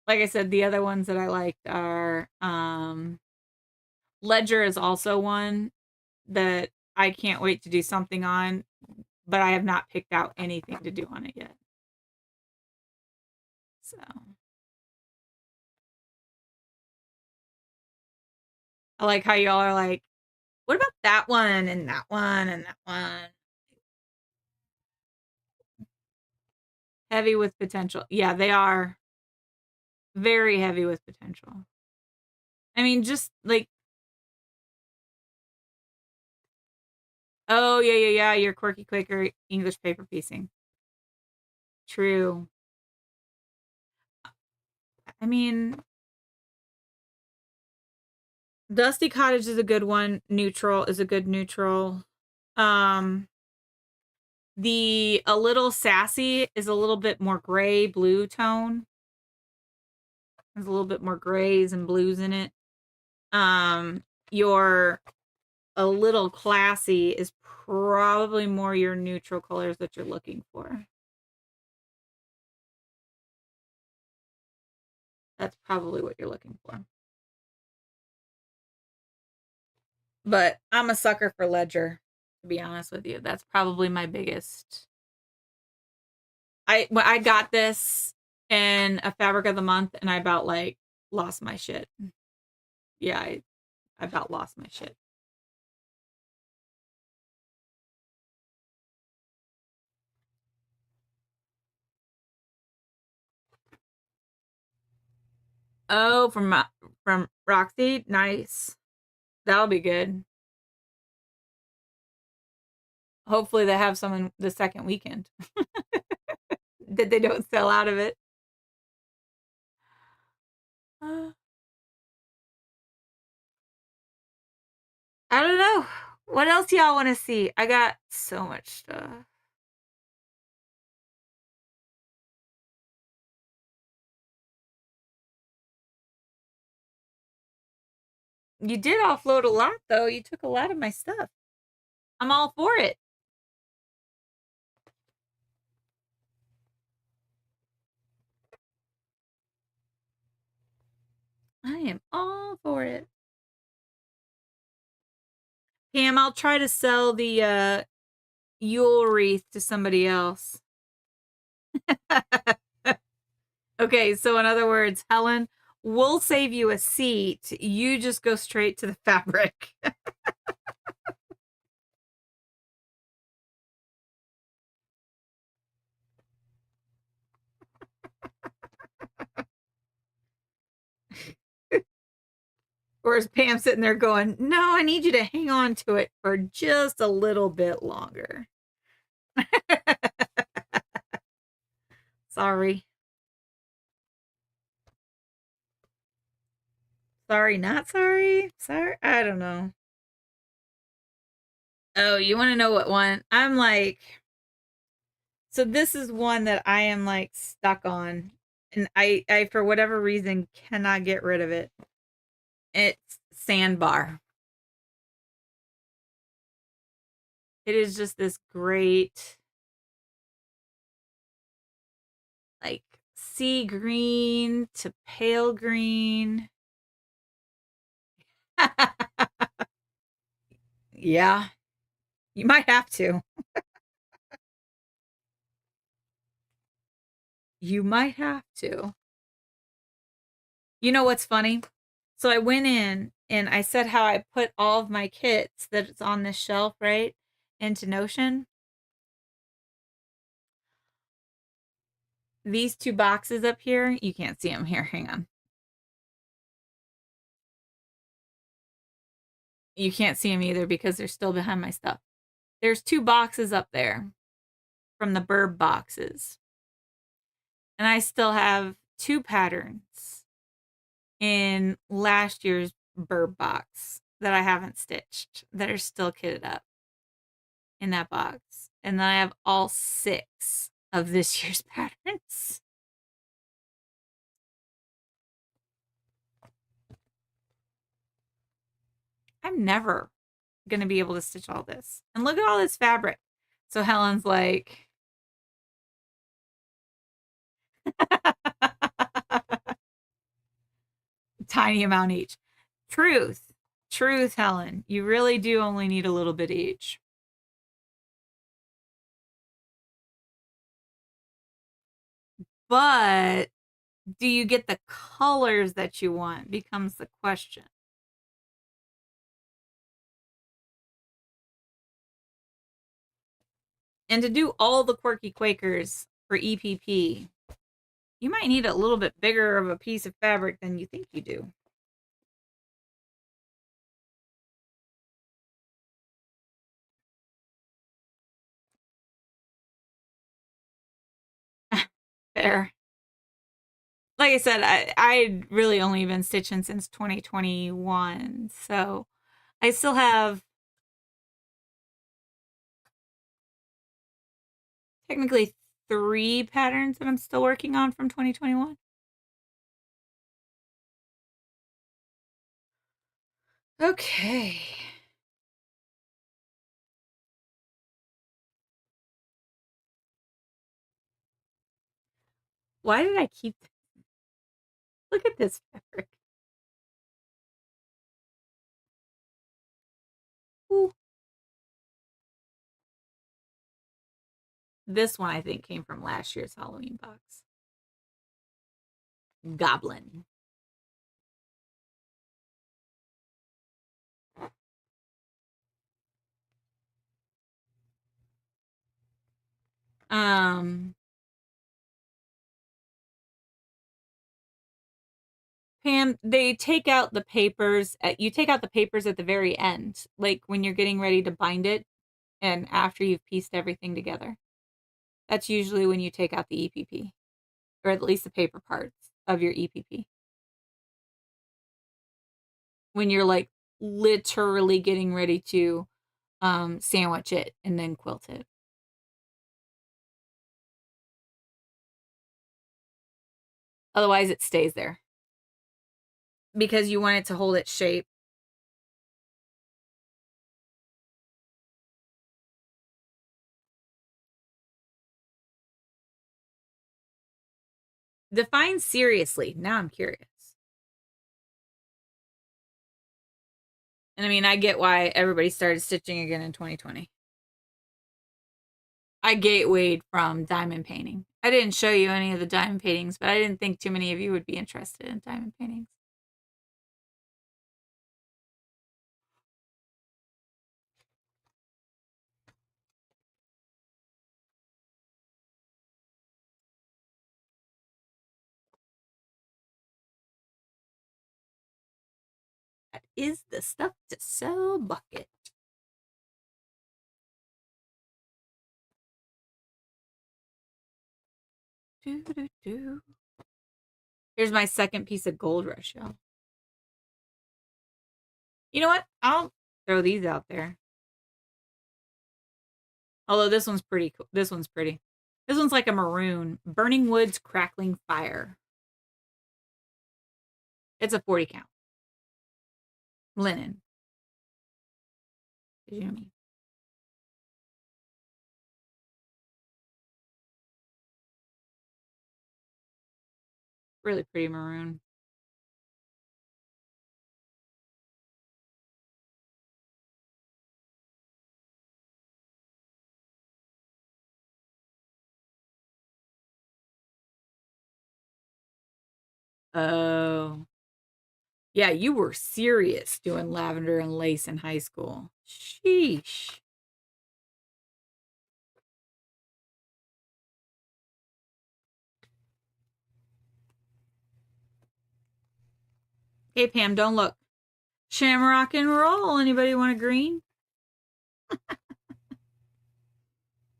Like I said, the other ones that I liked are Ledger is also one that I can't wait to do something on, but I have not picked out anything to do on it yet. So I like how y'all are like, what about that one and that one and that one? Heavy with potential. Yeah, they are very heavy with potential. I mean, just like, oh, yeah, your quirky Quaker English paper piecing. True. I mean, Dusty Cottage is a good one. Neutral is a good neutral. Um, the A Little Sassy is a little bit more gray blue tone. There's a little bit more grays and blues in it. Your A Little Classy is probably more your neutral colors that you're looking for. That's probably what you're looking for. But I'm a sucker for Ledger, to be honest with you. That's probably my biggest. I got this in a fabric of the month and I about like lost my shit. Yeah, I about lost my shit. Oh, from Roxy, nice. That'll be good. Hopefully they have some in the second weekend that they don't sell out of it. Uh, I don't know. What else y'all want to see? I got so much stuff. You did offload a lot though. You took a lot of my stuff. I'm all for it. I am all for it. Pam, I'll try to sell the Yule wreath to somebody else. Okay, so in other words, Helen, we'll save you a seat. You just go straight to the fabric. Or is Pam sitting there going, no, I need you to hang on to it for just a little bit longer. Sorry. Sorry, not sorry. Sorry. I don't know. Oh, you want to know what one? I'm like, so this is one that I am like stuck on. And I for whatever reason cannot get rid of it. It's Sandbar. It is just this great, like, sea green to pale green. Yeah, you might have to. You might have to. You know what's funny? So I went in and I said how I put all of my kits that's on this shelf, right, into Notion. These two boxes up here, you can't see them here. Hang on. You can't see them either because they're still behind my stuff. There's two boxes up there from the Burb boxes. And I still have two patterns in last year's Burb box that I haven't stitched that are still kitted up in that box. And then I have all six of this year's patterns. I'm never going to be able to stitch all this. And look at all this fabric. So Helen's like, tiny amount each. Truth. Truth, Helen. You really do only need a little bit each. But do you get the colors that you want becomes the question. And to do all the Quirky Quakers for EPP, you might need a little bit bigger of a piece of fabric than you think you do. There. like I said, I really only been stitching since 2021, so I still have technically 3 patterns that I'm still working on from 2021. Okay. Why did I keep look at this fabric. Ooh. This one I think came from last year's Halloween box. Goblin. Um Pam, they take out the papers you take out the papers at the very end, like when you're getting ready to bind it and after you've pieced everything together. That's usually when you take out the EPP, or at least the paper parts of your EPP. When you're like literally getting ready to sandwich it and then quilt it. Otherwise it stays there because you want it to hold its shape. Define seriously. Now I'm curious. And I mean, I get why everybody started stitching again in 2020. I gatewayed from diamond painting. I didn't show you any of the diamond paintings, but I didn't think too many of you would be interested in diamond paintings. That is the stuff to sew bucket. Do, do, do. Here's my second piece of gold rush, y'all. You know what? I'll throw these out there. Although this one's pretty cool. This one's pretty. This one's like a maroon. Burning Woods Crackling Fire. It's a 40 count. Linen. You know me. Really pretty maroon. Oh. Yeah, you were serious doing lavender and lace in high school. Sheesh. Hey, Pam, don't look. Shamrock and roll. Anybody want a green?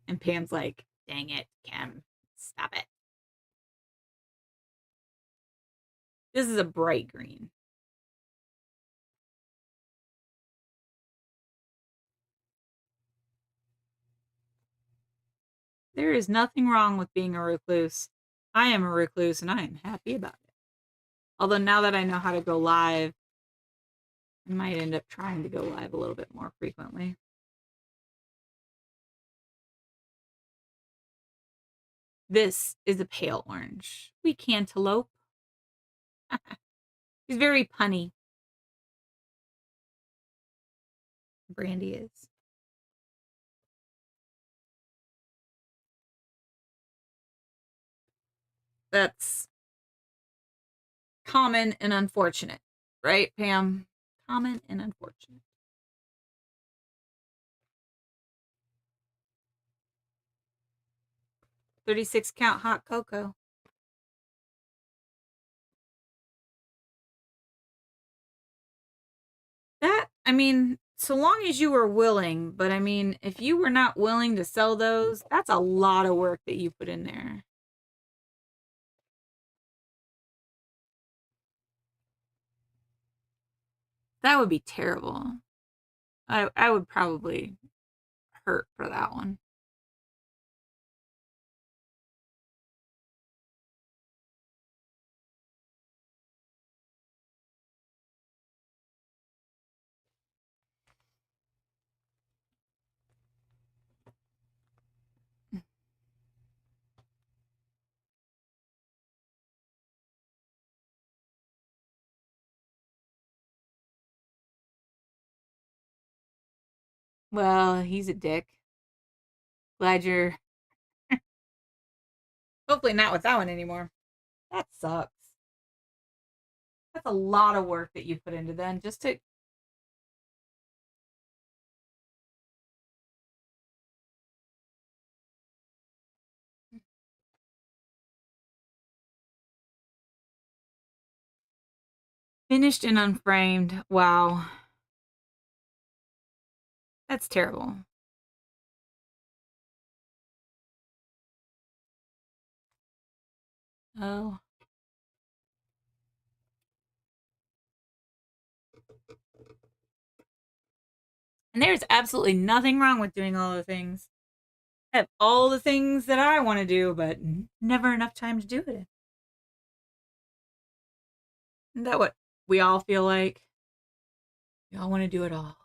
And Pam's like, dang it, Kim, stop it. This is a bright green. There is nothing wrong with being a recluse. I am a recluse and I am happy about it. Although now that I know how to go live, I might end up trying to go live a little bit more frequently. This is a pale orange. We cantaloupe. He's very punny. Brandy is. That's common and unfortunate, right, Pam? Common and unfortunate. 36 count hot cocoa. That, I mean, so long as you were willing, but I mean, if you were not willing to sell those, that's a lot of work that you put in there. That would be terrible. I would probably hurt for that one. Well, he's a dick. Glad you're hopefully not with that one anymore. That sucks. That's a lot of work that you put into then just to finished and unframed. Wow. That's terrible. Oh. And there's absolutely nothing wrong with doing all the things. I have all the things that I want to do, but never enough time to do it. Isn't that what we all feel like? We all want to do it all.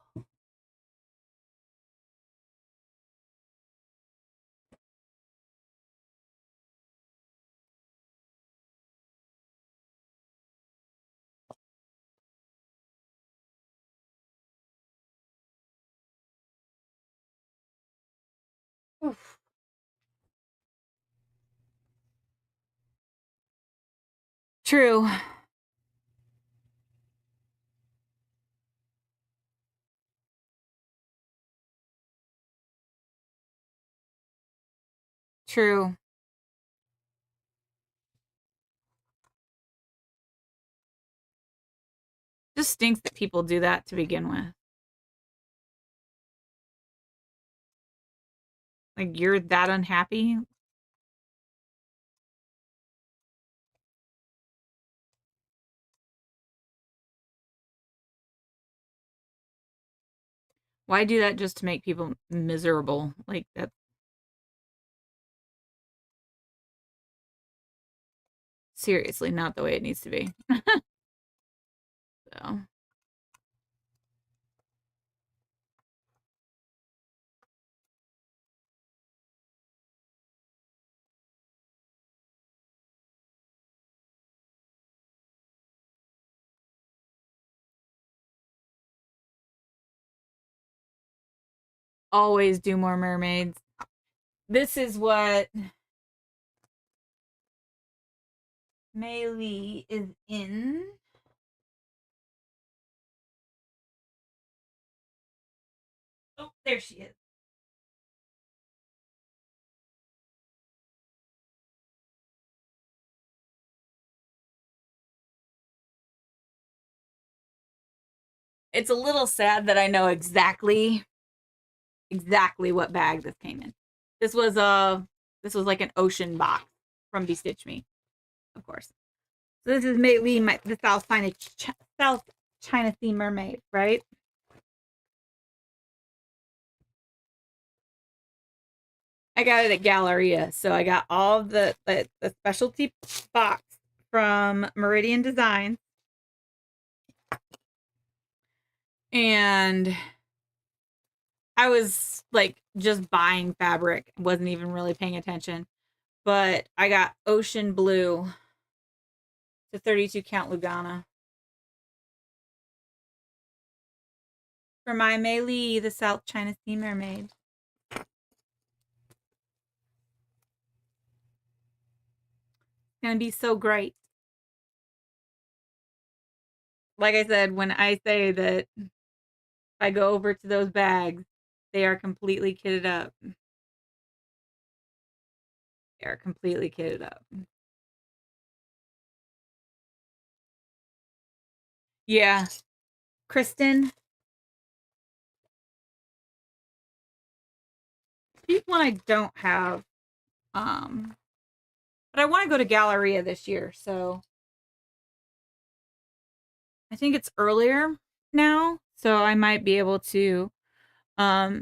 Oof. True. True. Just stinks that people do that to begin with. Like you're that unhappy. Why do that just to make people miserable? Like that's seriously not the way it needs to be. So always do more mermaids. This is what Mei Lee is in. Oh, there she is. It's a little sad that I know exactly what bag this came in. This was like an ocean box from Bestitch Me, of course. So this is Mei Lee, the South China Sea mermaid, right? I got it at Galleria, so I got all the specialty box from Meridian Designs, and I was like just buying fabric, wasn't even really paying attention. But I got ocean blue to 32 count Lugana for my Mei Lee, the South China Sea mermaid. It's gonna be so great. Like I said, when I say that if I go over to those bags, they are completely kitted up. They are completely kitted up. Yeah. Kristen, she's one I don't have. But I want to go to Galleria this year, so I think it's earlier. now, so I might be able to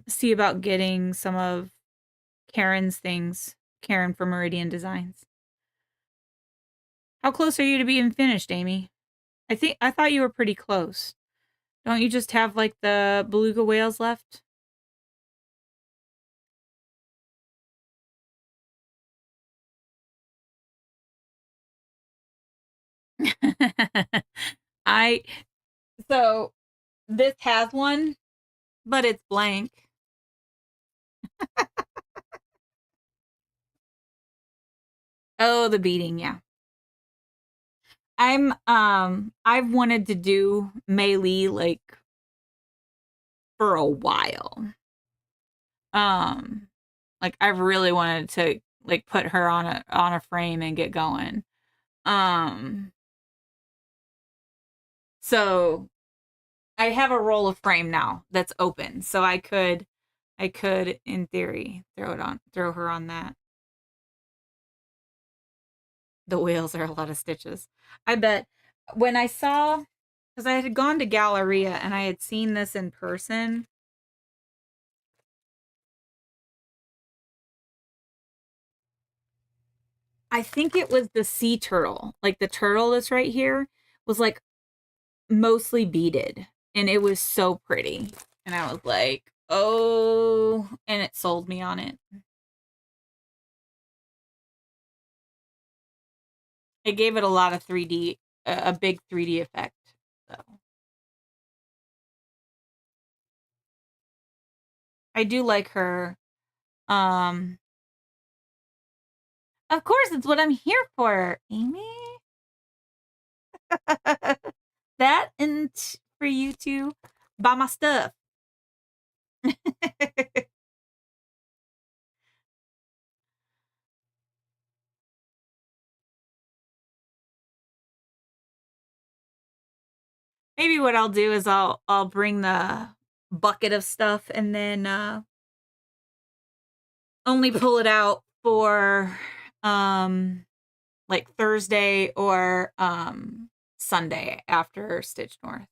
see about getting some of Karen's things. Karen from Meridian Designs. How close are you to being finished, Amy? I thought you were pretty close. Don't you just have like the beluga whales left? I so this has one, but it's blank. Oh, the beading, yeah. I've wanted to do Mei Li like for a while. Um like I've really wanted to like put her on a frame and get going. Um so I have a roll of frame now that's open. So I could in theory throw her on that. The whales are a lot of stitches. I bet when I saw, because I had gone to Galleria and I had seen this in person. I think it was the sea turtle, like the turtle that's right here, was like mostly beaded, and it was so pretty. And I was like, oh, and it sold me on it. It gave it a lot of 3D, a big 3D effect. So I do like her. Um, of course, it's what I'm here for, Amy. That and for you to buy my stuff. Maybe what I'll do is I'll bring the bucket of stuff and then only pull it out for like Thursday or Sunday after Stitch North.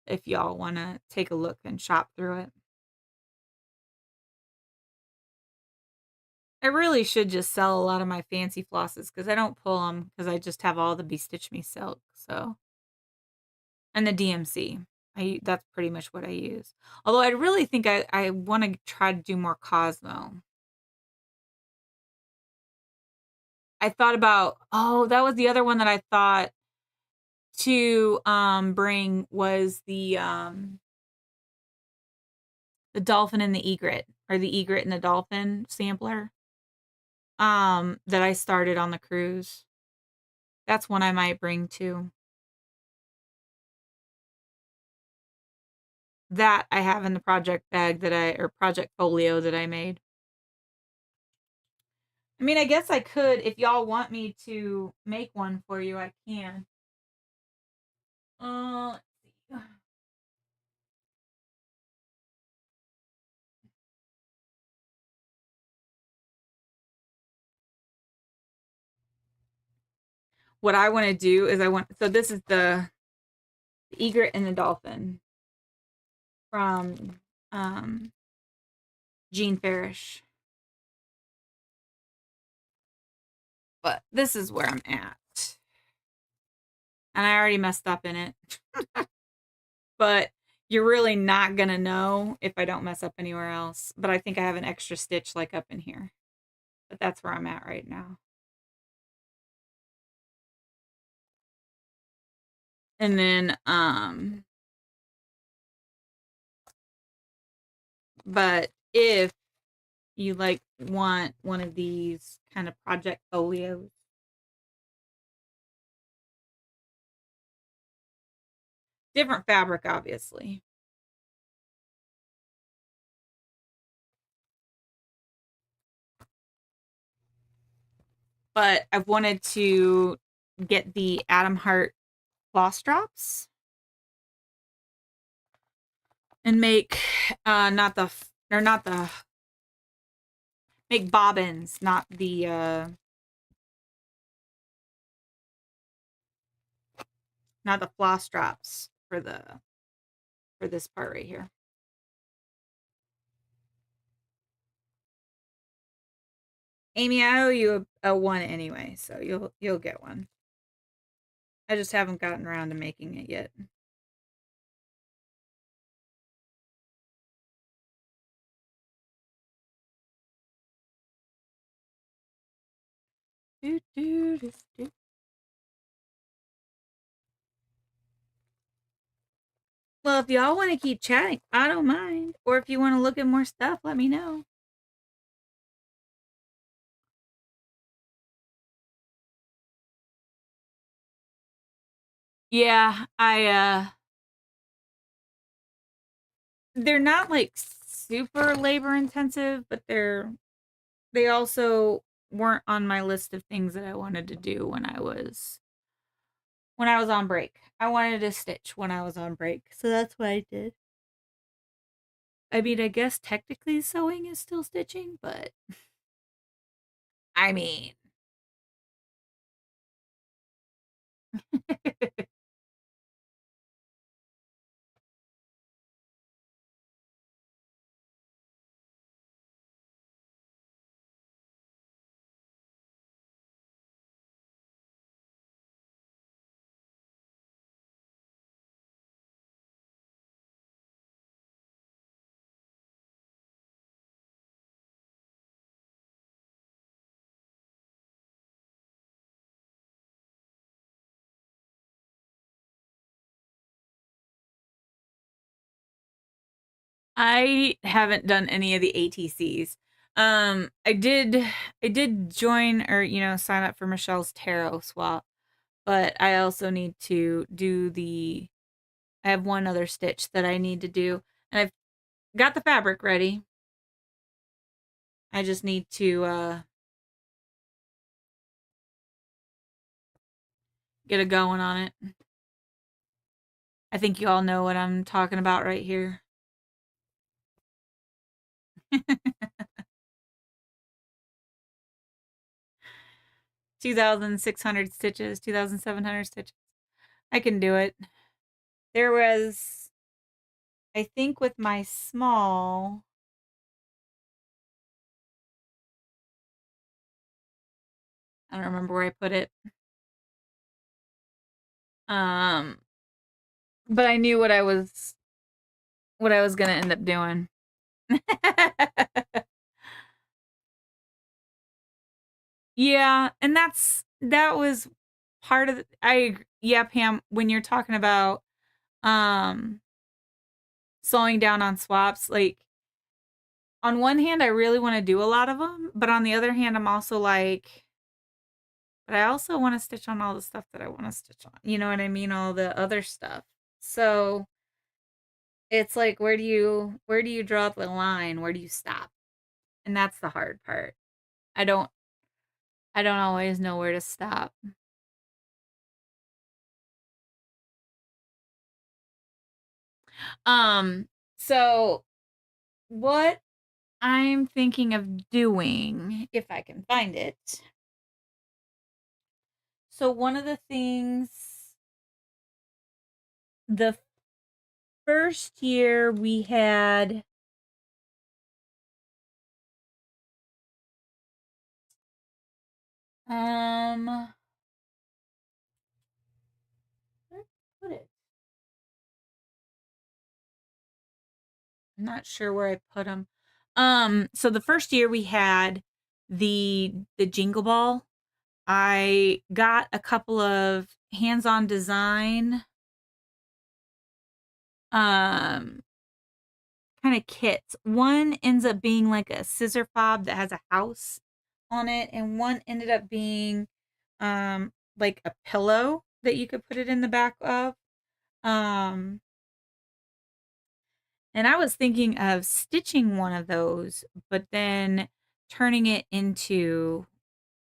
If y'all want to take a look and shop through it. I really should just sell a lot of my fancy flosses because I don't pull them because I just have all the Be Stitch Me silk. So, and the DMC. That's pretty much what I use. Although I really think I want to try to do more Cosmo. I thought about, oh, that was the other one that I thought to bring was the dolphin and the egret, or the egret and the dolphin sampler that I started on the cruise. That's one I might bring too. That I have in the project bag or project folio that I made. I mean, I guess I could, if y'all want me to make one for you, I can. Let's see. What I want to do is so this is the egret and the dolphin from Jean Farish. But this is where I'm at. And I already messed up in it. But you're really not going to know if I don't mess up anywhere else. But I think I have an extra stitch like up in here. But that's where I'm at right now. And then, but if you like want one of these kind of project folios, different fabric, obviously. But I've wanted to get the Atom Heart floss drops and make make bobbins, not the floss drops for the for this part right here. Amy, I owe you a 1 anyway, so you'll get one. I just haven't gotten around to making it yet. Do, do, do, do. Well, if y'all want to keep chatting, I don't mind. Or if you want to look at more stuff, let me know. Yeah, they're not like super labor intensive, but they also weren't on my list of things that I wanted to do when I was on break. I wanted to stitch when I was on break, so that's what I did. I mean, I guess technically sewing is still stitching, but I mean, 'I haven't done any of the ATCs. I did join or sign up for Michelle's tarot swap, but I also need to do I have one other stitch that I need to do, and I've got the fabric ready. I just need to get a going on it. I think you all know what I'm talking about right here. 2,600 stitches, 2,700 stitches. I can do it. There was, I think with my small, I don't remember where I put it. Um, but I knew what I was gonna end up doing. Yeah, and that was part of yeah, Pam, when you're talking about um slowing down on swaps, like on one hand I really want to do a lot of them, but on the other hand I'm also like, but I also want to stitch on all the stuff that I want to stitch on. You know what I mean? All the other stuff. So it's like, where do you draw the line? Where do you stop? And that's the hard part. I don't I don't always know where to stop. So what I'm thinking of doing, if I can find it. So one of the things, the first year we had where did I put it? I'm not sure where I put them. So the first year we had the Jingle Ball. I got a couple of hands-on design um kind of kits. One ends up being like a scissor fob that has a house on it, and one ended up being like a pillow that you could put it in the back of. Um and I was thinking of stitching one of those, but then turning it into,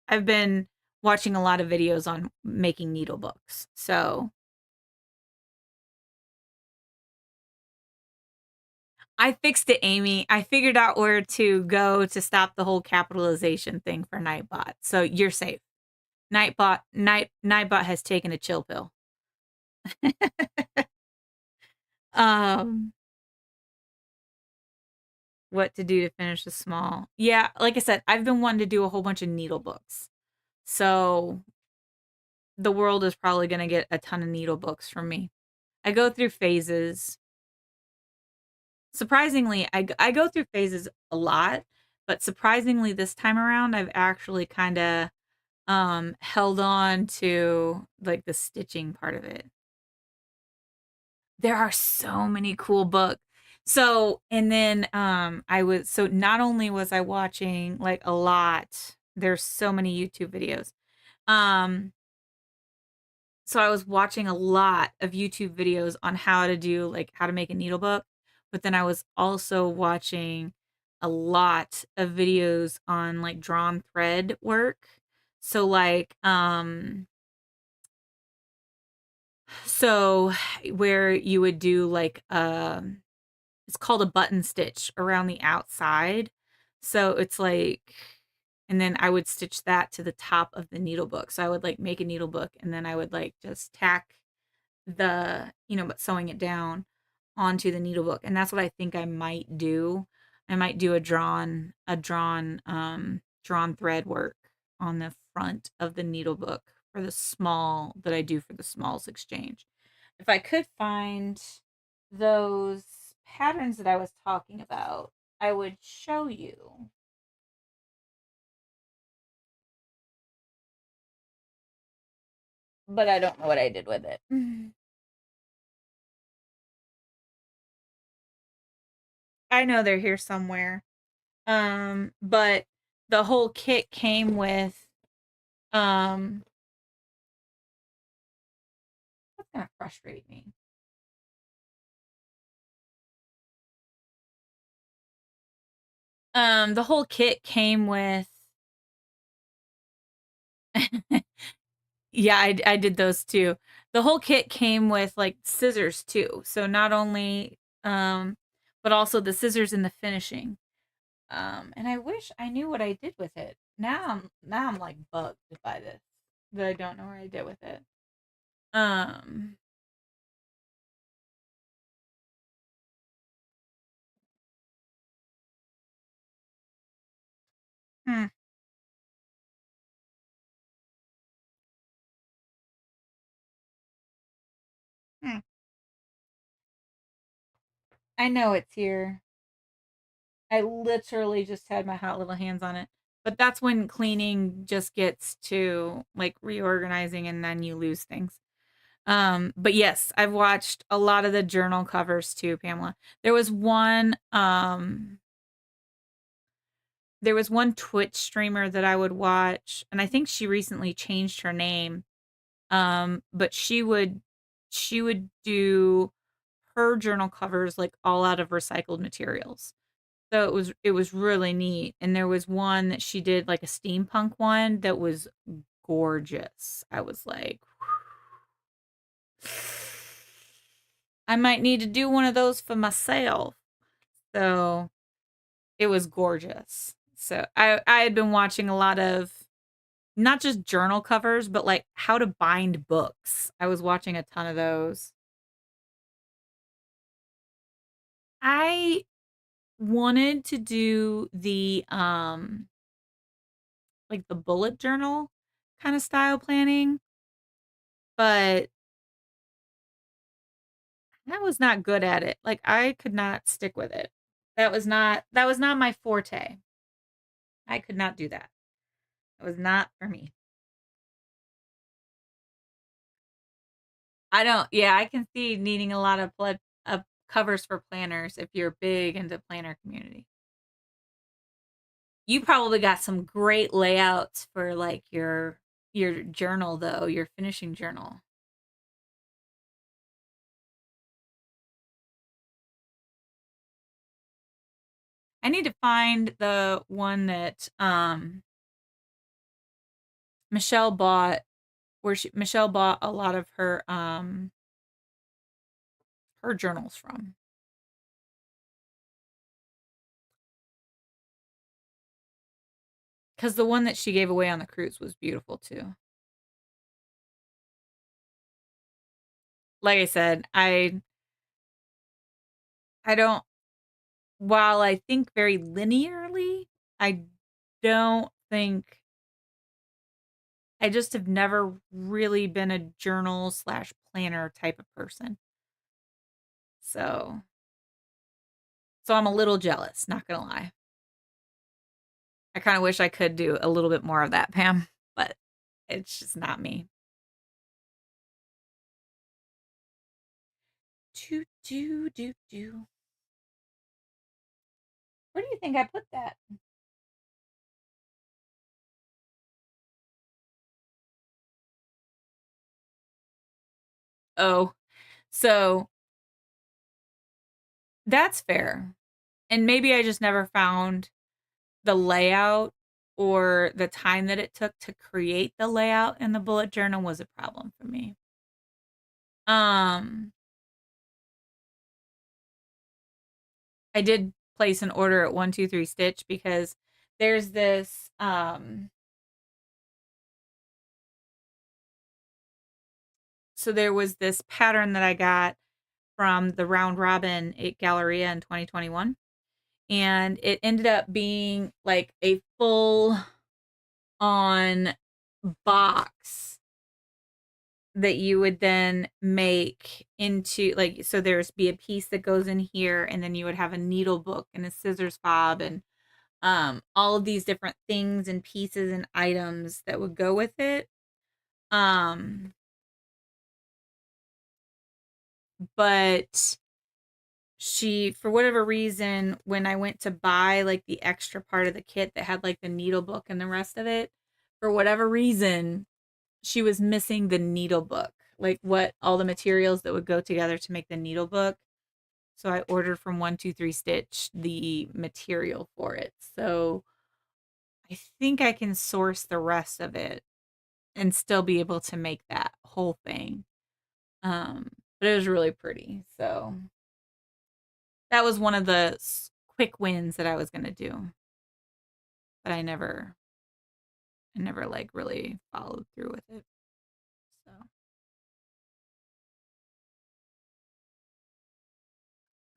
I've been watching a lot of videos on making needle books. So I fixed it, Amy. I figured out where to go to stop the whole capitalization thing for Nightbot. So you're safe. Nightbot has taken a chill pill. Um, what to do to finish a small. Yeah, like I said, I've been wanting to do a whole bunch of needle books. So the world is probably going to get a ton of needle books from me. I go through phases. Surprisingly, I go through phases a lot, but surprisingly this time around I've actually kind of held on to like the stitching part of it. There are so many cool books. So, and then so not only was I watching like a lot, there's so many YouTube videos. Um so I was watching a lot of YouTube videos on how to do like how to make a needle book, but then I was also watching a lot of videos on like drawn thread work. So like so where you would do like it's called a button stitch around the outside. So it's like and then I would stitch that to the top of the needle book. So I would like make a needle book and then I would like just tack but sewing it down onto the needle book. And that's what I think I might do. I might do drawn thread work on the front of the needle book for the small that I do for the smalls exchange. If I could find those patterns that I was talking about, I would show you. But I don't know what I did with it. I know they're here somewhere. But the whole kit came with um that's gonna frustrate me. The whole kit came with yeah, I did those too. The whole kit came with like scissors too. So not only but also the scissors in the finishing. And I wish I knew what I did with it. Now I'm like bugged by this. That I don't know what I did with it. Um hmm, hmm. I know it's here. I literally just had my hot little hands on it. But that's when cleaning just gets to like reorganizing and then you lose things. But yes, I've watched a lot of the journal covers too, Pamela. There was one Twitch streamer that I would watch, and I think she recently changed her name. But she would do her journal covers like all out of recycled materials. So it was really neat, and there was one that she did, like, a steampunk one that was gorgeous. I was like, "I might need to do one of those for myself." So, it was gorgeous. So, I had been watching a lot of not just journal covers, but, like, how to bind books. I was watching a ton of those. I wanted to do like, the bullet journal kinda style planning, but I was not good at it. Like, I could not stick with it. That was not my forte. I could not do that. It was not for me. I don't yeah, I can see needing a lot of blood covers for planners if you're big into planner community. You probably got some great layouts for, like, your journal, though, your finishing journal. I need to find the one that, Michelle bought where Michelle bought a lot of her journals from. Because the one that she gave away on the cruise was beautiful too. Like I said, I don't, while I think very linearly, I don't think, I just have never really been a journal slash planner type of person. So, so I'm a little jealous, not gonna lie. I kind of wish I could do a little bit more of that, Pam, but it's just not me. Do, do, do, do. Where do you think I put that? Oh, so that's fair. And maybe I just never found the layout or the time that it took to create the layout in the bullet journal was a problem for me. Um, I did place an order at 123 Stitch because there's this so there was this pattern that I got from the round robin at Galleria in 2021, and it ended up being like a full on box that you would then make into, like, so there's be a piece that goes in here, and then you would have a needle book and a scissors fob and all of these different things and pieces and items that would go with it. um but she, for whatever reason, when I went to buy like the extra part of the kit that had like the needle book and the rest of it, for whatever reason she was missing the needle book, like what all the materials that would go together to make the needle book. So I ordered from 123 Stitch the material for it. So I think I can source the rest of it and still be able to make that whole thing. But it was really pretty. So that was one of the quick wins that I was going to do, but I never like really followed through with it. So,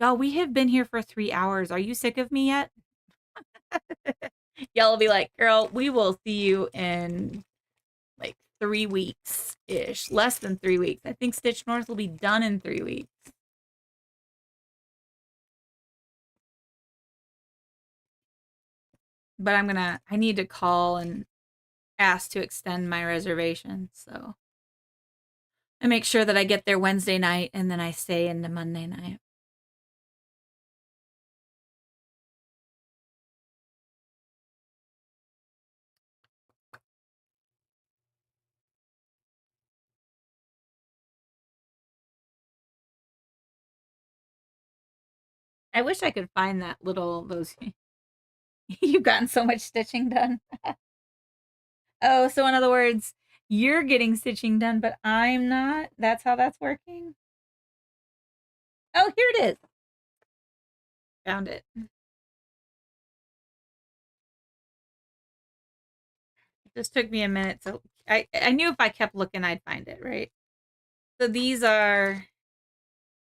y'all, we have been here for 3 hours. Are you sick of me yet? Y'all will be like, girl, we will see you in like 3 weeks ish, less than 3 weeks. I think Stitch North will be done in 3 weeks. But I need to call and ask to extend my reservation. So I make sure that I get there Wednesday night and then I stay into Monday night. I wish I could find that little, those, you've gotten so much stitching done. Oh, so in other words, you're getting stitching done, but I'm not. That's how that's working. Oh, here it is. Found it. It just took me a minute. So I knew if I kept looking, I'd find it, right? So these are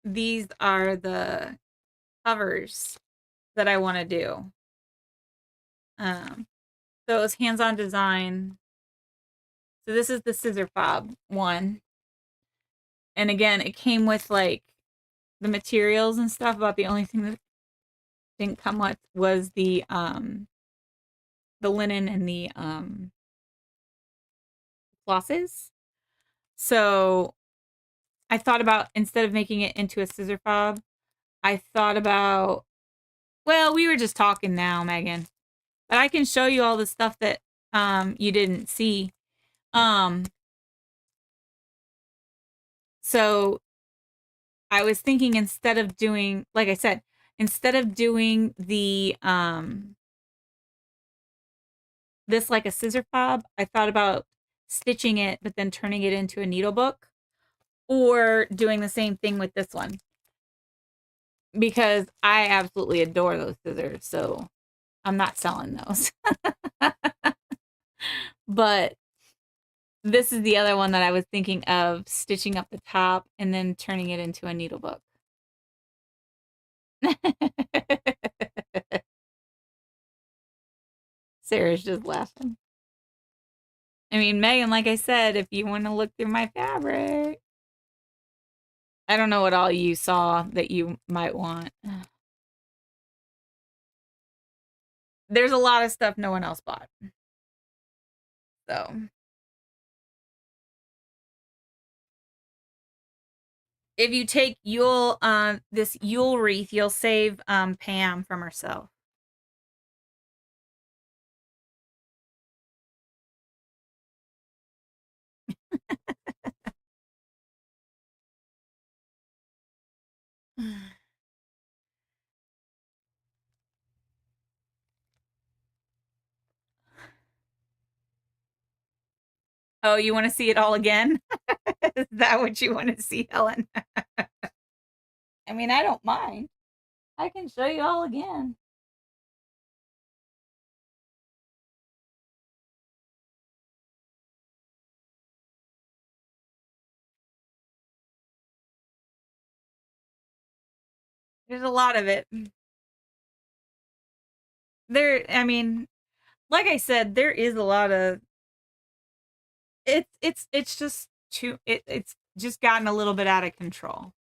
the covers that I want to do. So it was hands-on design. So this is the scissor fob one. And again, it came with like the materials and stuff. About the only thing that didn't come with was the linen and the flosses. So I thought about, instead of making it into a scissor fob, I thought about, well, we were just talking now, Megan, but I can show you all the stuff that you didn't see. Um so I was thinking, instead of doing, like I said, instead of doing the this like a scissor fob, I thought about stitching it but then turning it into a needle book, or doing the same thing with this one, because I absolutely adore those scissors. So I'm not selling those. But this is the other one that I was thinking of stitching up the top and then turning it into a needle book. Sarah's just laughing. I mean, Megan, like I said, if you want to look through my fabric, I don't know what all you saw that you might want. There's a lot of stuff no one else bought. So, if you take Yule, this Yule wreath, you'll save Pam from herself. Oh, you want to see it all again? Is that what you want to see, Helen? I mean, I don't mind. I can show you all again. There's a lot of it. I mean, like I said, there is a lot of it's just it's just gotten a little bit out of control.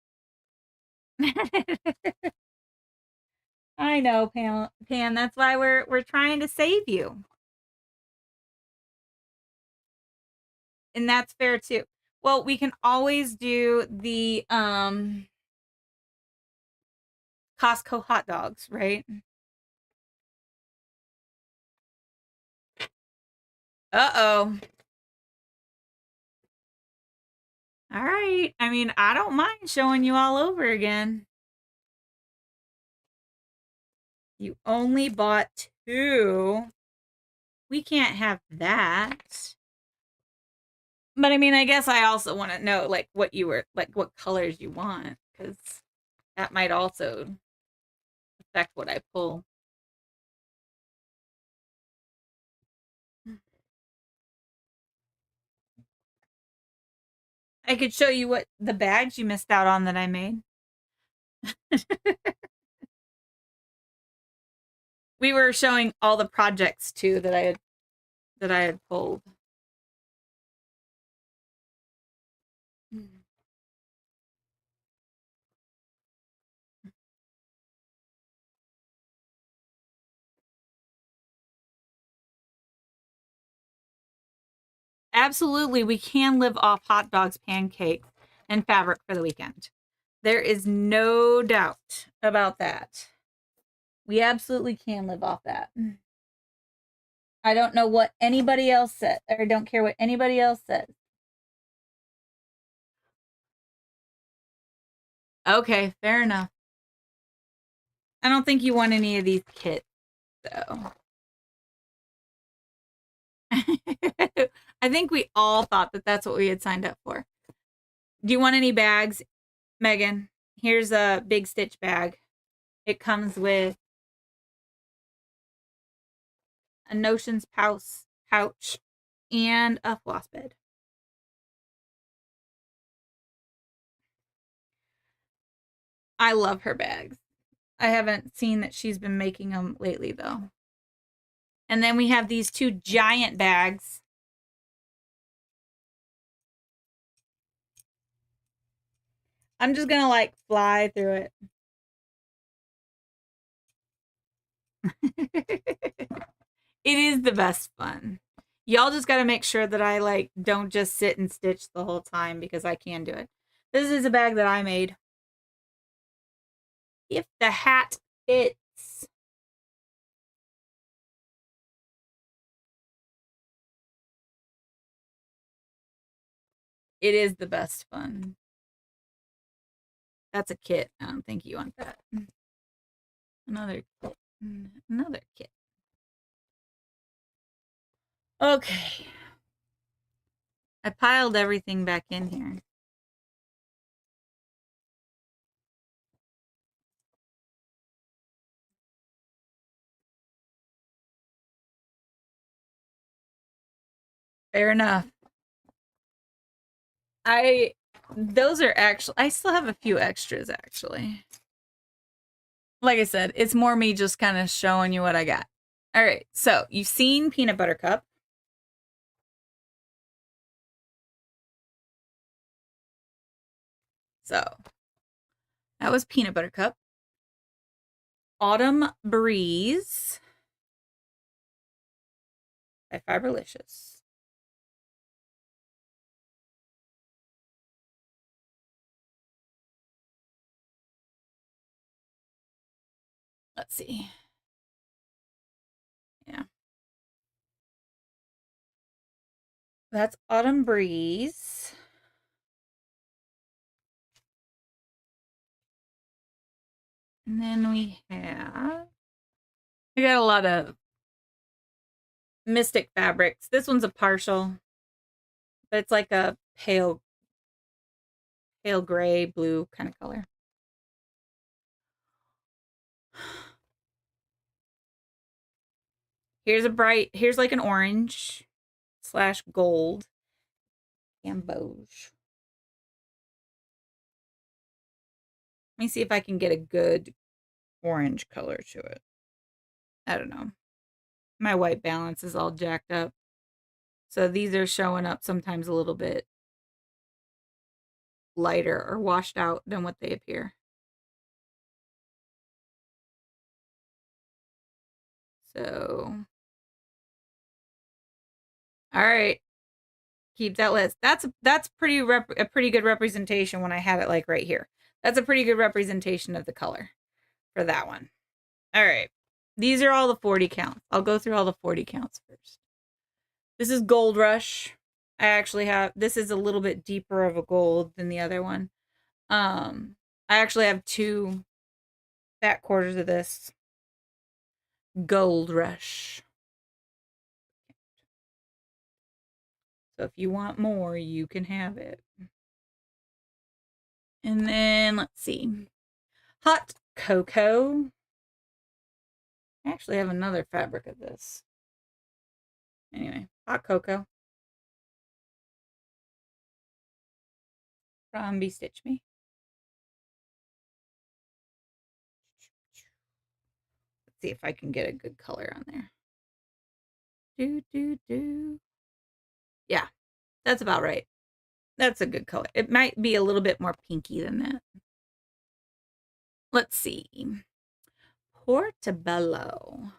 I know, Pam. That's why we're trying to save you, and that's fair too. Well, we can always do the Costco hot dogs, right? Uh-oh. All right. I mean, I don't mind showing you all over again. You only bought 2. We can't have that. But I mean, I guess I also want to know like what colors you want, because that might also affect what I pull. I could show you what the bags you missed out on that I made. We were showing all the projects too that I had pulled. Absolutely, we can live off hot dogs, pancakes, and fabric for the weekend. There is no doubt about that. We absolutely can live off that. I don't know what anybody else said, or don't care what anybody else says. Okay, fair enough. I don't think you want any of these kits, though. I think we all thought that that's what we had signed up for. Do you want any bags, Megan? Here's a big stitch bag. It comes with a Notions pouch and a floss bed. I love her bags. I haven't seen that she's been making them lately, though. And then we have these 2 giant bags. I'm just gonna like fly through it. It is the best fun. Y'all just got to make sure that I like don't just sit and stitch the whole time, because I can do it. This is a bag that I made. If the hat fits. It is the best fun. That's a kit. I don't think you want that. Another kit. Another kit. Okay. I piled everything back in here. Fair enough. Those are actually, I still have a few extras actually. like I said, it's more me just kind of showing you what I got. All right, so you've seen Peanut Butter Cup. So that was Peanut Butter Cup. Autumn Breeze by Fiberlicious. Let's see. Yeah. That's Autumn Breeze. And then we got a lot of Mystic fabrics. This one's a partial, but it's like a pale gray, blue kind of color. Here's like an orange / gold. Gamboge. Let me see if I can get a good orange color to it. I don't know. My white balance is all jacked up. So these are showing up sometimes a little bit lighter or washed out than what they appear. So, all right. Keep that list. That's a pretty good representation when I have it like right here. That's a pretty good representation of the color for that one. All right. These are all the 40 counts. I'll go through all the 40 counts first. This is Gold Rush. I actually have, this is a little bit deeper of a gold than the other one. I actually have 2 fat quarters of this Gold Rush. So if you want more, you can have it. And then let's see. Hot Cocoa. I actually have another fabric of this. Anyway, Hot Cocoa from Bestitch Me. Let's see if I can get a good color on there. Yeah, that's about right. That's a good color. It might be a little bit more pinky than that. Let's see. Portobello.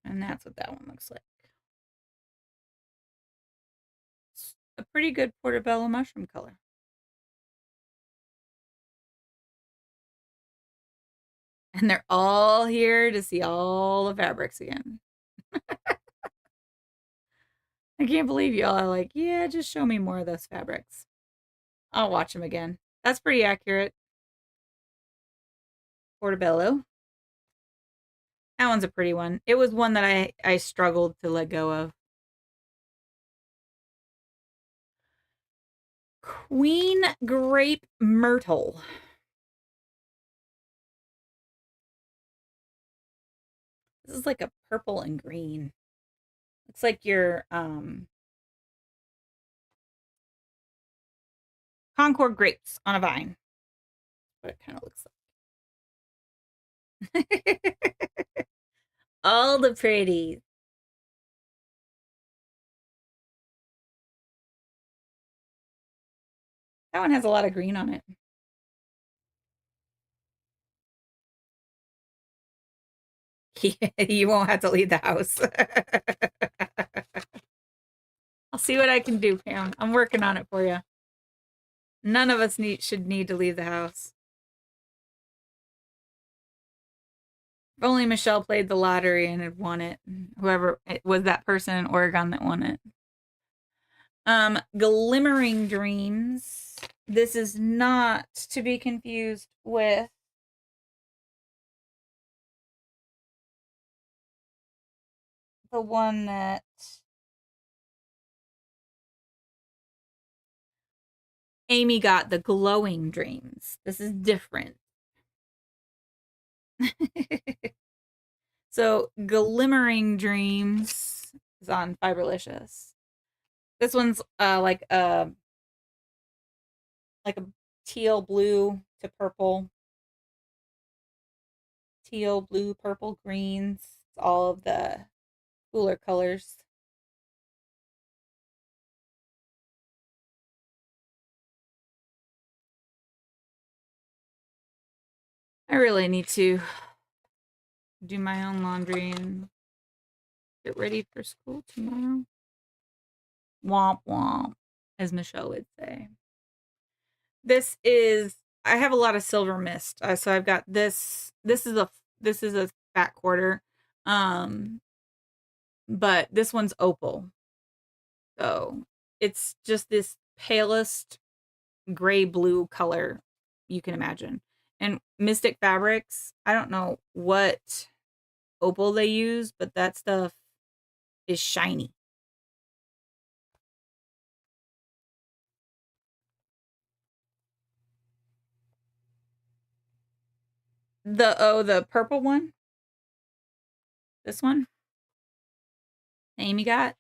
And that's what that one looks like. It's a pretty good portobello mushroom color. And they're all here to see all the fabrics again. I can't believe y'all are like, yeah, just show me more of those fabrics. I'll watch them again. That's pretty accurate. Portobello. That one's a pretty one. It was one that I struggled to let go of. Queen Grape Myrtle. This is like a purple and green. Looks like your Concord grapes on a vine. What it kind of looks like. All the pretties. That one has a lot of green on it. You won't have to leave the house. I'll see what I can do, Pam. I'm working on it for you. None of us should need to leave the house. If only Michelle played the lottery and had won it. Whoever it was, that person in Oregon that won it. Glimmering Dreams. This is not to be confused with the one that Amy got, the Glowing Dreams. This is different. So Glimmering Dreams is on Fiberlicious. This one's like a like a teal blue to purple, teal, blue, purple, greens, all of the cooler colors. I really need to do my own laundry and get ready for school tomorrow. Womp womp, as Michelle would say. This is I have a lot of silver mist. So I've got this. This is a fat quarter, um, but this one's opal. So it's just this palest gray blue color you can imagine. And Mystic Fabrics, I don't know what opal they use, but that stuff is shiny. The purple one? This one? Amy got?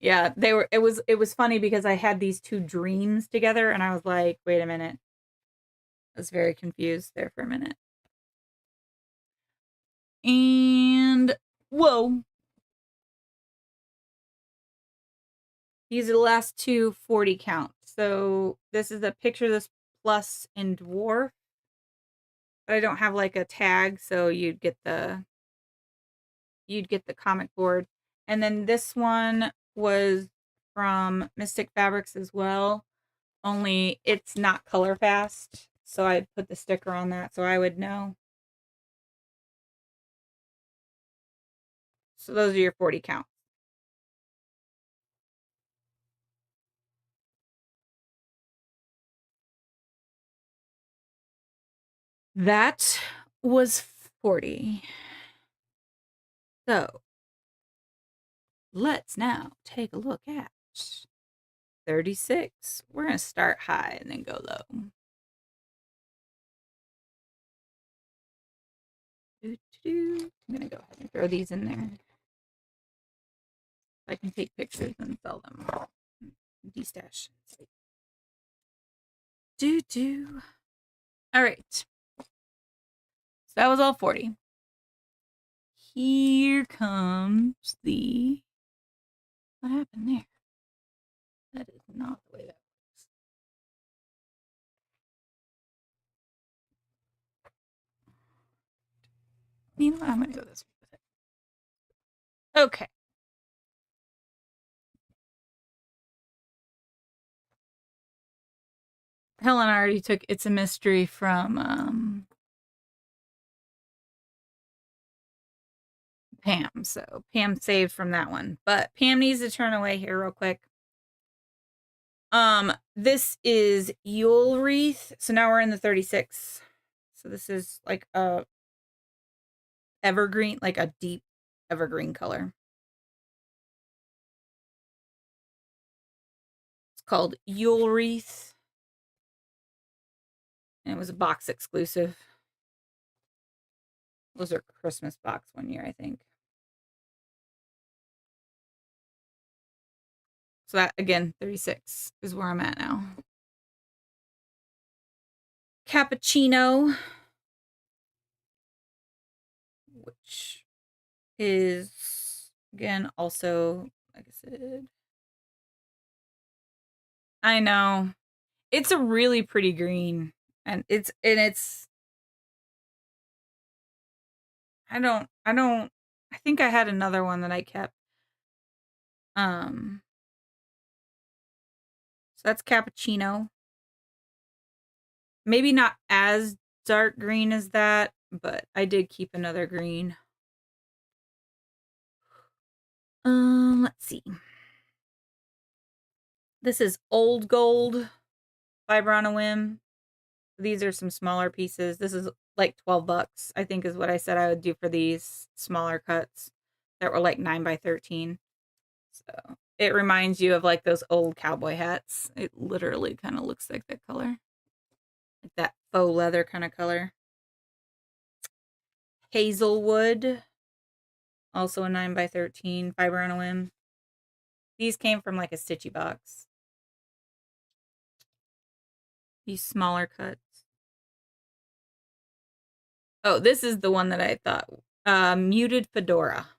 Yeah, it was funny because I had these two dreams together and I was like, wait a minute. I was very confused there for a minute. And whoa. These are the last two 40 count. So this is a picture of this plus in dwarf. But I don't have like a tag, so you'd get the comic board. And then this one was from Mystic Fabrics as well, only it's not color fast. So I put the sticker on that so I would know. So those are your 40 counts. That was 40. So let's now take a look at 36. We're going to start high and then go low. I'm going to go ahead and throw these in there. I can take pictures and sell them. Destash. All right. So that was all 40. Here comes the. What happened there? That is not the way that works. You know what? I'm going to go this way with it. Okay. Helen already took It's a Mystery from Pam. So Pam saved from that one. But Pam needs to turn away here real quick. This is Yule Wreath. So now we're in the 36. So this is like a evergreen, like a deep evergreen color. It's called Yule Wreath. And it was a box exclusive. Those are Christmas box one year, I think. So that, again, 36 is where I'm at now. Cappuccino, which is, again, also, like I said, I know. It's a really pretty green. And it's I think I had another one that I kept. So that's cappuccino. Maybe not as dark green as that, but I did keep another green. Let's see. This is Old Gold, Fiber on a Whim. These are some smaller pieces. This is like 12 bucks, I think is what I said I would do for these smaller cuts that were like 9 by 13. So it reminds you of like those old cowboy hats. It literally kind of looks like that color. Like that faux leather kind of color. Hazelwood, also a 9 by 13, Fiber on a Whim. These came from like a Stitchy box. These smaller cuts. Oh, this is the one that I thought. Muted Fedora.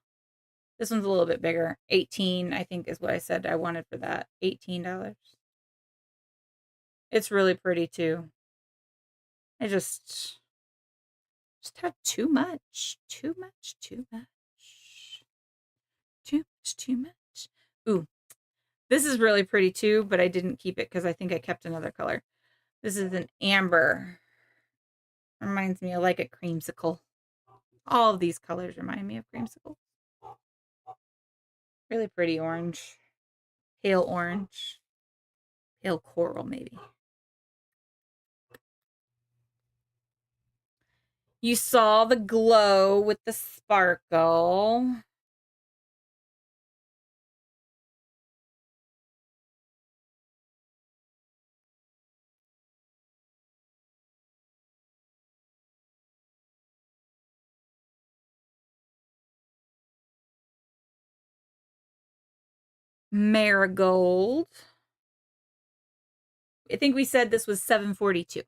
This one's a little bit bigger. 18, I think is what I said I wanted for that. $18. It's really pretty too. I just have too much. Too much. Too much. Too much. Too much. Ooh. This is really pretty too, but I didn't keep it because I think I kept another color. This is an amber. Reminds me of like a creamsicle. All of these colors remind me of creamsicle. Really pretty orange. Pale orange. Pale coral, maybe. You saw the glow with the sparkle. Marigold. I think we said this was $7.42.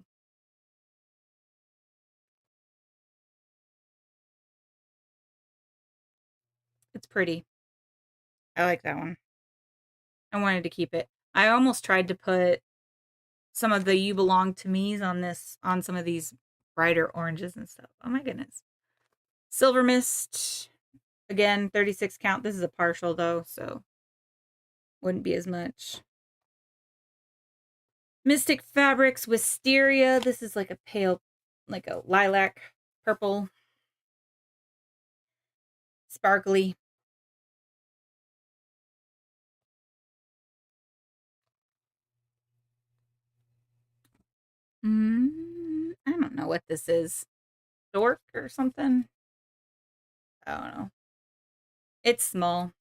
It's pretty. I like that one. I wanted to keep it. I almost tried to put some of the You Belong to Me's on some of these brighter oranges and stuff. Oh my goodness. Silver Mist. Again, 36 count. This is a partial though, so wouldn't be as much. Mystic Fabrics Wisteria. This is like a pale, like a lilac purple. Sparkly. I don't know what this is. Dork or something? I don't know. It's small.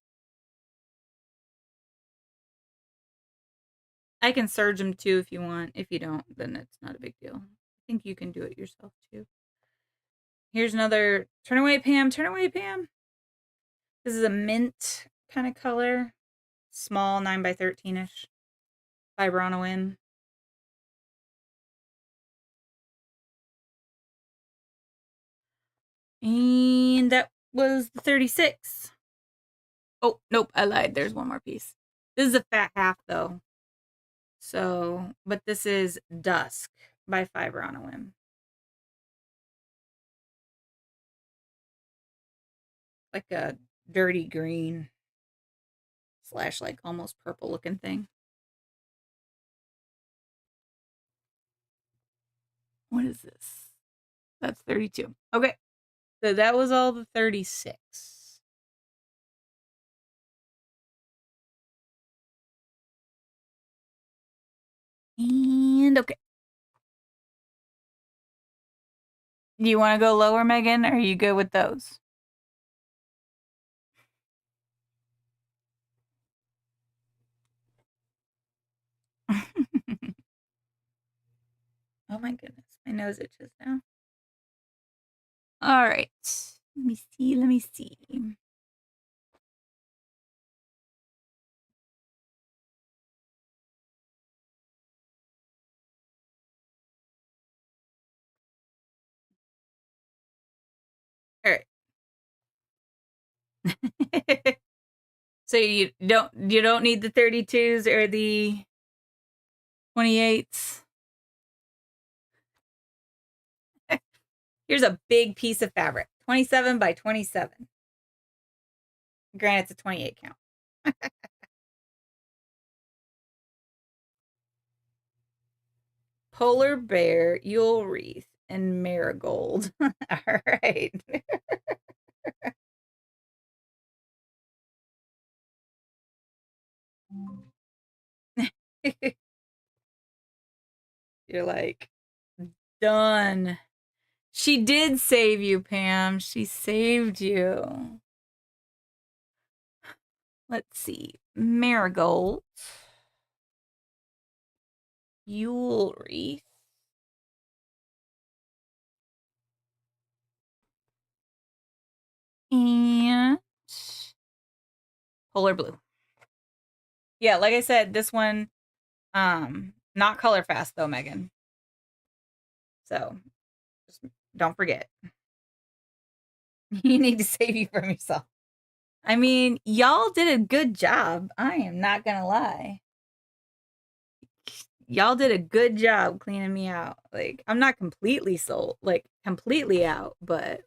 I can serge them too if you want. If you don't, then it's not a big deal. I think you can do it yourself too. Here's another. Turn away, Pam. Turn away, Pam. This is a mint kind of color. Small, 9 by 13-ish. By Bronwyn. And that was the 36. Oh, nope, I lied. There's one more piece. This is a fat half, though. So, but this is Dusk by Fiber on a Whim. Like a dirty green / like almost purple looking thing. What is this? That's 32. Okay. So that was all the 36. And okay. Do you want to go lower, Megan, or are you good with those? Oh my goodness. My nose itches now. All right. Let me see. Let me see. All right. So you don't need the 32s or the 28s. Here's a big piece of fabric. 27 by 27. Granted, it's a 28 count. Polar bear, Yule wreath, and marigold. All right. You're like, done. She did save you, Pam. She saved you. Let's see. Marigold. Yule wreath. And polar blue. Yeah, like I said, this one, not color fast though, Megan. So just don't forget. You need to save you from yourself. I mean, y'all did a good job. I am not gonna lie. Y'all did a good job cleaning me out. Like, I'm not completely sold, like completely out, but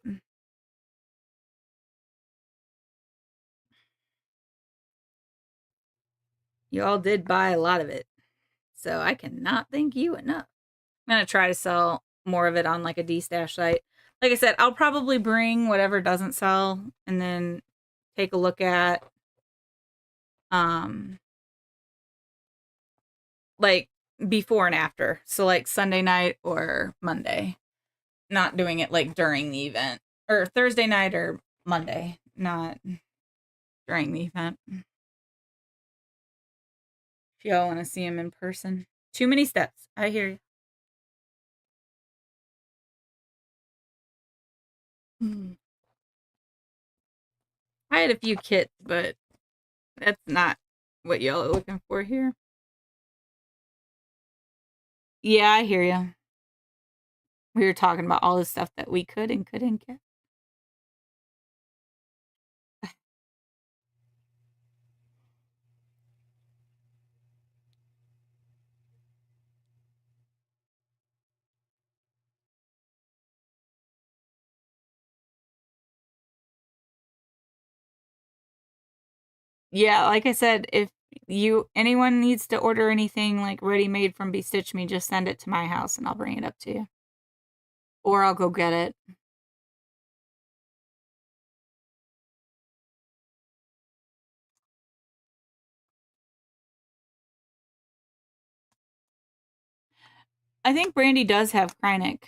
y'all did buy a lot of it. So I cannot thank you enough. I'm gonna try to sell more of it on like a D-stash site. Like I said, I'll probably bring whatever doesn't sell and then take a look at um like before and after. So like Sunday night or Monday. Not doing it like during the event. Or Thursday night or Monday, not during the event. If y'all want to see him in person. Too many steps. I hear you. I had a few kits, but that's not what y'all are looking for here. Yeah, I hear you. We were talking about all the stuff that we could and couldn't get. Yeah, like I said, if anyone needs to order anything like ready made from Bestitch Me, just send it to my house and I'll bring it up to you. Or I'll go get it. I think Brandy does have Krynic.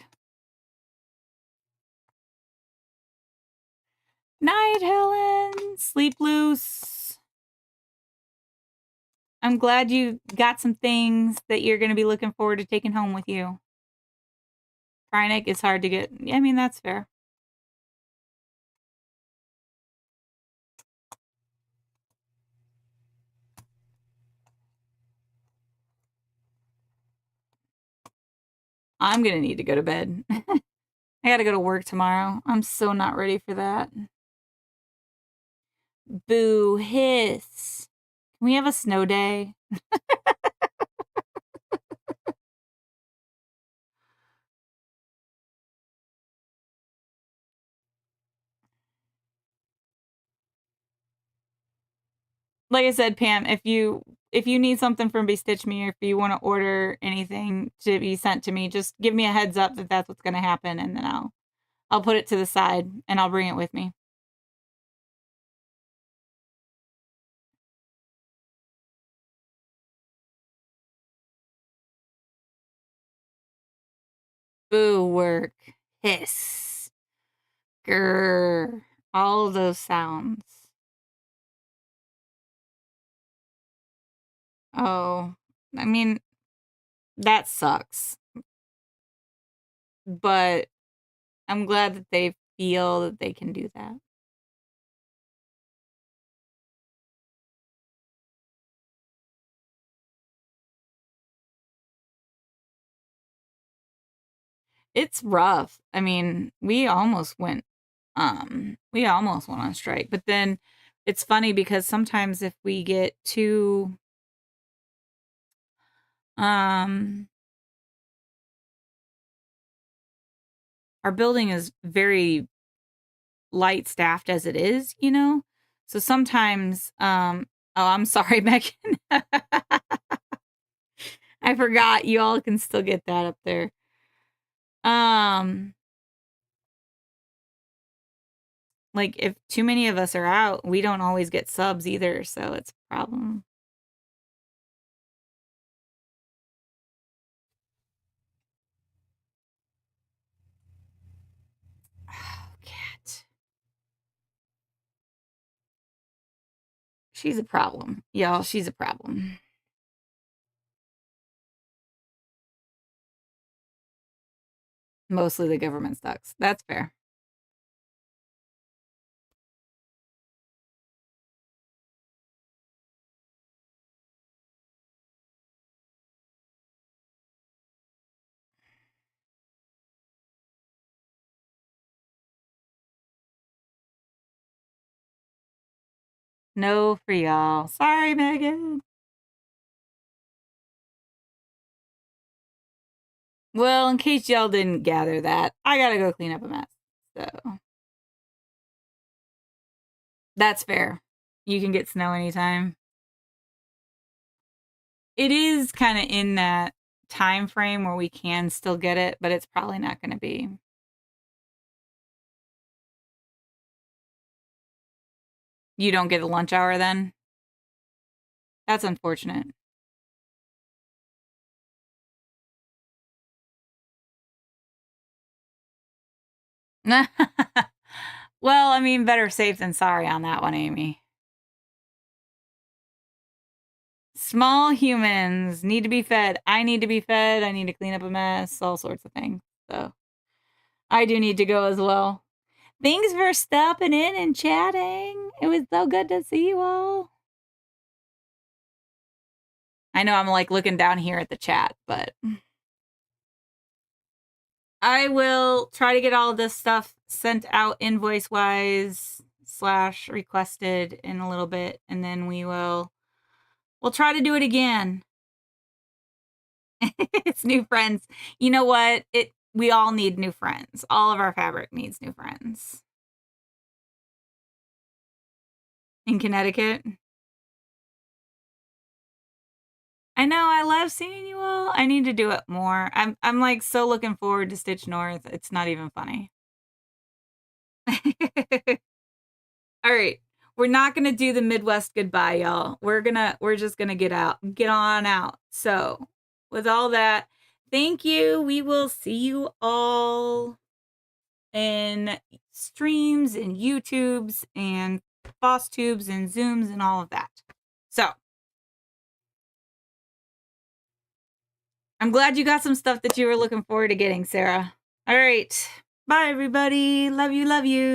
Night, Helen. Sleep loose. I'm glad you got some things that you're going to be looking forward to taking home with you. Krynic is hard to get. I mean, that's fair. I'm going to need to go to bed. I got to go to work tomorrow. I'm so not ready for that. Boo hiss. Can we have a snow day? Like I said, Pam, if you need something from Bestitch Me or if you want to order anything to be sent to me, just give me a heads up that that's what's going to happen and then I'll put it to the side and I'll bring it with me. Boo work. Hiss. Grr. All those sounds. Oh, I mean, that sucks. But I'm glad that they feel that they can do that. It's rough. I mean, we almost went on strike. But then it's funny because sometimes if we get too um our building is very light staffed as it is, you know? So sometimes oh, I'm sorry, Megan. I forgot you all can still get that up there. Um like if too many of us are out, we don't always get subs either, so it's a problem. Oh, cat. She's a problem. Y'all, she's a problem. Mostly the government sucks. That's fair. No for y'all. Sorry, Megan. Well, in case y'all didn't gather that, I gotta go clean up a mess. So that's fair. You can get snow anytime. It is kind of in that time frame where we can still get it, but it's probably not going to be. You don't get a lunch hour then? That's unfortunate. Well, I mean, better safe than sorry on that one, Amy. Small humans need to be fed. I need to be fed. I need to clean up a mess, all sorts of things. So I do need to go as well. Thanks for stopping in and chatting. It was so good to see you all. I know I'm like looking down here at the chat, but I will try to get all of this stuff sent out invoice wise / requested in a little bit, and then we'll try to do it again. It's new friends. You know what? We all need new friends. All of our fabric needs new friends. In Connecticut. I know, I love seeing you all. I need to do it more. I'm like so looking forward to Stitch North. It's not even funny. All right. We're not gonna do the Midwest goodbye, y'all. We're just gonna get on out. So with all that, thank you. We will see you all in streams and YouTubes and Boss Tubes and Zooms and all of that. So I'm glad you got some stuff that you were looking forward to getting, Sarah. All right. Bye, everybody. Love you. Love you.